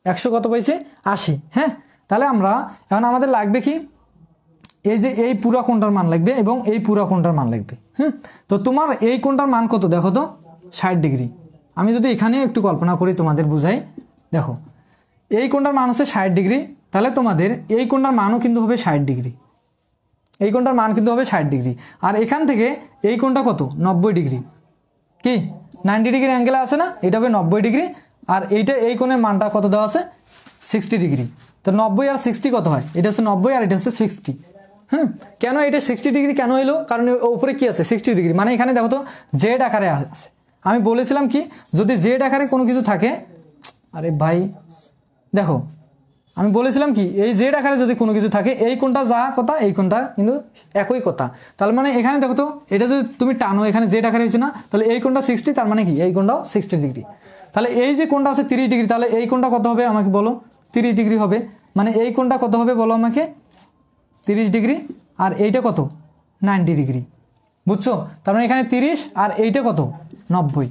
100 কত পাইছি 80। হ্যাঁ, তাহলে আমরা এখন আমাদের লাগবে কি, এই যে এই পুরা কোণটার মান লাগবে এবং এই পুরা কোণটার মান লাগবে। তো তোমার এই কোণটার মান কত দেখো তো 60 ডিগ্রি। আমি যদি এখানে একটু কল্পনা করি তোমাদের বুঝাই, দেখো এই কোণটার মান হচ্ছে 60 ডিগ্রি, তাহলে তোমাদের এই কোণটার মানও কিন্তু হবে 60 ডিগ্রি, এই কোণটার মান কিন্তু হবে 60 ডিগ্রি। আর এখান থেকে এই কোণটা কত 90 ডিগ্রি, কি 90 ডিগ্রি অ্যাঙ্গেলে আছে না, এটা হবে 90 ডিগ্রি। আর এই কোণের মানটা কত দেওয়া আছে 60 ডিগ্রি। তো 90 আর 60 কত হয়, এটা হচ্ছে 90 আর এটা হচ্ছে 60। কেন এটা 60 ডিগ্রি কেন হইলো, কারণ উপরে কি আছে 60 ডিগ্রি, মানে এখানে দেখো তো জেড আকারে আছে। আমি বলেছিলাম কি, যদি জেড আকারে কোনো কিছু থাকে, আরে ভাই দেখো আমি বলেছিলাম কি, এই জেড আকারে যদি কোনো কিছু থাকে, এই কোণটা যা কথা এই কোণটা কিন্তু একই কথা। তার মানে এখানে দেখো তো এটা যদি তুমি টানো, এখানে জেড আকারে হয়েছে না, তাহলে এই কোণটা 60, তার মানে কি এই কোণটাও 60 ডিগ্রি। তাহলে এই যে কোণটা আছে 30 ডিগ্রি, তাহলে এই কোণটা কত হবে আমাকে বলো, 30 ডিগ্রি হবে। মানে এই কোণটা কত হবে বলো আমাকে, 30 ডিগ্রি। আর এইটা কত 90 ডিগ্রি, বুঝছো? তার মানে এখানে 30 আর এইটা কত 90।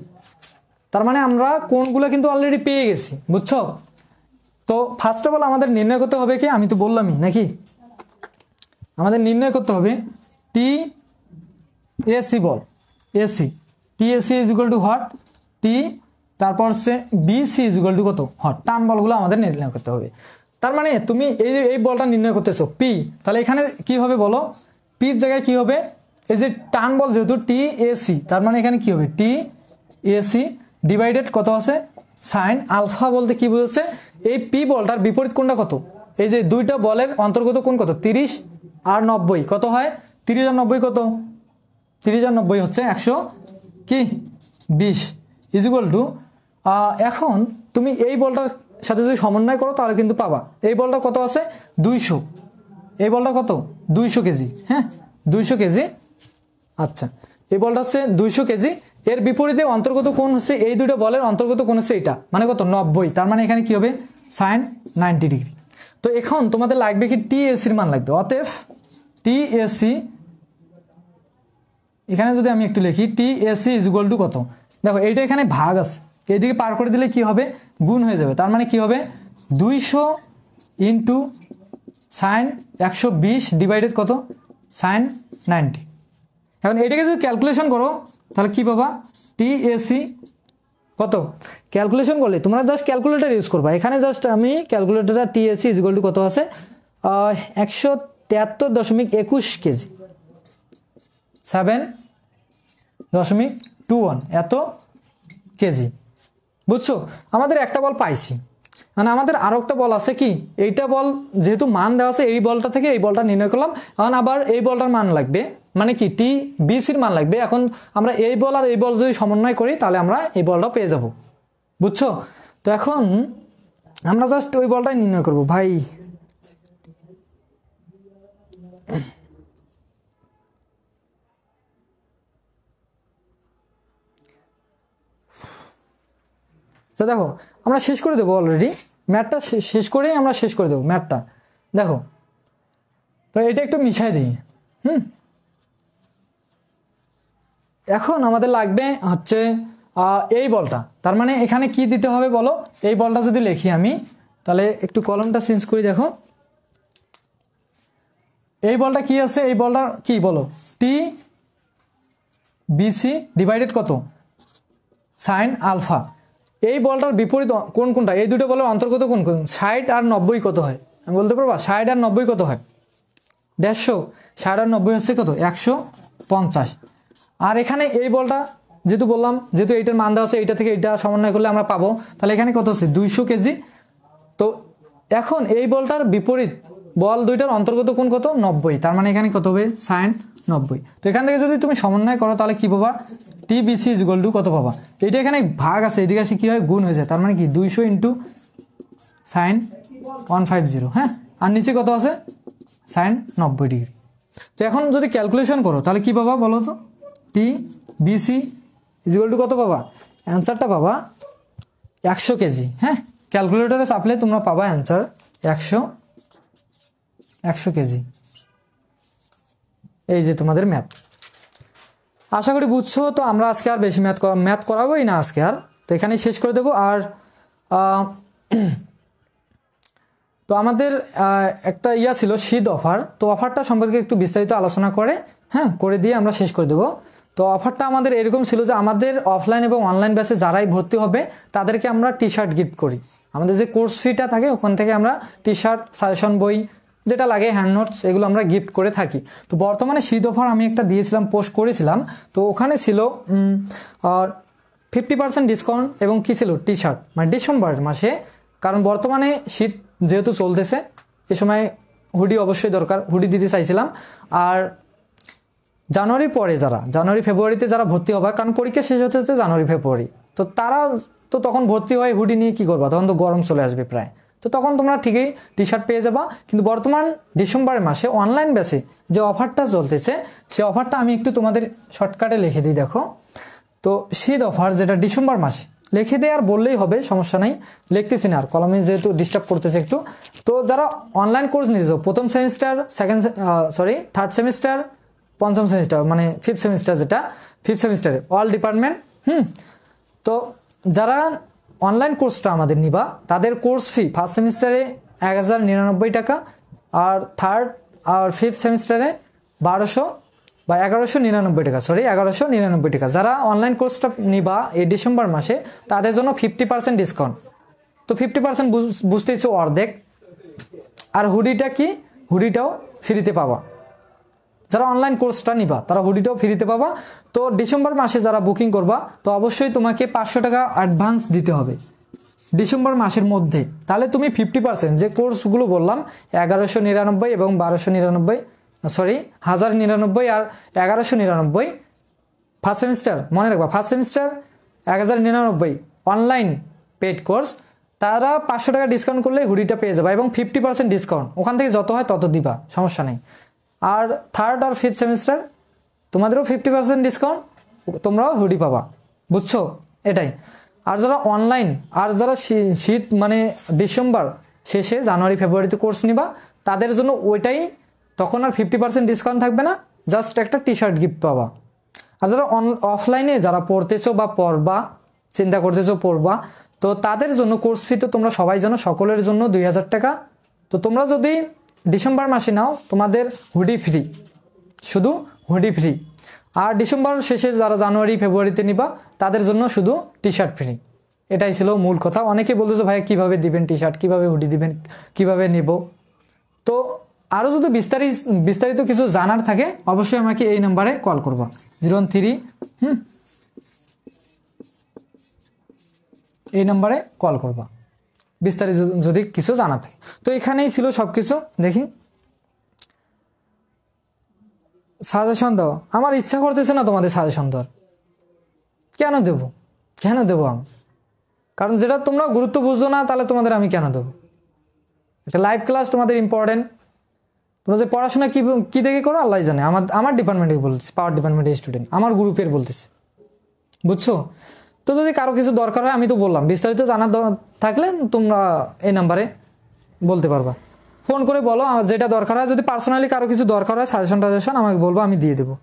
তার মানে আমরা কোণগুলো কিন্তু অলরেডি পেয়ে গেছি, বুঝছো? তো ফার্স্ট অফ অল আমাদের নির্ণয় করতে হবে কি, আমি তো বললামই নাকি, আমাদের নির্ণয় করতে হবে টি এসি বল, AC T AC is equal to হট, টি তারপর হচ্ছে বিসি ইজ ইকুয়াল টু কত হট। টান বলগুলো আমাদের নির্ণয় করতে হবে। তার মানে তুমি এই এই বলটা নির্ণয় করতেছো পি, তাহলে এখানে কি হবে বলো, পির জায়গায় কি হবে, এই যে টান বল যেহেতু টি এ সি, তার মানে এখানে কি হবে টি এ সি ডিভাইডেড কত আছে সাইন আলফা, বলতে কি বুঝাচ্ছে এই পি বলটার বিপরীত কোণটা কত, এই যে দুইটা বলের অন্তর্গত কোণ কত 30 আর 90 কত হয়, 30 আর 90 কত, 30 আর 90 হচ্ছে 120 ইজ ইকুয়াল টু, এখন তুমি এই বলটার সাথে যদি সমন্বয় করো তাহলে কিন্তু পাবা এই বলটা কত আছে 200, এই বলটা কত 200 কেজি, হ্যাঁ 200 কেজি। আচ্ছা এই বলটা হচ্ছে 200 কেজি, এর বিপরীতে অন্তর্গত কোণ হচ্ছে এই দুটো বলের অন্তর্গত কোণ হচ্ছে এটা, মানে কত 90, তার মানে এখানে কি হবে সাইন 90 ডিগ্রি। তো এখন তোমাদের লাগবে কি টি এসির মান লাগবে, অতএব টি এসি, এখানে যদি আমি একটু লিখি টি এসি ইজ ইকুয়াল টু কত, দেখো এইটা এখানে ভাগ আছে, এইদিকে পার করে দিলে কি হবে গুণ হয়ে যাবে, তার মানে কি হবে 200 ইন্টু সাইন 120 ডিভাইডেড কত সাইন 90। এখন এটাকে যদি ক্যালকুলেশন করো তাহলে কি পাবা টি এসি কত, ক্যালকুলেশন করলে তোমরা জাস্ট ক্যালকুলেটর ইউজ করবা, এখানে জাস্ট আমি ক্যালকুলেটরটা টি এসি ইজ ইকুয়াল টু কত আছে 173.21 কেজি, 7.21 এত কেজি, বুঝছো। আমাদের একটা বল পাইছি, মানে আমাদের আরো একটা বল আছে কি, এইটা বল যেহেতু মান দেওয়া আছে এই বলটা থেকে এই বলটা নির্ণয় করলাম, এখন আবার এই বলটার মান লাগবে, মানে কি টি বিসির মান লাগবে। এখন আমরা এই বল আর এই বল যদি সমন্বয় করি তাহলে আমরা এই বলটা পেয়ে যাব, বুঝছো। তো এখন আমরা জাস্ট ওই বলটাই নির্ণয় করব ভাই। তো দেখো আমরা শেষ করে দেবো অলরেডি ম্যাথটা, শেষ করেই আমরা শেষ করে দেবো ম্যাথটা। দেখো তো এটা একটু মিশাই দিই, এখন আমাদের লাগবে হচ্ছে এই বলটা, তার মানে এখানে কি দিতে হবে বলো, এই বলটা যদি লিখি আমি তাহলে একটু কলমটা চেঞ্জ করি, দেখো এই বলটা কি আছে, এই বলটা কি বলো টি বিসি ডিভাইডেড কত সাইন আলফা, এই বলটার বিপরীত কোন কোনটা, এই দুটো বলের অন্তর্গত কোন কোন 60 আর 90 কত হয়, আমি বলতে পারবা 60 আর 90 কত হয় 150, 60 আর 90 হচ্ছে কত 150। আর এখানে এই বলটা যেহেতু বললাম যেহেতু এইটার মান দেওয়া আছে এইটা থেকে এইটা সমন্বয় করলে আমরা পাবো, তাহলে এখানে কত হচ্ছে 200 কেজি। তো এখন এই বলটার বিপরীত বল দুইটার অন্তর্গত কোণ কত 90, তার মানে এখানে কত হবে সাইন 90। তো এখান থেকে যদি তুমি সমন্বয় করো তাহলে কি পাবা টি বিসি ইজ ইকুয়াল টু কত পাবা, এইটা এখানে ভাগ আছে এদিকে আসে কি হয় গুণ হয়ে যায়, তার মানে কি 200 ইন্টু সাইন 150, হ্যাঁ আর নিচে কত আছে সাইন 90 ডিগ্রি। তো এখন যদি ক্যালকুলেশন করো তাহলে কি পাবা বলো তো, টি বিসি ইজ ইকুয়াল টু কত পাবা, অ্যান্সারটা পাবা 100 কেজি, হ্যাঁ ক্যালকুলেটরে চাপলে তোমরা পাবা অ্যান্সার 100 কেজি। এই যে তোমাদের ম্যাথ, আশা করি বুঝছো। তো আমরা আজকে আর বেশি ম্যাথ করাবোই না আজকে আর, তো এখানেই শেষ করে দেবো। আর তো আমাদের একটা ছিল শীত অফার, তো অফারটা সম্পর্কে একটু বিস্তারিত আলোচনা করে দিয়ে আমরা শেষ করে দেবো। তো অফারটা আমাদের এরকম ছিল যে আমাদের অফলাইন এবং অনলাইন ব্যাচে যারাই ভর্তি হবে তাদেরকে আমরা টি শার্ট গিফট করি, আমাদের যে কোর্স ফিটা থাকে ওখান থেকে আমরা টি শার্ট সাজেশন বই যেটা লাগে হ্যান্ড নোটস এগুলো আমরা গিফট করে থাকি। তো বর্তমানে শীত অফার আমি একটা দিয়েছিলাম, পোস্ট করেছিলাম, তো ওখানে ছিল 50% ডিসকাউন্ট এবং কি ছিল টি শার্ট, মানে ডিসেম্বরের মাসে, কারণ বর্তমানে শীত যেহেতু চলতেছে এ সময় হুডি অবশ্যই দরকার, হুডি দিতে চাইছিলাম। আর জানুয়ারির পরে জানুয়ারি ফেব্রুয়ারিতে যারা ভর্তি হবে, কারণ পরীক্ষা শেষ হতে হচ্ছে জানুয়ারি ফেব্রুয়ারি, তো তারা তো তখন ভর্তি হয় হুডি নিয়ে কী করবা, তখন তো গরম চলে আসবে প্রায়, তো তখন তোমরা ঠিকই টি শার্ট পেয়ে যাবা। কিন্তু বর্তমান ডিসেম্বরের মাসে অনলাইন ব্যাচে যে অফারটা চলতেছে সেই অফারটা আমি একটু তোমাদের শর্টকাটে লিখে দিই। দেখো তো শীত অফার যেটা ডিসেম্বর মাসে লিখে দেয় আর বললেই হবে, সমস্যা নেই, লিখতেছি না আর কলমে যেহেতু ডিস্টার্ব করতেছে একটু। তো যারা অনলাইন কোর্স নিতেছ প্রথম সেমিস্টার থার্ড সেমিস্টার পঞ্চম সেমিস্টার মানে ফিফথ সেমিস্টার, যেটা ফিফথ সেমিস্টারে অল ডিপার্টমেন্ট, তো যারা অনলাইন কোর্সটা আমাদের নিবা তাদের কোর্স ফি ফার্স্ট সেমিস্টারে 1099 টাকা, আর থার্ড আর ফিফথ সেমিস্টারে 1199 টাকা, 1199 টাকা। যারা অনলাইন কোর্সটা নিবা এই ডিসেম্বর মাসে তাদের জন্য 50% ডিসকাউন্ট। তো 50% বুঝতেইছো অর্ধেক, আর হুডিটা কি, হুডিটাও ফ্রিতে পাবা। যারা অনলাইন কোর্সটা নিবা তারা হুডিটাও ফ্রিতে পাবা। তো ডিসেম্বর মাসে যারা বুকিং করবা তো অবশ্যই তোমাকে 500 টাকা অ্যাডভান্স দিতে হবে ডিসেম্বর মাসের মধ্যে। তাহলে তুমি 50% যে কোর্সগুলো বললাম 1199 এবং 1299, সরি 1099 আর 1199 ফার্স্ট সেমিস্টার, মনে রাখবা first semester 1099 online paid course, তারা 500 টাকা ডিসকাউন্ট করলে হুডিটা পেয়ে যাবে এবং 50% ডিসকাউন্ট, ওখান থেকে যত হয় তত দিবা, সমস্যা নেই। আর থার্ড আর ফিফথ সেমিস্টার তোমাদেরও 50% ডিসকাউন্ট, তোমরাও হুডি পাবা, বুঝছো? এটাই। আর যারা অনলাইন, আর যারা শীত মানে ডিসেম্বর শেষে জানুয়ারি ফেব্রুয়ারিতে কোর্স নিবা তাদের জন্য ওইটাই, তখন আর 50% ডিসকাউন্ট থাকবে না, জাস্ট একটা টি শার্ট গিফট পাবা। আর যারা অফলাইনে যারা পড়তেছো বা পড়বা, চিন্তা করতেছো পড়বা, তো তাদের জন্য কোর্স ফি তো তোমরা সবাই জানো, সকলের জন্য 2000 টাকা। তো তোমরা যদি ডিসেম্বর মাসে নাও তোমাদের হুডি ফ্রি, শুধু হুডি ফ্রি। আর ডিসেম্বর শেষে যারা জানুয়ারি ফেব্রুয়ারিতে নিবা তাদের জন্য শুধু টি শার্ট ফ্রি। এটাই ছিল মূল কথা। অনেকে বলতেছো ভাই কীভাবে দিবেন টি শার্ট, কীভাবে হুডি দিবেন, কীভাবে নেব। তো আরও যদি বিস্তারিত কিছু জানার থাকে অবশ্যই আমাকে এই নাম্বারে কল করবা 013, এই নাম্বারে কল করবা বিস্তারিত যদি কিছু জানা থাকে। তো এখানেই ছিল সব কিছু। দেখি সাজেশন দাও, আমার ইচ্ছা করতেছে না তোমাদের সাজেশন দেওয়ার। কেন দেবো আমি? কারণ যেটা তোমরা গুরুত্ব বুঝছো না তাহলে তোমাদের আমি কেন দেবো? একটা লাইভ ক্লাস তোমাদের ইম্পর্টেন্ট। তোমরা যে পড়াশোনা কী দেখে করো আল্লাহ জানে। আমার ডিপার্টমেন্টে বলতেছি, পাওয়ার ডিপার্টমেন্টের স্টুডেন্ট, আমার গ্রুপের বলতেছি, বুঝছো? তো যদি কারো কিছু দরকার হয়, আমি তো বললাম বিস্তারিত জানার থাকলে তোমরা এই নাম্বারে বলতে পারবা, ফোন করে বলো আমার যেটা দরকার হয়। যদি পার্সোনালি কারো কিছু দরকার হয় সাজেশন আমাকে বলবো, আমি দিয়ে দেবো।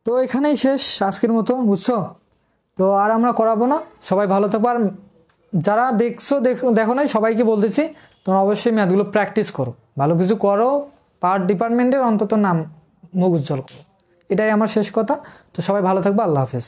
তো এখানেই শেষ আজকের মতো, বুঝছো? তো আর আমরা করাবো না। সবাই ভালো থাকবো। আর যারা দেখো নাই সবাইকে বলতেছি তোমরা অবশ্যই ম্যাথগুলো প্র্যাকটিস করো, ভালো কিছু করো, পাওয়ার ডিপার্টমেন্টের অন্তত নাম মুখ উজ্জ্বল করো। এটাই আমার শেষ কথা। তো সবাই ভালো থাকবো। আল্লাহ হাফেজ।